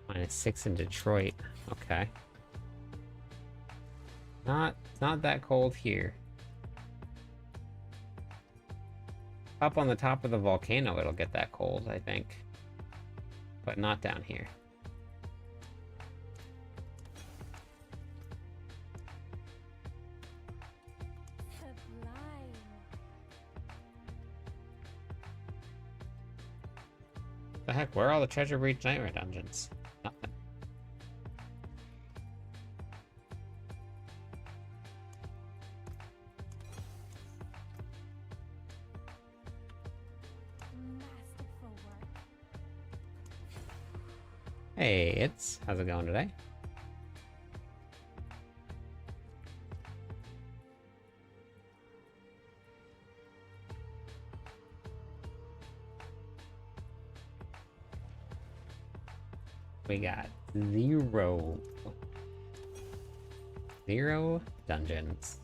-6 in Detroit. Okay. Not that cold here. Up on the top of the volcano, it'll get that cold, I think. But not down here. Sublime. The heck, where are all the Treasure Breach Nightmare dungeons? Nothing. Masterful work. Hey, how's it going today? We got zero dungeons.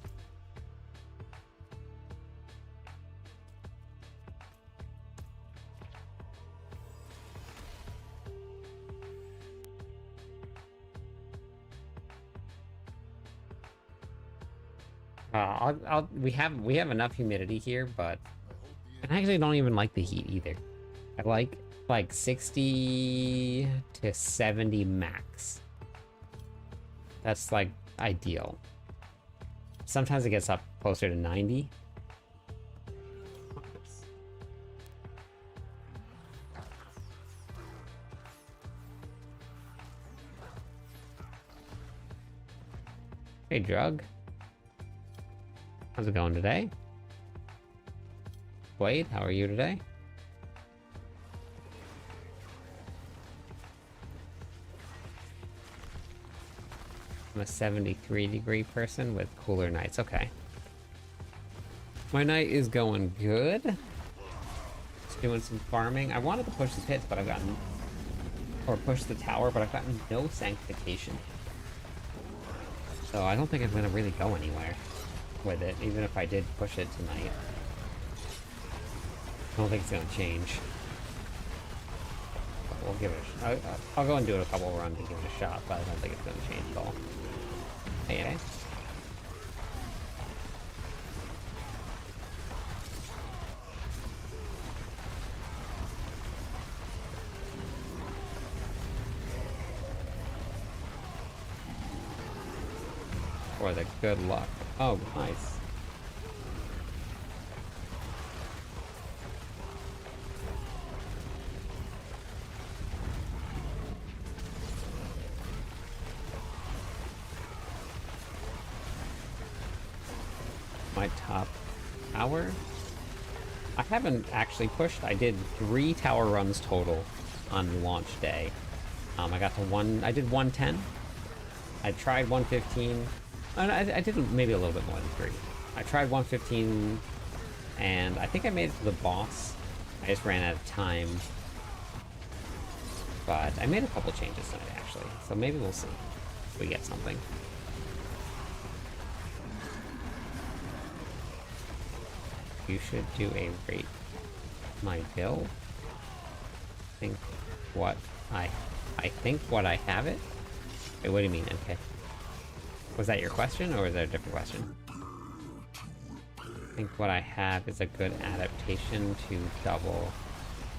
we have enough humidity here, but I actually don't even like the heat either. I like 60 to 70 max. That's like ideal. Sometimes it gets up closer to 90. Hey, Drug. How's it going today? Blade, how are you today? I'm a 73-degree person with cooler nights. Okay. My night is going good. Just doing some farming. I wanted to push the pits, but I've gotten... Or push the tower, but I've gotten no sanctification. So I don't think I'm going to really go anywhere with it, even if I did push it tonight. I don't think it's going to change. But we'll give it a I'll go and do it a couple runs and give it a shot, but I don't think it's going to change at all. Hey, for the good luck. Oh, nice. My top tower? I haven't actually pushed. I did 3 tower runs total on launch day. I got to I did 110. I tried 115. I did maybe a little bit more than 3. I tried 115, and I think I made it to the boss. I just ran out of time. But I made a couple changes tonight, actually. So maybe we'll see if we get something. You should do a rate my build. I think what I have it. Wait, what do you mean? Okay. Was that your question, or was that a different question? I think what I have is a good adaptation to double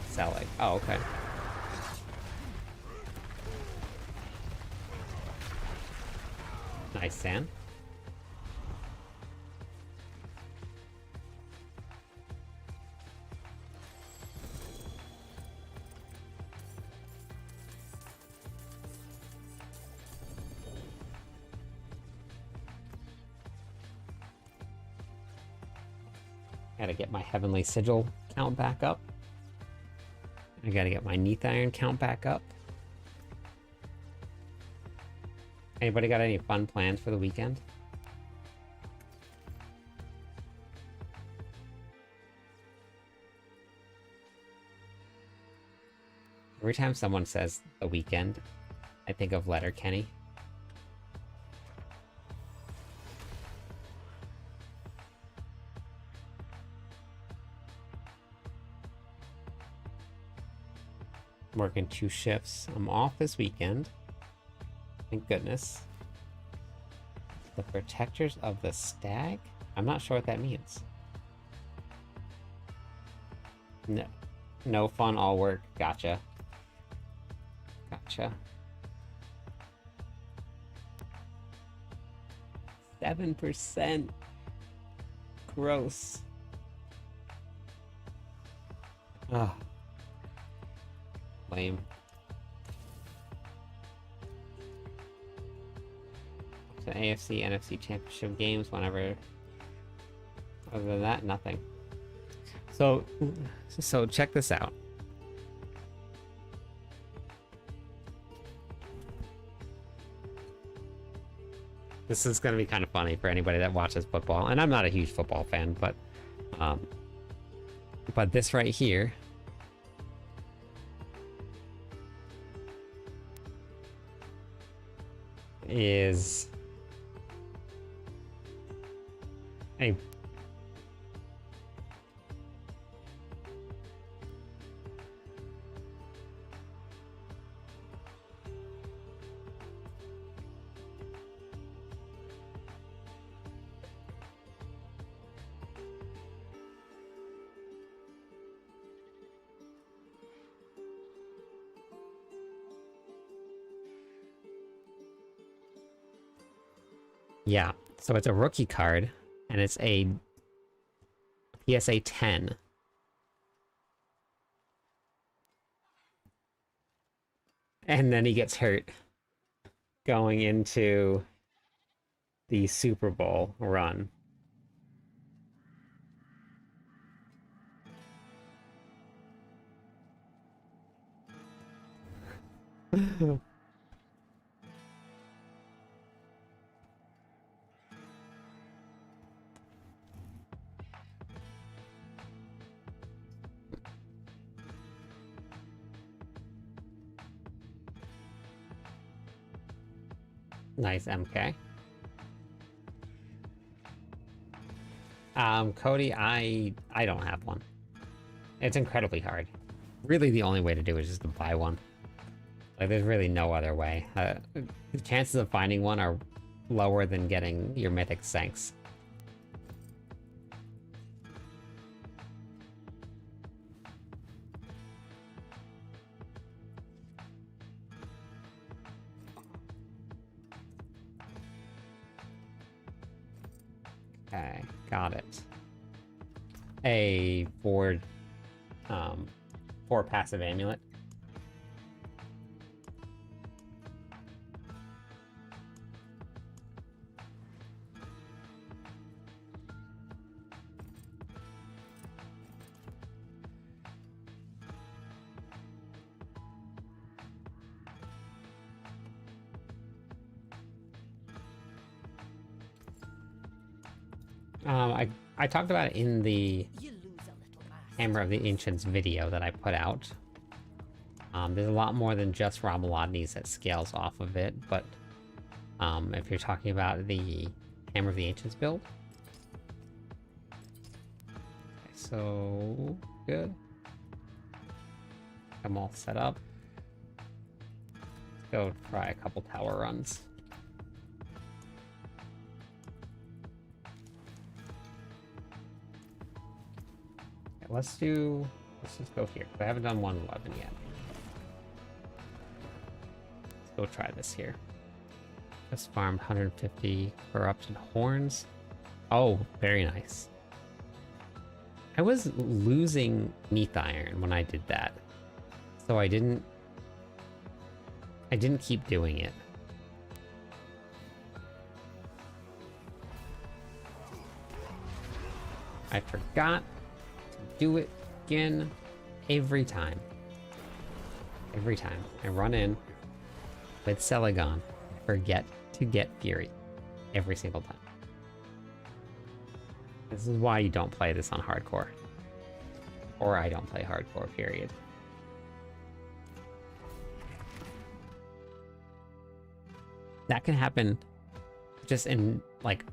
selling. Oh, okay. Nice, Sam. Gotta get my Heavenly Sigil count back up. I gotta get my Neath Iron count back up. Anybody got any fun plans for the weekend? Every time someone says the weekend, I think of Letterkenny. Working 2 shifts. I'm off this weekend. Thank goodness. The Protectors of the Stag? I'm not sure what that means. No fun, all work. Gotcha. Gotcha. 7%. Gross. Ugh. Lame. So AFC, NFC Championship games whenever. Other than that, nothing. So check this out. This is going to be kind of funny for anybody that watches football, and I'm not a huge football fan, but this right here is a Yeah, so it's a rookie card, and it's a PSA 10. And then he gets hurt going into the Super Bowl run. Nice MK. Cody, I don't have one. It's incredibly hard. Really, the only way to do it is just to buy one. Like, there's really no other way. The chances of finding one are lower than getting your mythic Sanks. Okay, got it. A four passive amulet. I talked about it in the You lose a little master. Hammer of the Ancients video that I put out. There's a lot more than just Romuladnes that scales off of it, but if you're talking about the Hammer of the Ancients build. Okay, so good. I'm all set up. Let's go try a couple tower runs. Okay, let's just go here. I haven't done 111 yet. Let's go try this here. Just farmed 150 corrupted horns. Oh, very nice. I was losing Neath Iron when I did that, so I didn't keep doing it. I forgot to do it again every time. Every time I run in with Celagon, I forget to get Fury every single time. This is why you don't play this on hardcore. Or I don't play hardcore, period. That can happen just in, like,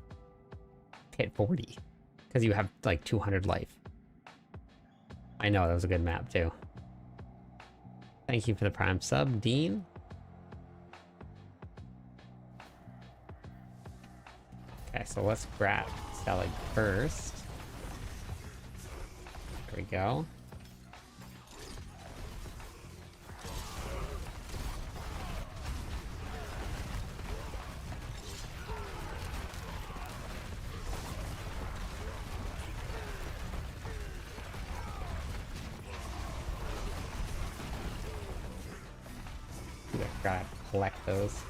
pit 40. Because you have, like, 200 life. I know, that was a good map, too. Thank you for the prime sub, Dean. Okay, so let's grab Selig first. There we go. Gotta collect those.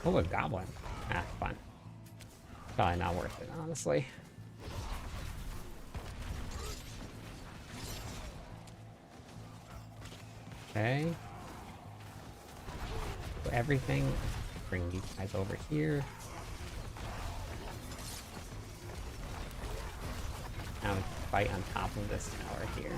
Oh, a goblin. Ah, fine. Probably not worth it, honestly. Okay. everything. Bring these guys over here. Now fight on top of this tower here.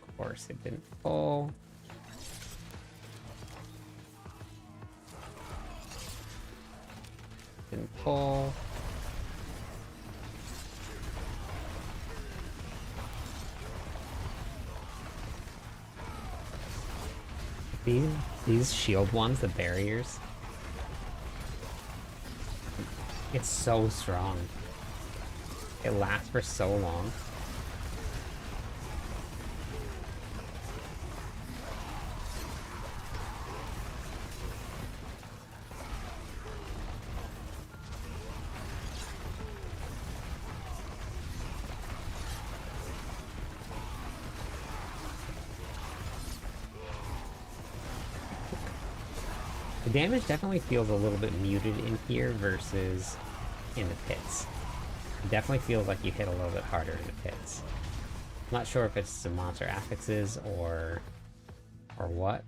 Of course, it didn't pull. Didn't pull. These shield ones, the barriers. It's so strong. It lasts for so long. The damage definitely feels a little bit muted in here versus in the pits. It definitely feels like you hit a little bit harder in the pits. I'm not sure if it's the monster affixes or what.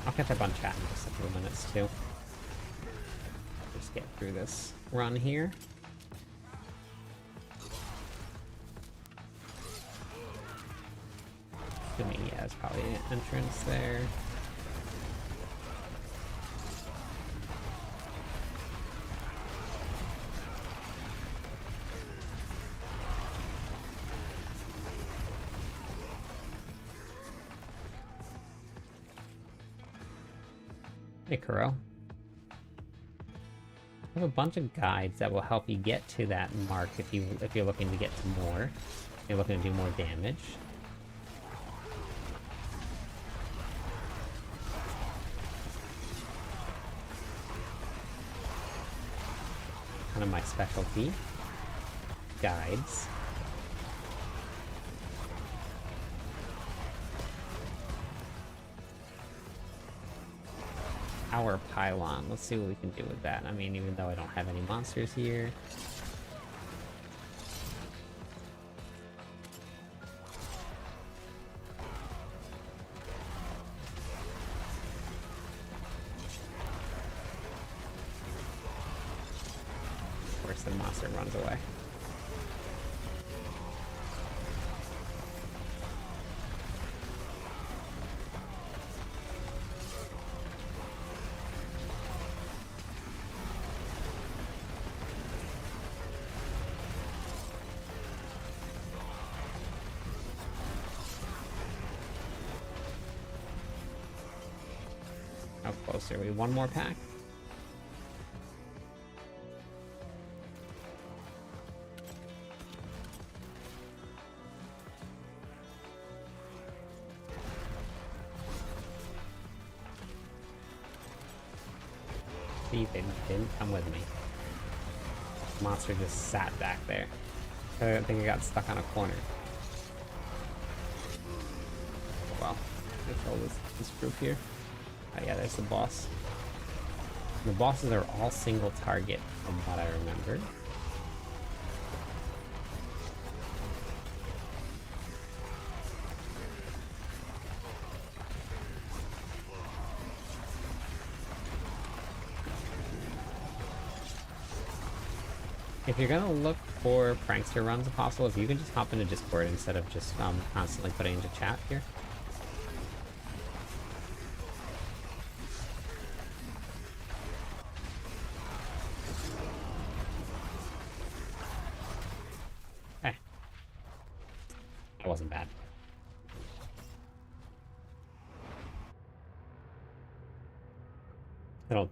I'll catch up on chat in just a few minutes too. Just get through this run here. Assuming, yeah, there's probably an entrance there. Hey, Kuro. I have a bunch of guides that will help you get to that mark if you're looking to get to more. You're looking to do more damage. Kind of my specialty. Guides. Power pylon. Let's see what we can do with that. I mean, even though I don't have any monsters here. Of course, the monster runs away. How close are we? One more pack? See, they didn't come with me. The monster just sat back there. I think I got stuck on a corner. Well, let's roll this group here. Oh yeah, there's the boss. The bosses are all single target, from what I remember. If you're gonna look for prankster runs, if possible, if you can just hop into Discord instead of just constantly putting into chat here. That wasn't bad. I don't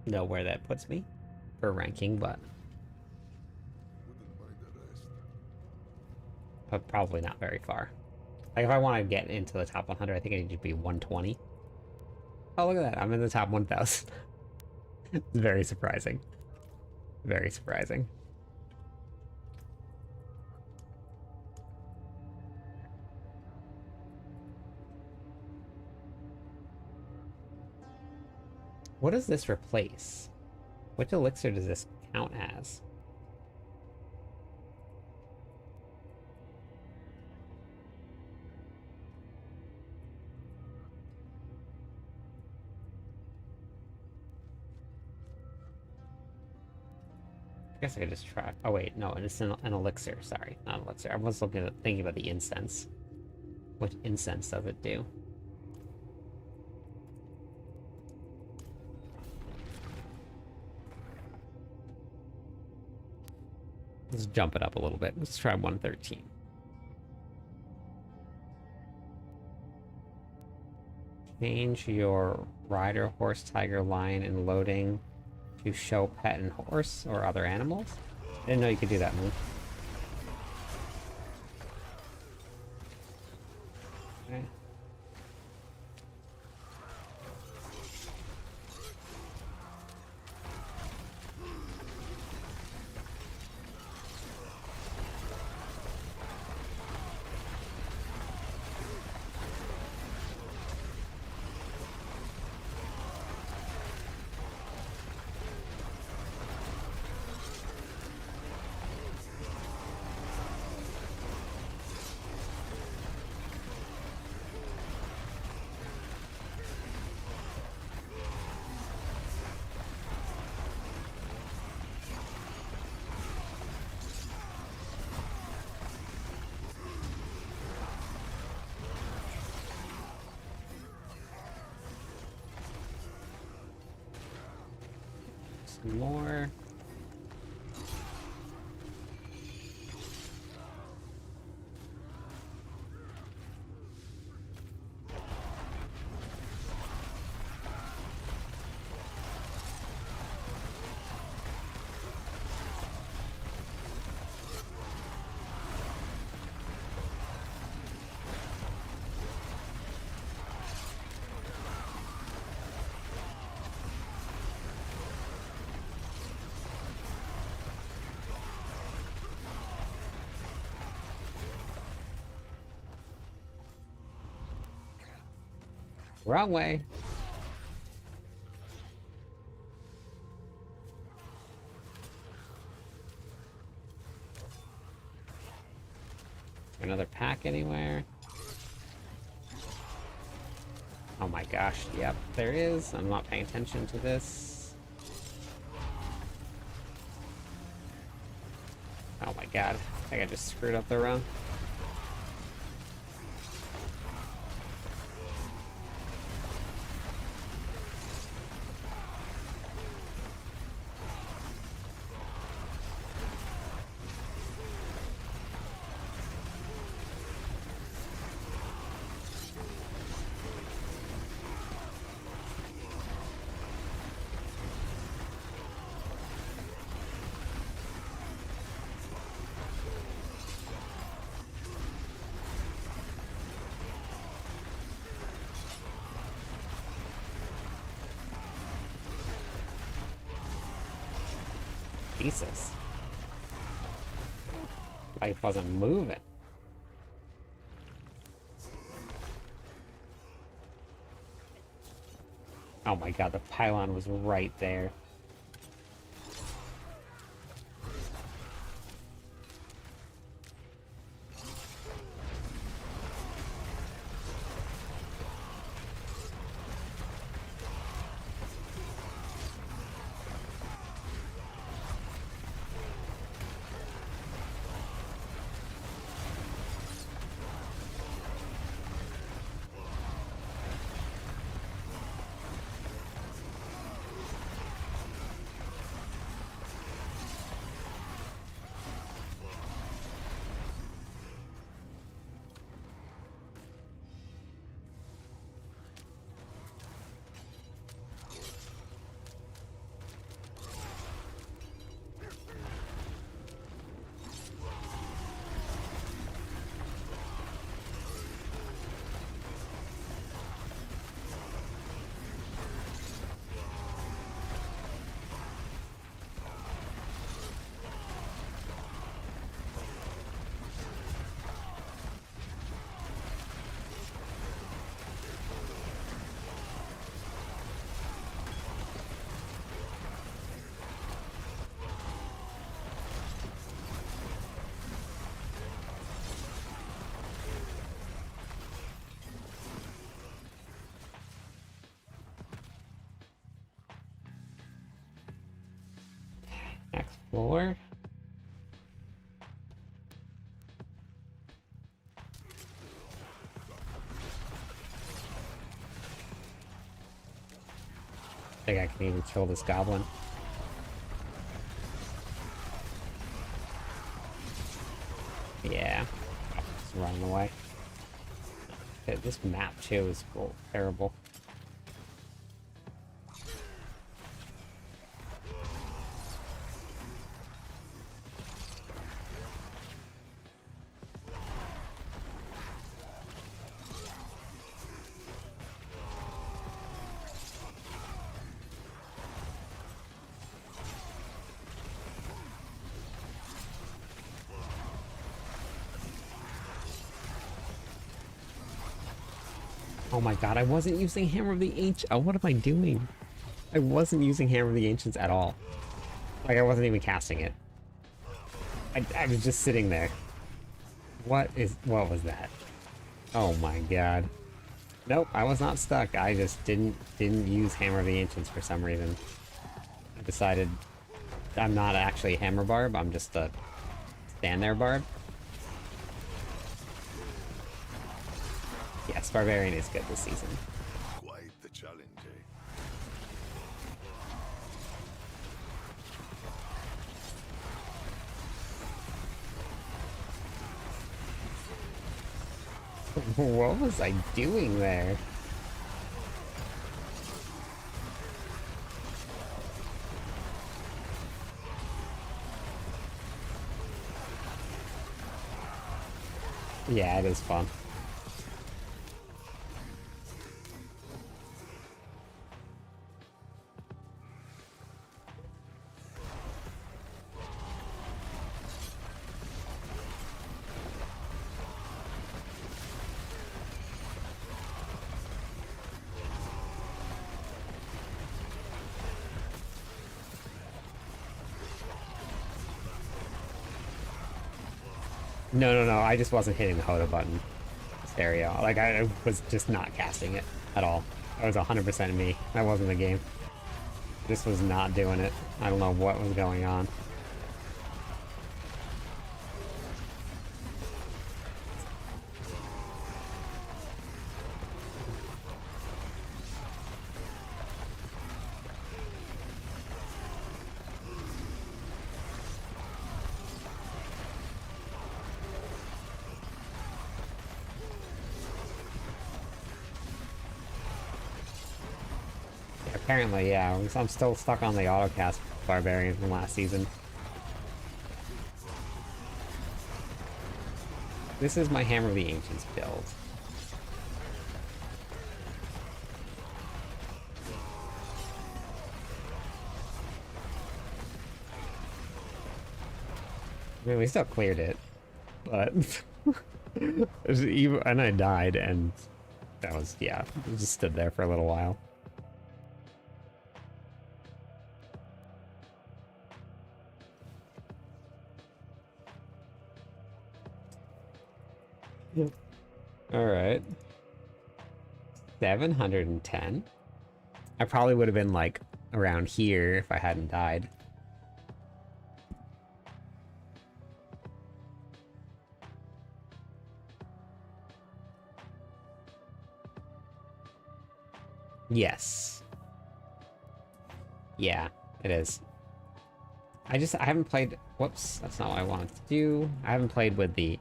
know where that puts me for ranking, but probably not very far. Like, if I want to get into the top 100, I think I need to be 120. Oh, look at that. I'm in the top 1,000. It's very surprising. Very surprising. What does this replace? Which elixir does this count as? I guess I could just try. Oh wait, no, it's an elixir. Sorry, not an elixir. I was thinking about the incense. What incense does it do? Let's jump it up a little bit. Let's try 113. Change your rider, horse, tiger, lion, and loading to show pet and horse or other animals. I didn't know you could do that move. Okay. Some more. Wrong way. Another pack anywhere? Oh my gosh, yep, there is. I'm not paying attention to this. Oh my god, I think I just screwed up the run. Jesus. Life wasn't moving. Oh my god, the pylon was right there. Four. I think I can even kill this goblin. Yeah. Just running away. This map too is terrible. Oh my god, I wasn't using Hammer of the Ancients. Oh, what am I doing? I wasn't using Hammer of the Ancients at all. Like, I wasn't even casting it. I was just sitting there. What was that? Oh my god. Nope, I was not stuck. I just didn't use Hammer of the Ancients for some reason. I decided I'm not actually a Hammer Barb, I'm just a stand there Barb. Yes, Barbarian is good this season. Quite the challenge, What was I doing there? Yeah, it is fun. No, I just wasn't hitting the Hoda button. Stereo. Like, I was just not casting it at all. That was 100% me. That wasn't the game. Just was not doing it. I don't know what was going on. Apparently, yeah. I'm still stuck on the autocast Barbarian from last season. This is my Hammer of the Ancients build. I mean, we still cleared it, but... and I died, and that was, yeah, it just stood there for a little while. Alright. 710. I probably would have been, like, around here if I hadn't died. Yes. Yeah, it is. I haven't played... Whoops, that's not what I wanted to do. I haven't played with the...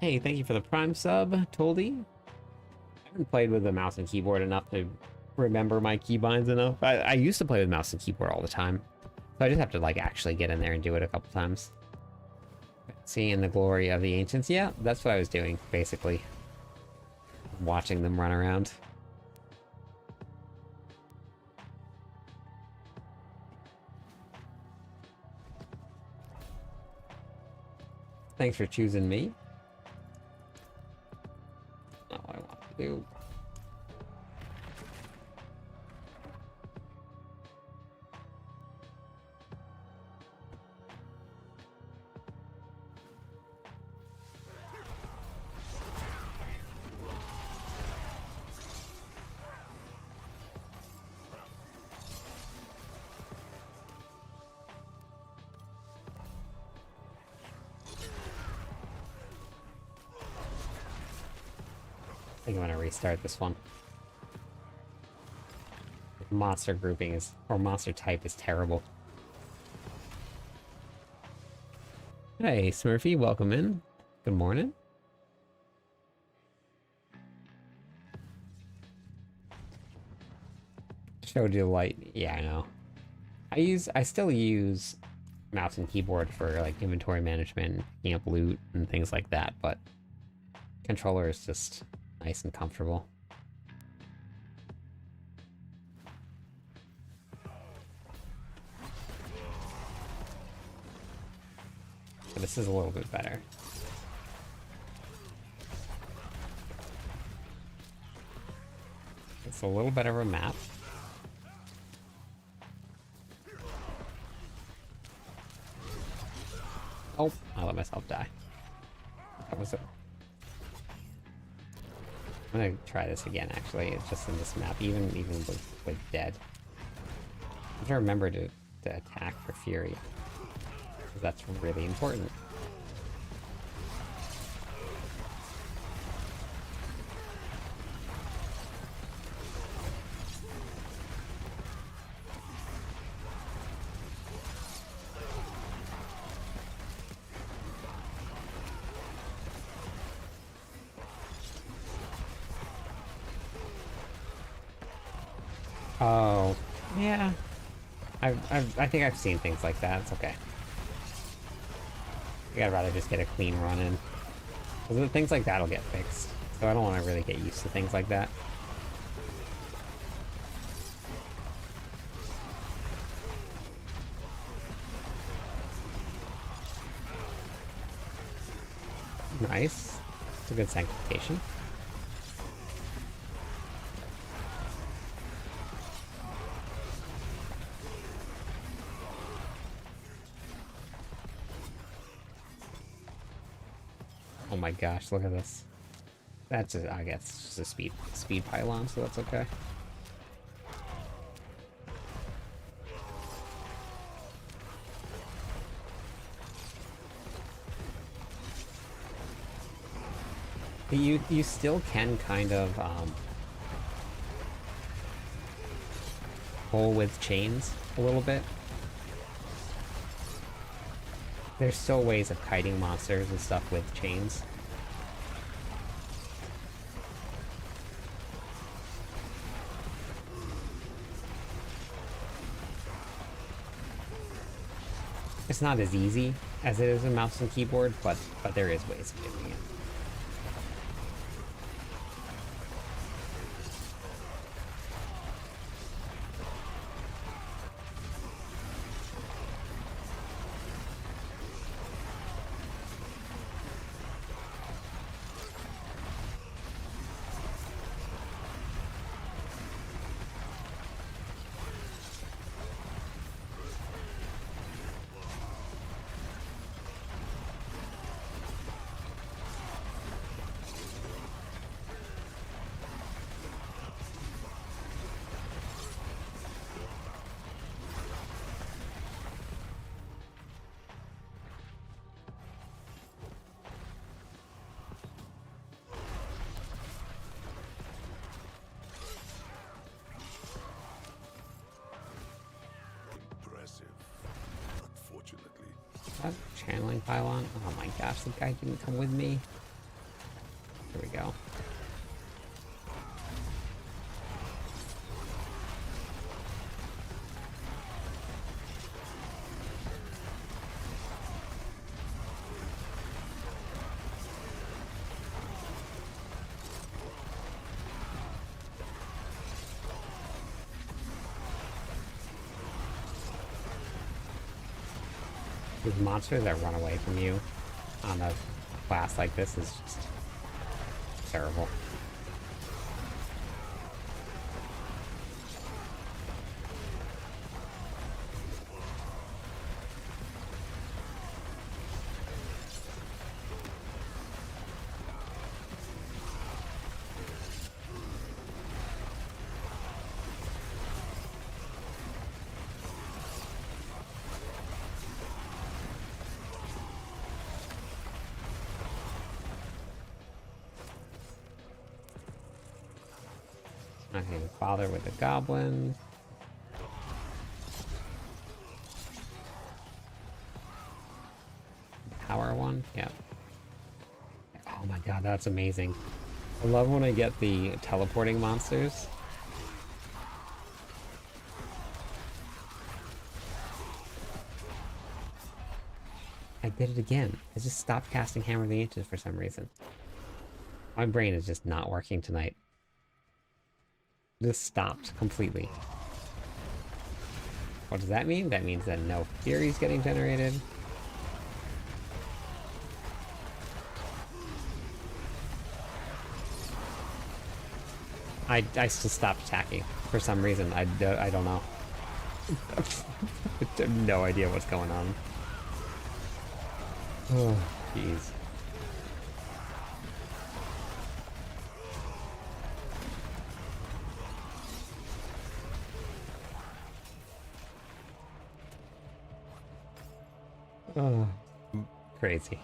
Hey, thank you for the Prime sub, Toldy. I haven't played with the mouse and keyboard enough to remember my keybinds enough. I used to play with mouse and keyboard all the time. So I just have to, like, actually get in there and do it a couple times. Seeing the glory of the ancients. Yeah, that's what I was doing, basically. Watching them run around. Thanks for choosing me. Not what I want to do. think I'm gonna restart this one. Monster grouping is, or monster type is terrible. Hey, Smurfy, welcome in. Good morning. Showed you the light. Yeah, I know. I still use mouse and keyboard for like inventory management, picking up loot and things like that, but controller is just nice and comfortable. But this is a little bit better. It's a little better of a map. Oh, I let myself die. That was it. I'm gonna try this again, actually. It's just in this map, even with dead. I have to remember to attack for Fury. Because that's really important. Oh, yeah. I think I've seen things like that. It's okay. I gotta rather just get a clean run in. Because things like that'll get fixed. So I don't want to really get used to things like that. Nice. It's a good sanctification. Oh my gosh, look at this. That's just, I guess it's just a speed pylon, so that's okay. But you still can kind of pull with chains a little bit. There's still ways of kiting monsters and stuff with chains. It's not as easy as it is in mouse and keyboard, but there is ways of doing it. Impressive. Unfortunately. That channeling pylon. Oh my gosh, the guy didn't come with me. Here we go. These monsters that run away from you on a class like this is just terrible. Not gonna even bother with the goblins. Power one? Yeah. Oh my god, that's amazing. I love when I get the teleporting monsters. I did it again. I just stopped casting Hammer of the Ancients for some reason. My brain is just not working tonight. Just stopped completely. What does that mean? That means that no Fury's getting generated. I still stopped attacking for some reason. I don't know. I have no idea what's going on. Oh, jeez. Oh, crazy.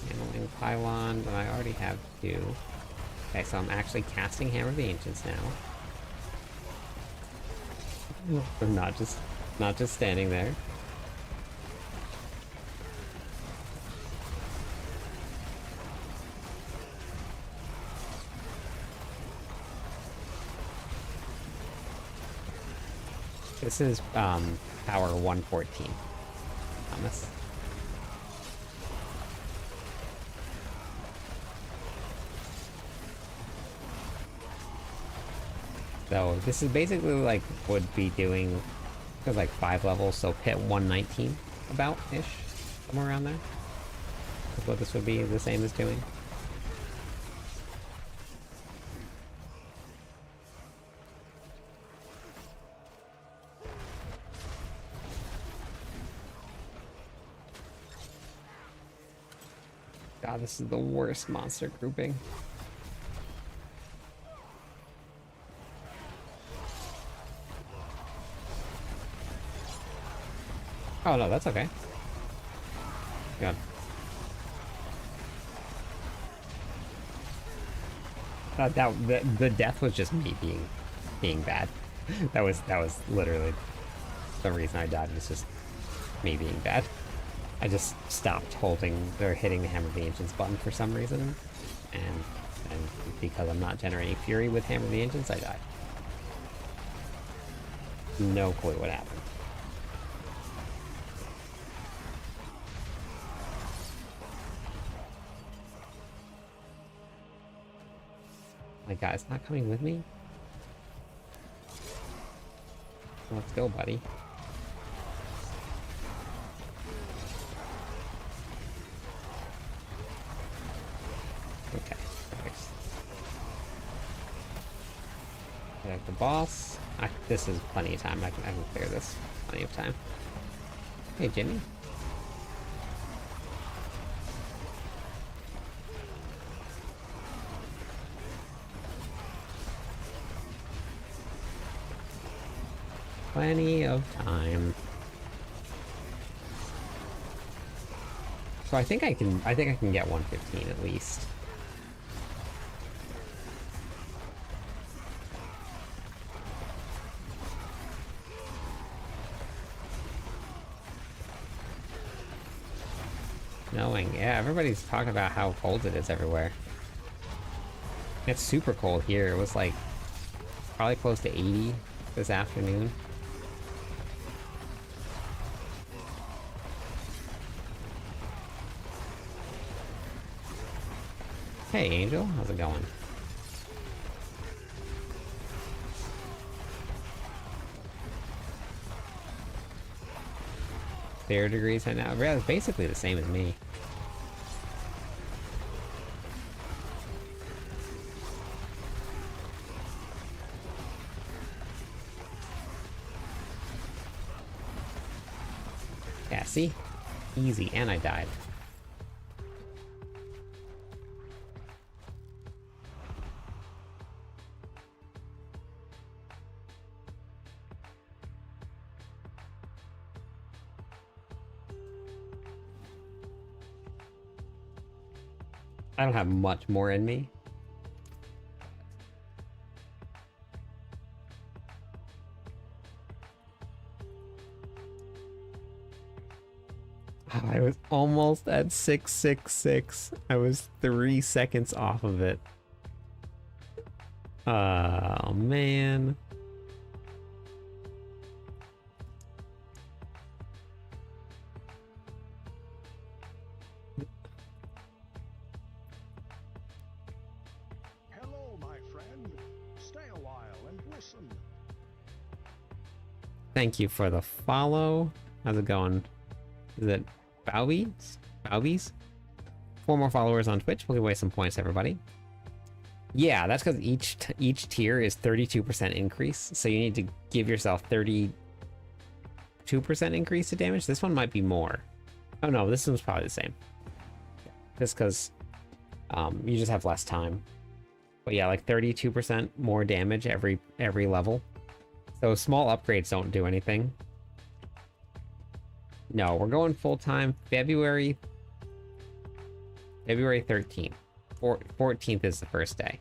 Handling pylon, but I already have two. Okay, so I'm actually casting Hammer of the Ancients now. I'm not just standing there. This is power 114. Thomas. So this is basically like would be doing, because like 5 levels, so pit 119 about-ish, somewhere around there. That's what this would be the same as doing. God, this is the worst monster grouping. Oh no, that's okay. God. The death was just me being bad. that was literally the reason I died. Was just me being bad. I just stopped holding or hitting the Hammer of the Ancients button for some reason, and because I'm not generating Fury with Hammer of the Ancients, I died. No clue what happened. My guy's not coming with me? Let's go, buddy. Okay, nice. Like the boss. This is plenty of time. I can clear this. Plenty of time. Hey, Jimmy. Plenty of time. So I think I can get 115 at least. Snowing, yeah, everybody's talking about how cold it is everywhere. It's super cold here. It was like probably close to 80 this afternoon. Hey, Angel. How's it going? 0 degrees right now. Yeah, it's basically the same as me. Yeah, see? Easy, and I died. I don't have much more in me. Oh, I was almost at 666. I was 3 seconds off of it. Oh, man. Hello, my friend. Stay a while and listen. Thank you for the follow. How's it going? Is it Bowbies? Bowbies? 4 more followers on Twitch. We'll give away some points, everybody. Yeah, that's because each tier is 32% increase. So you need to give yourself 32% increase to damage. This one might be more. Oh no, this one's probably the same. Just because you just have less time. But yeah, like 32% more damage every level. So small upgrades don't do anything. No, we're going full time February 13th. 14th is the first day.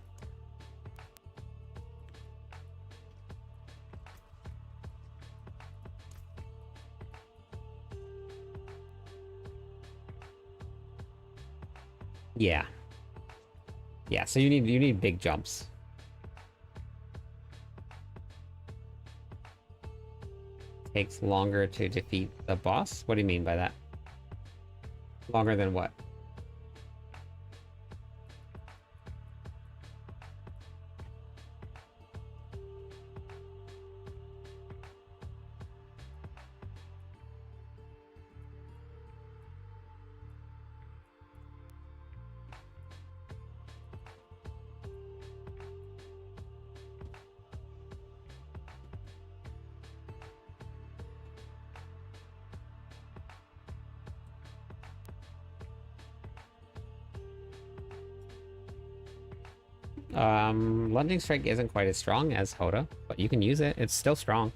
Yeah. Yeah, so you need big jumps. Takes longer to defeat the boss? What do you mean by that? Longer than what? Lunging Strike isn't quite as strong as Hoda, but you can use it. It's still strong.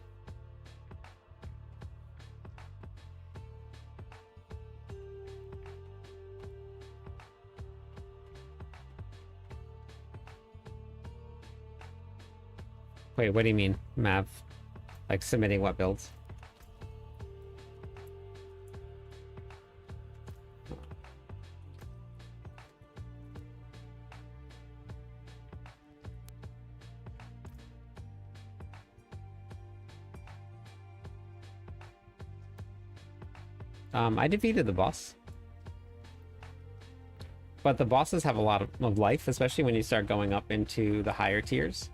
Wait, what do you mean, Mav? Like submitting what builds? I defeated the boss. But the bosses have a lot of life, especially when you start going up into the higher tiers.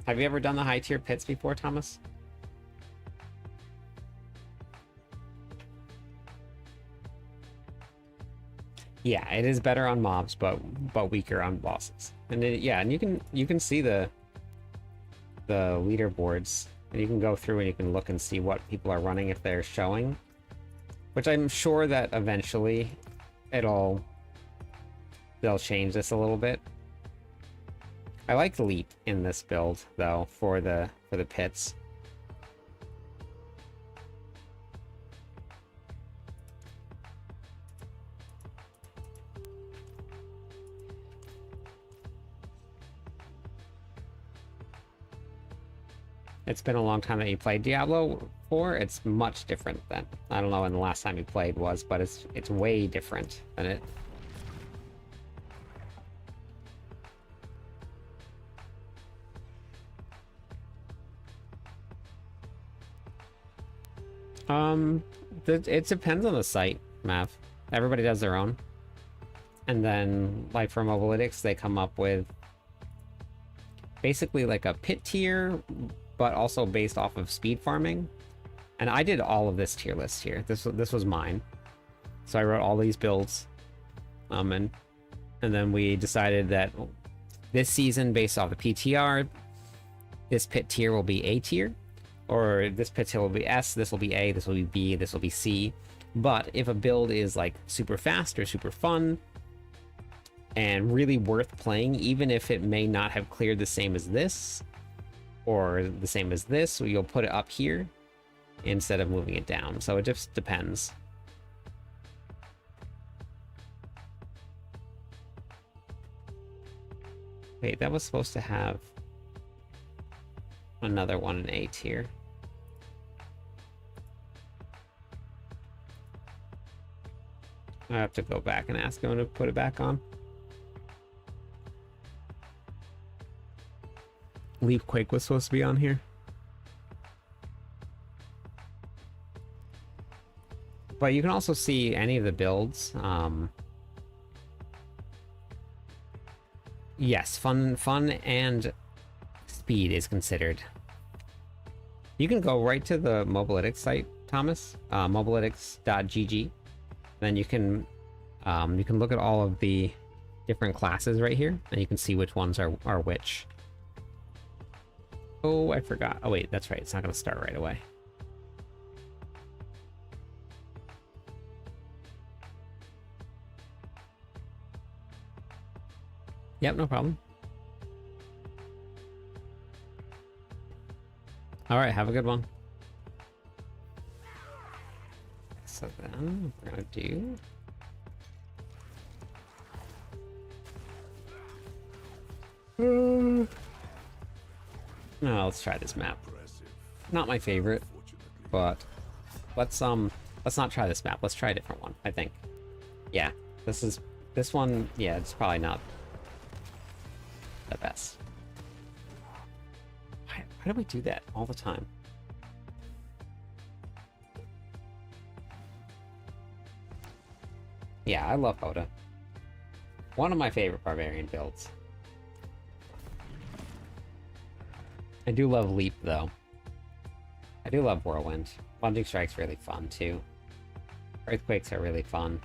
Have you ever done the high tier pits before, Thomas? Yeah, it is better on mobs, but weaker on bosses. And then, yeah, and you can see the leaderboards, and you can go through and you can look and see what people are running if they're showing. Which I'm sure that eventually they'll change this a little bit. I like Leap in this build though for the pits. It's been a long time that you played Diablo 4. It's much different than, I don't know when the last time you played was, but it's way different than it. It depends on the site, Mav. Everybody does their own. And then, like for Mobalytics, they come up with basically like a pit tier, but also based off of speed farming. And I did all of this tier list here. This was mine. So I wrote all these builds. And then we decided that this season, based off the PTR, this pit tier will be A tier. Or this pit tier will be S, this will be A, this will be B, this will be C. But if a build is like super fast or super fun and really worth playing, even if it may not have cleared the same as this, or the same as this, so you'll put it up here instead of moving it down. So it just depends. Wait, that was supposed to have another one in A tier. I have to go back and ask him to put it back on. Leaf Quake was supposed to be on here. But you can also see any of the builds. Yes, fun and speed is considered. You can go right to the Mobalytics site, Thomas, mobalytics.gg. Then you can look at all of the different classes right here, and you can see which ones are which. Oh, I forgot. Oh wait, that's right. It's not going to start right away. Yep, no problem. All right, have a good one. So then we're gonna do no, let's try this map. Not my favorite, but let's not try this map. Let's try a different one, I think. Yeah, this one, yeah, it's probably not the best. Why do we do that all the time? Yeah, I love Hoda. One of my favorite barbarian builds. I do love Leap, though. I do love Whirlwind. Plunging Strike's really fun, too. Earthquakes are really fun.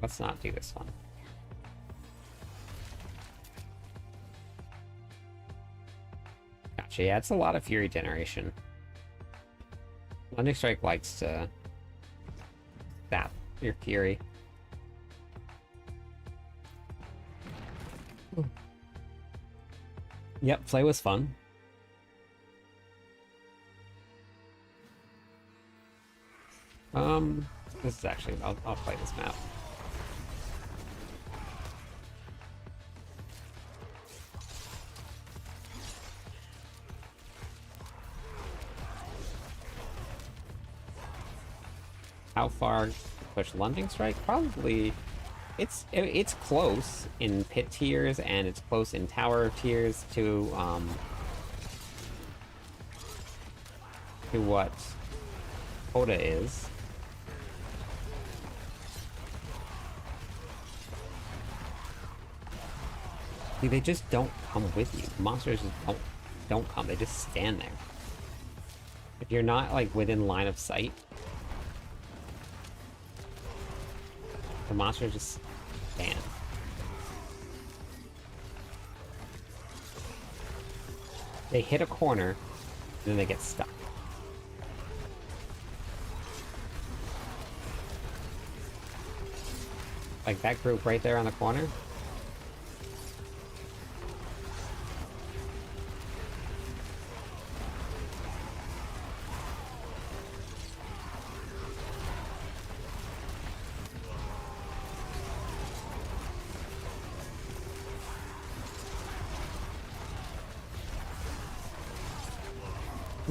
Let's not do this one. Gotcha, yeah, it's a lot of Fury generation. Plunging Strike likes to sap your Fury. Yep, play was fun. This is actually, I'll play this map. How far push Lunging Strike? Probably, it's close in pit tiers and it's close in tower tiers to what Hoda is. See, they just don't come with you. Monsters just don't come. They just stand there. If you're not like within line of sight, the monsters just stand. They hit a corner, and then they get stuck. Like that group right there on the corner.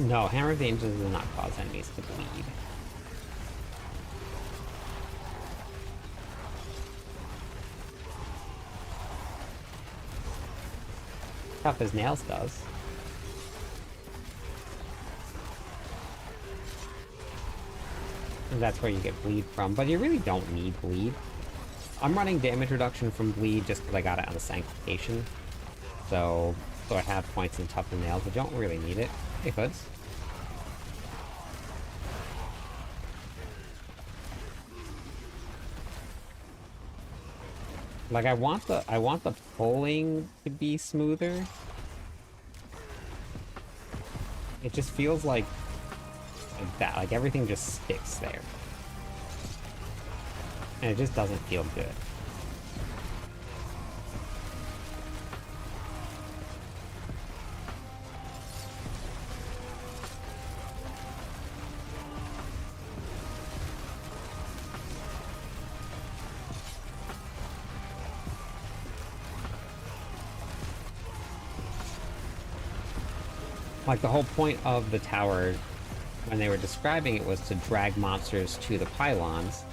No, Hammer of the Ancients does not cause enemies to bleed. Tough as Nails does. And that's where you get bleed from, but you really don't need bleed. I'm running damage reduction from bleed just because I got it on the Sanctification. So I have points in Tough as Nails, but don't really need it. It could. Like I want the pulling to be smoother. It just feels like that, like everything just sticks there. And it just doesn't feel good. Like, the whole point of the tower, when they were describing it, was to drag monsters to the pylons,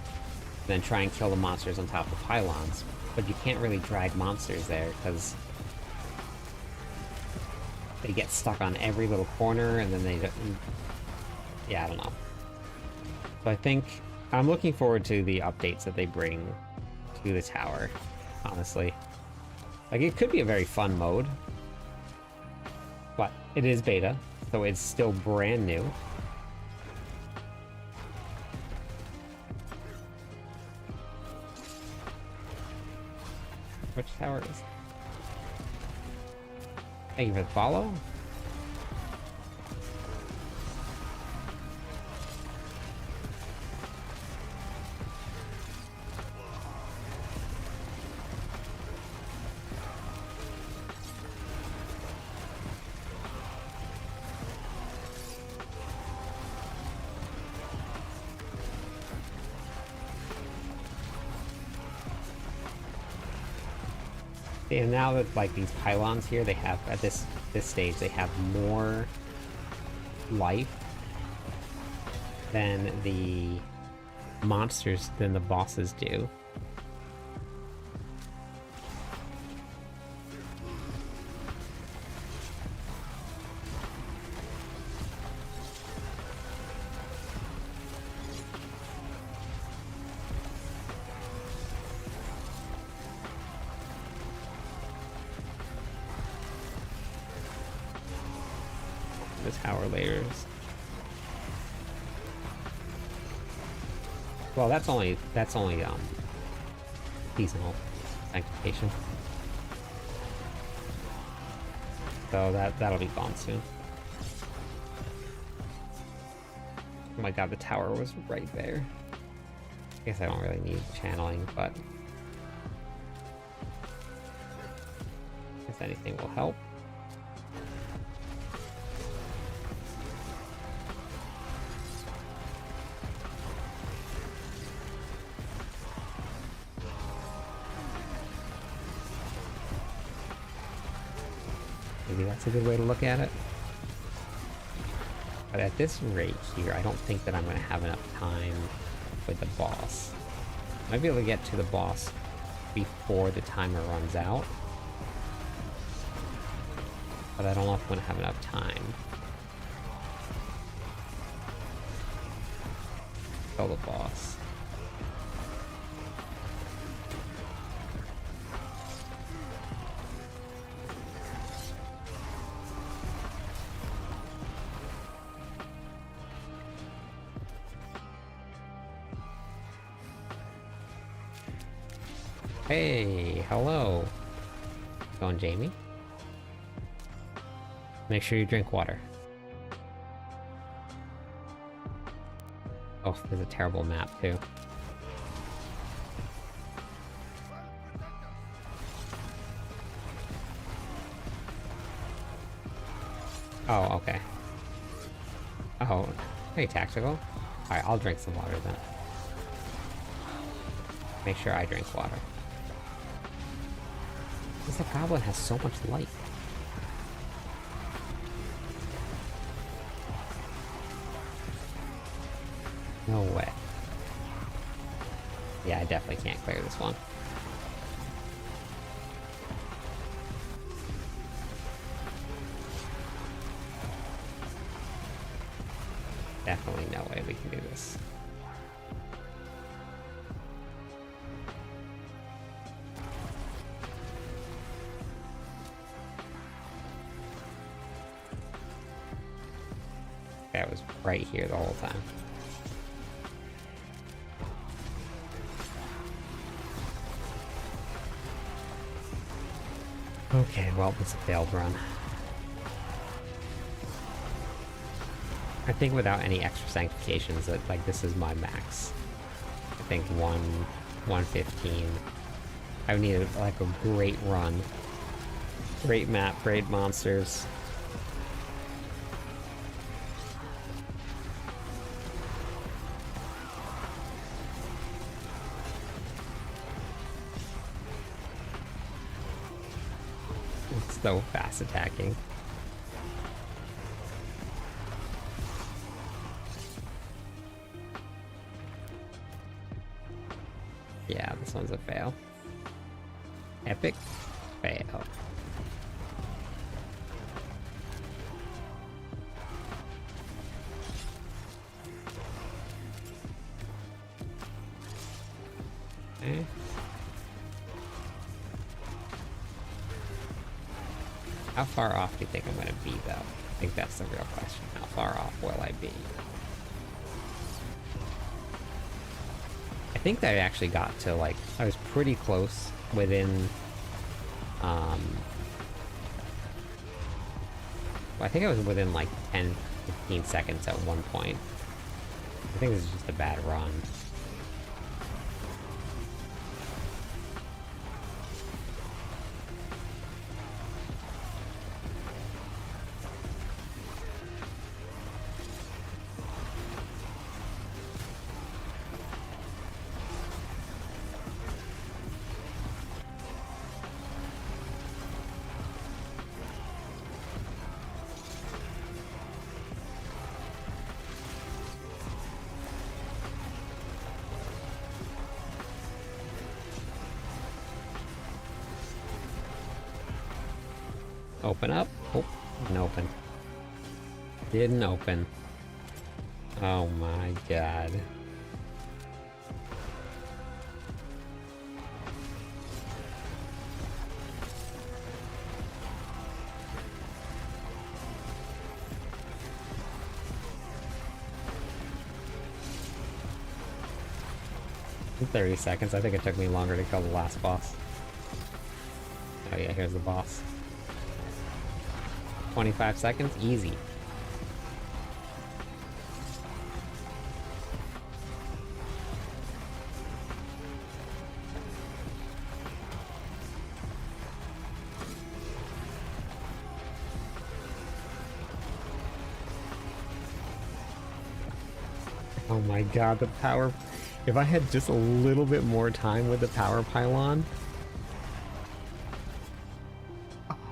then try and kill the monsters on top of the pylons. But you can't really drag monsters there, because they get stuck on every little corner, and then they don't... Yeah, I don't know. So I think... I'm looking forward to the updates that they bring to the tower, honestly. Like, it could be a very fun mode, but it is beta, so it's still brand new. Which tower is it? Thank you for the follow. And now that, like, these pylons here, they have, at this stage, they have more life than the monsters, than the bosses do. The tower layers. Well, that's only seasonal sanctification. So that'll be gone soon. Oh my god, the tower was right there. I guess I don't really need channeling, but if anything will help. Maybe that's a good way to look at it. But at this rate here, I don't think that I'm going to have enough time with the boss. I might be able to get to the boss before the timer runs out. But I don't know if I'm going to have enough time. Kill the boss. Hey, hello. Going, Jamie? Make sure you drink water. Oh, there's a terrible map, too. Oh, okay. Oh, very tactical. Alright, I'll drink some water then. Make sure I drink water. Because the goblin has so much light. No way. Yeah, I definitely can't clear this one. Definitely no way we can do this. That was right here the whole time. Okay, well, it's a failed run. I think without any extra sanctifications, that like this is my max. I think 115. I would need like a great run. Great map, great monsters. So fast attacking. Yeah, this one's a fail. Epic fail. Okay. How far off do you think I'm going to be, though? I think that's the real question. How far off will I be? I think that I actually got to, like, I was pretty close within, well, I think I was within, like, 10, 15 seconds at one point. I think this is just a bad run. Open up. Oh, didn't open. Didn't open. Oh my god. In 30 seconds. I think it took me longer to kill the last boss. Oh yeah, here's the boss. 25 seconds, easy. Oh my god, the power... If I had just a little bit more time with the power pylon...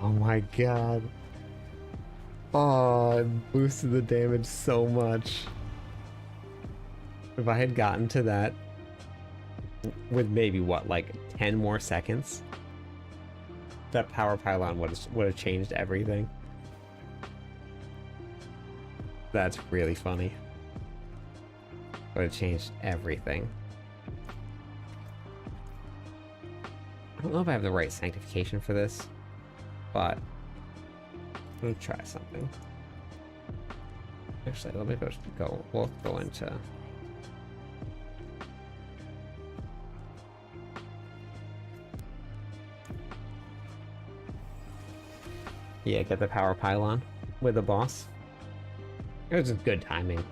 Oh my god. Oh, it boosted the damage so much. If I had gotten to that with maybe, what, like 10 more seconds, that power pylon would have changed everything. That's really funny. Would have changed everything. I don't know if I have the right sanctification for this, but I'm gonna try something. Actually, let me go. We'll go into. Yeah, get the power pylon with the boss. It was just good timing.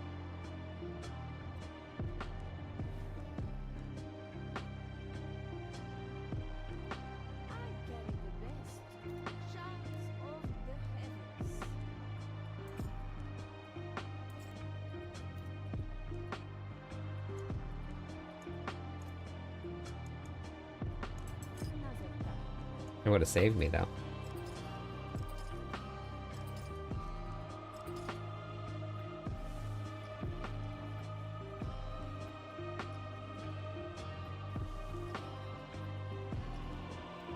It would have saved me, though.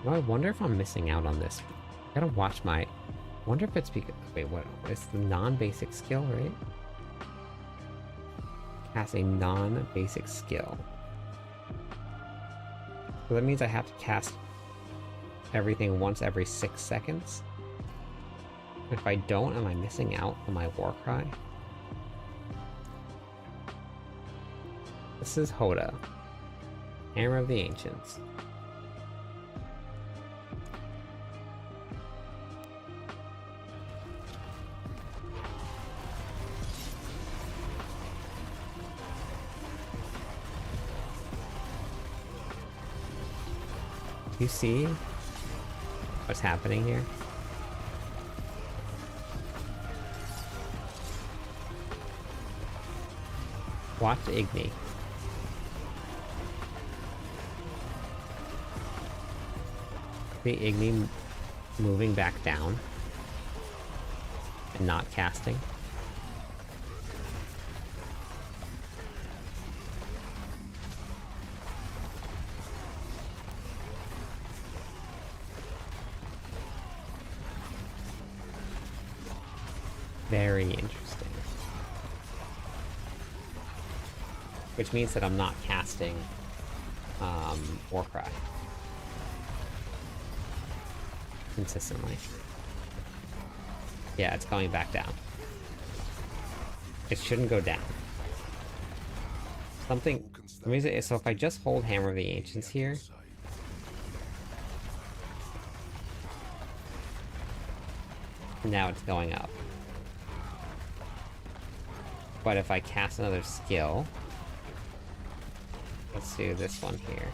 Well, I wonder if I'm missing out on this. I gotta watch my... I wonder if it's because... Wait, what? It's the non-basic skill, right? Cast a non-basic skill. So that means I have to cast everything once every 6 seconds. If I don't, am I missing out on my war cry? This is Hoda. Hammer of the Ancients. Do you see what's happening here? Watch Igni. The Igni moving back down and not casting. Very interesting. Which means that I'm not casting Warcry consistently. Yeah, it's going back down. It shouldn't go down. Something... Let me say, so if I just hold Hammer of the Ancients here... Now it's going up. But if I cast another skill... Let's do this one here.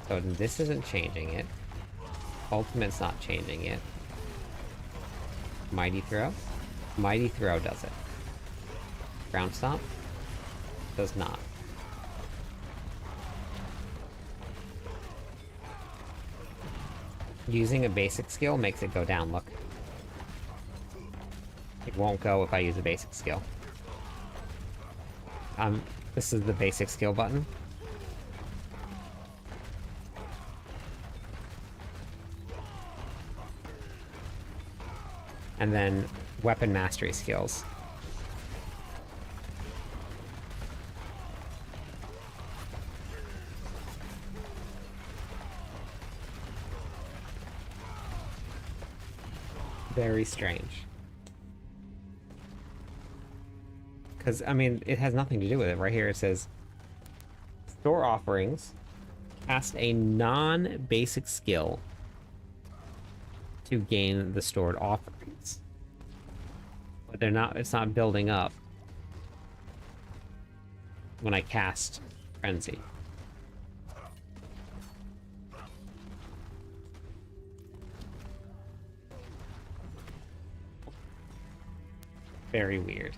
So this isn't changing it. Ultimate's not changing it. Mighty Throw? Mighty Throw does it. Ground Stomp? Does not. Using a basic skill makes it go down, look. It won't go if I use a basic skill. This is the basic skill button. And then weapon mastery skills. Very strange. Because, I mean, it has nothing to do with it. Right here it says, store offerings, cast a non-basic skill to gain the stored offerings. But they're not, it's not building up when I cast Frenzy. Very weird.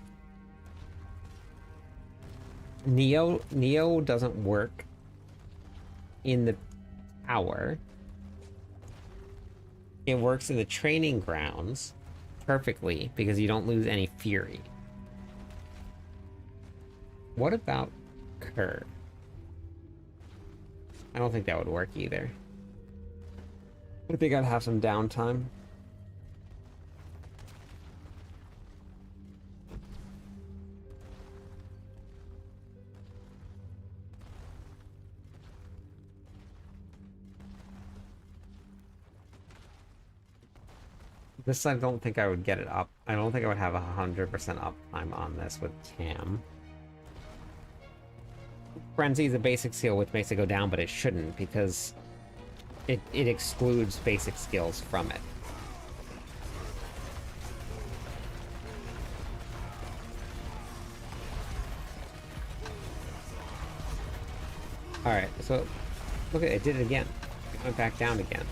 Neo doesn't work in the tower. It works in the training grounds perfectly because you don't lose any fury. What about Kerr? I don't think that would work either. I think I'd have some downtime. This, I don't think I would get it up. I don't think I would have 100% uptime on this with Cam. Frenzy is a basic skill which makes it go down, but it shouldn't because it excludes basic skills from it. Alright, so look at it, did it again. It went back down again.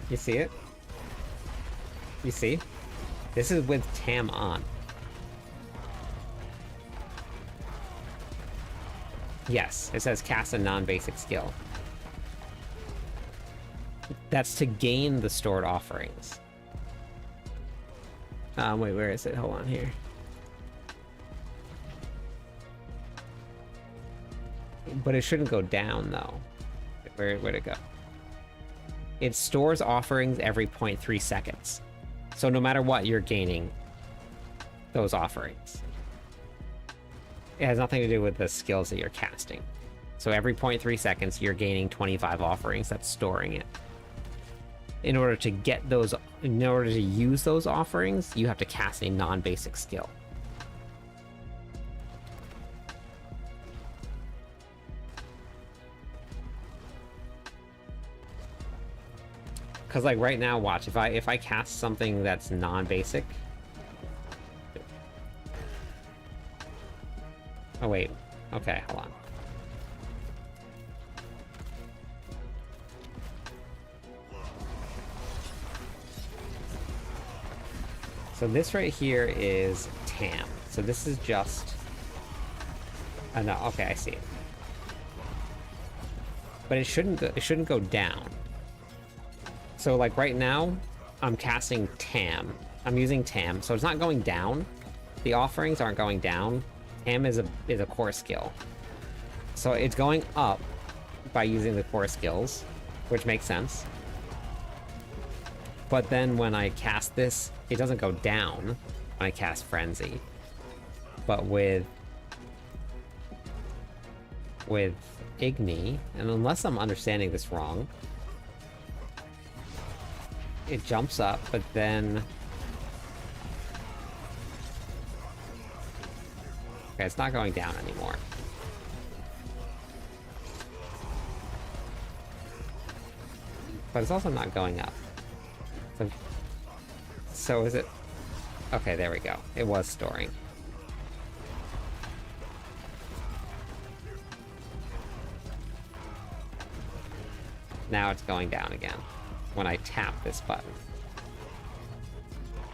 You see it? You see? This is with Tam on. Yes, it says cast a non-basic skill. That's to gain the stored offerings. Wait, where is it? Hold on here. But it shouldn't go down, though. Where'd it go? It stores offerings every 0.3 seconds. So no matter what, you're gaining those offerings. It has nothing to do with the skills that you're casting. So every 0.3 seconds, you're gaining 25 offerings. That's storing it. In order to get those, in order to use those offerings, you have to cast a non-basic skill. Because like right now, watch, if I cast something that's non-basic. Oh wait, okay, hold on. So this right here is Tam. So this is just... Oh no, okay, I see it. But it shouldn't go down. So like right now, I'm casting Tam. I'm using Tam, so it's not going down. The offerings aren't going down. Tam is a core skill. So it's going up by using the core skills, which makes sense. But then when I cast this, it doesn't go down when I cast Frenzy. But with Igni, and unless I'm understanding this wrong, it jumps up, but then... Okay, it's not going down anymore. But it's also not going up. So is it... Okay, there we go. It was storing. Now it's going down again when I tap this button.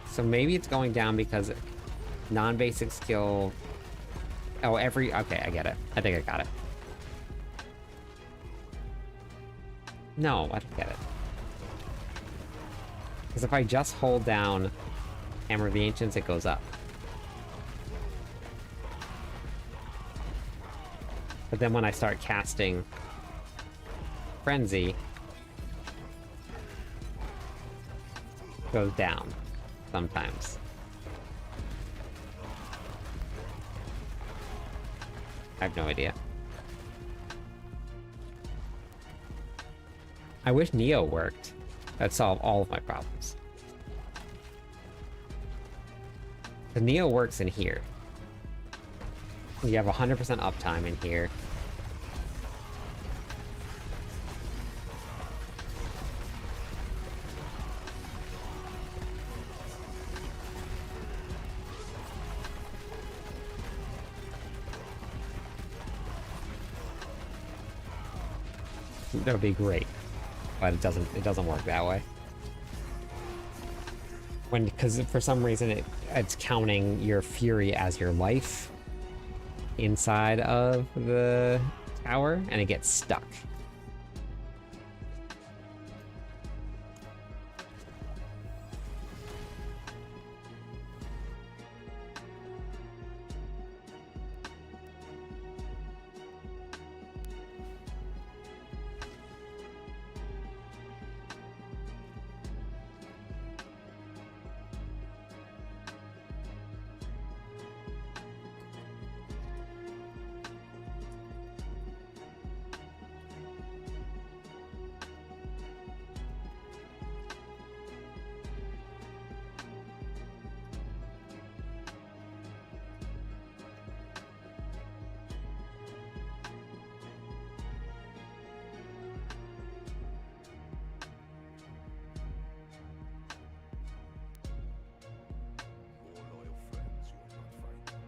So maybe it's going down because non-basic skill... Oh, every... Okay, I get it. I think I got it. No, I don't get it. Because if I just hold down Hammer of the Ancients, it goes up. But then when I start casting Frenzy, it goes down sometimes. I have no idea. I wish Neo worked. That'd solve all of my problems. The Neo works in here. You have 100% uptime in here. That would be great, but it doesn't work that way. Because for some reason it's counting your fury as your life inside of the tower, and it gets stuck. More loyal friends you will not find.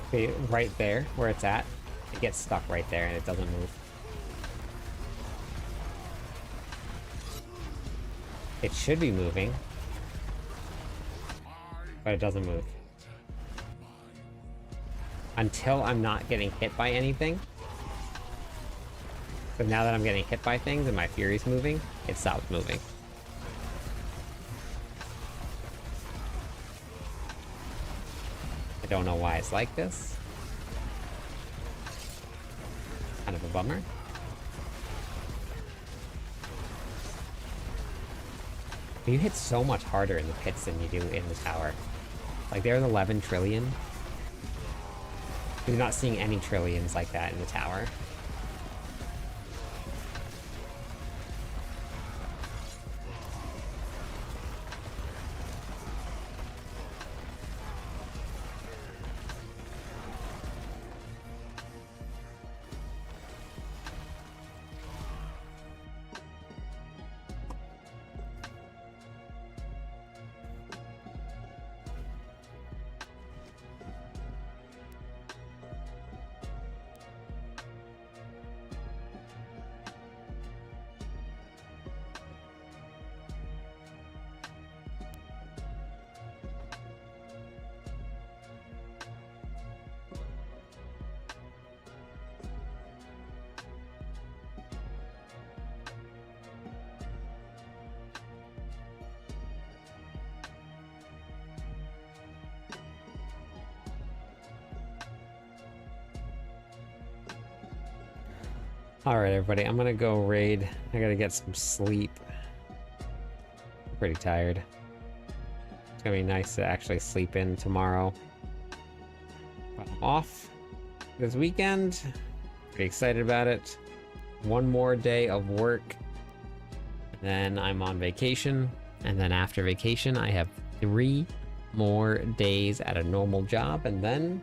Okay, right there, where it's at, it gets stuck right there and it doesn't move. It should be moving, but it doesn't move. Until I'm not getting hit by anything. But now that I'm getting hit by things and my fury's moving, it stops moving. I don't know why it's like this. Kind of a bummer. But you hit so much harder in the pits than you do in the tower. Like, there's 11 trillion. You're not seeing any trillions like that in the tower. All right, everybody, I'm gonna go raid. I gotta get some sleep. I'm pretty tired. It's gonna be nice to actually sleep in tomorrow. But I'm off this weekend. Pretty excited about it. One more day of work. Then I'm on vacation. And then after vacation, I have 3 more days at a normal job. And then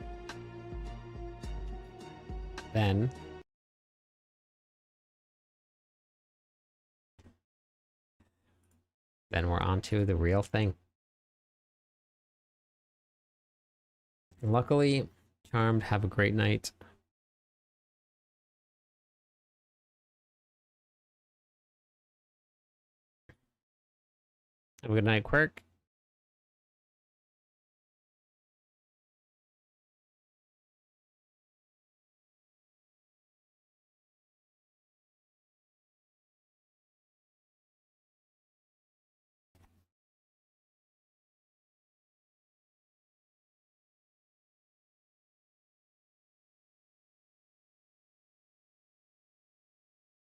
we're on to the real thing. Luckily, Charmed, have a great night. Have a good night, Quirk.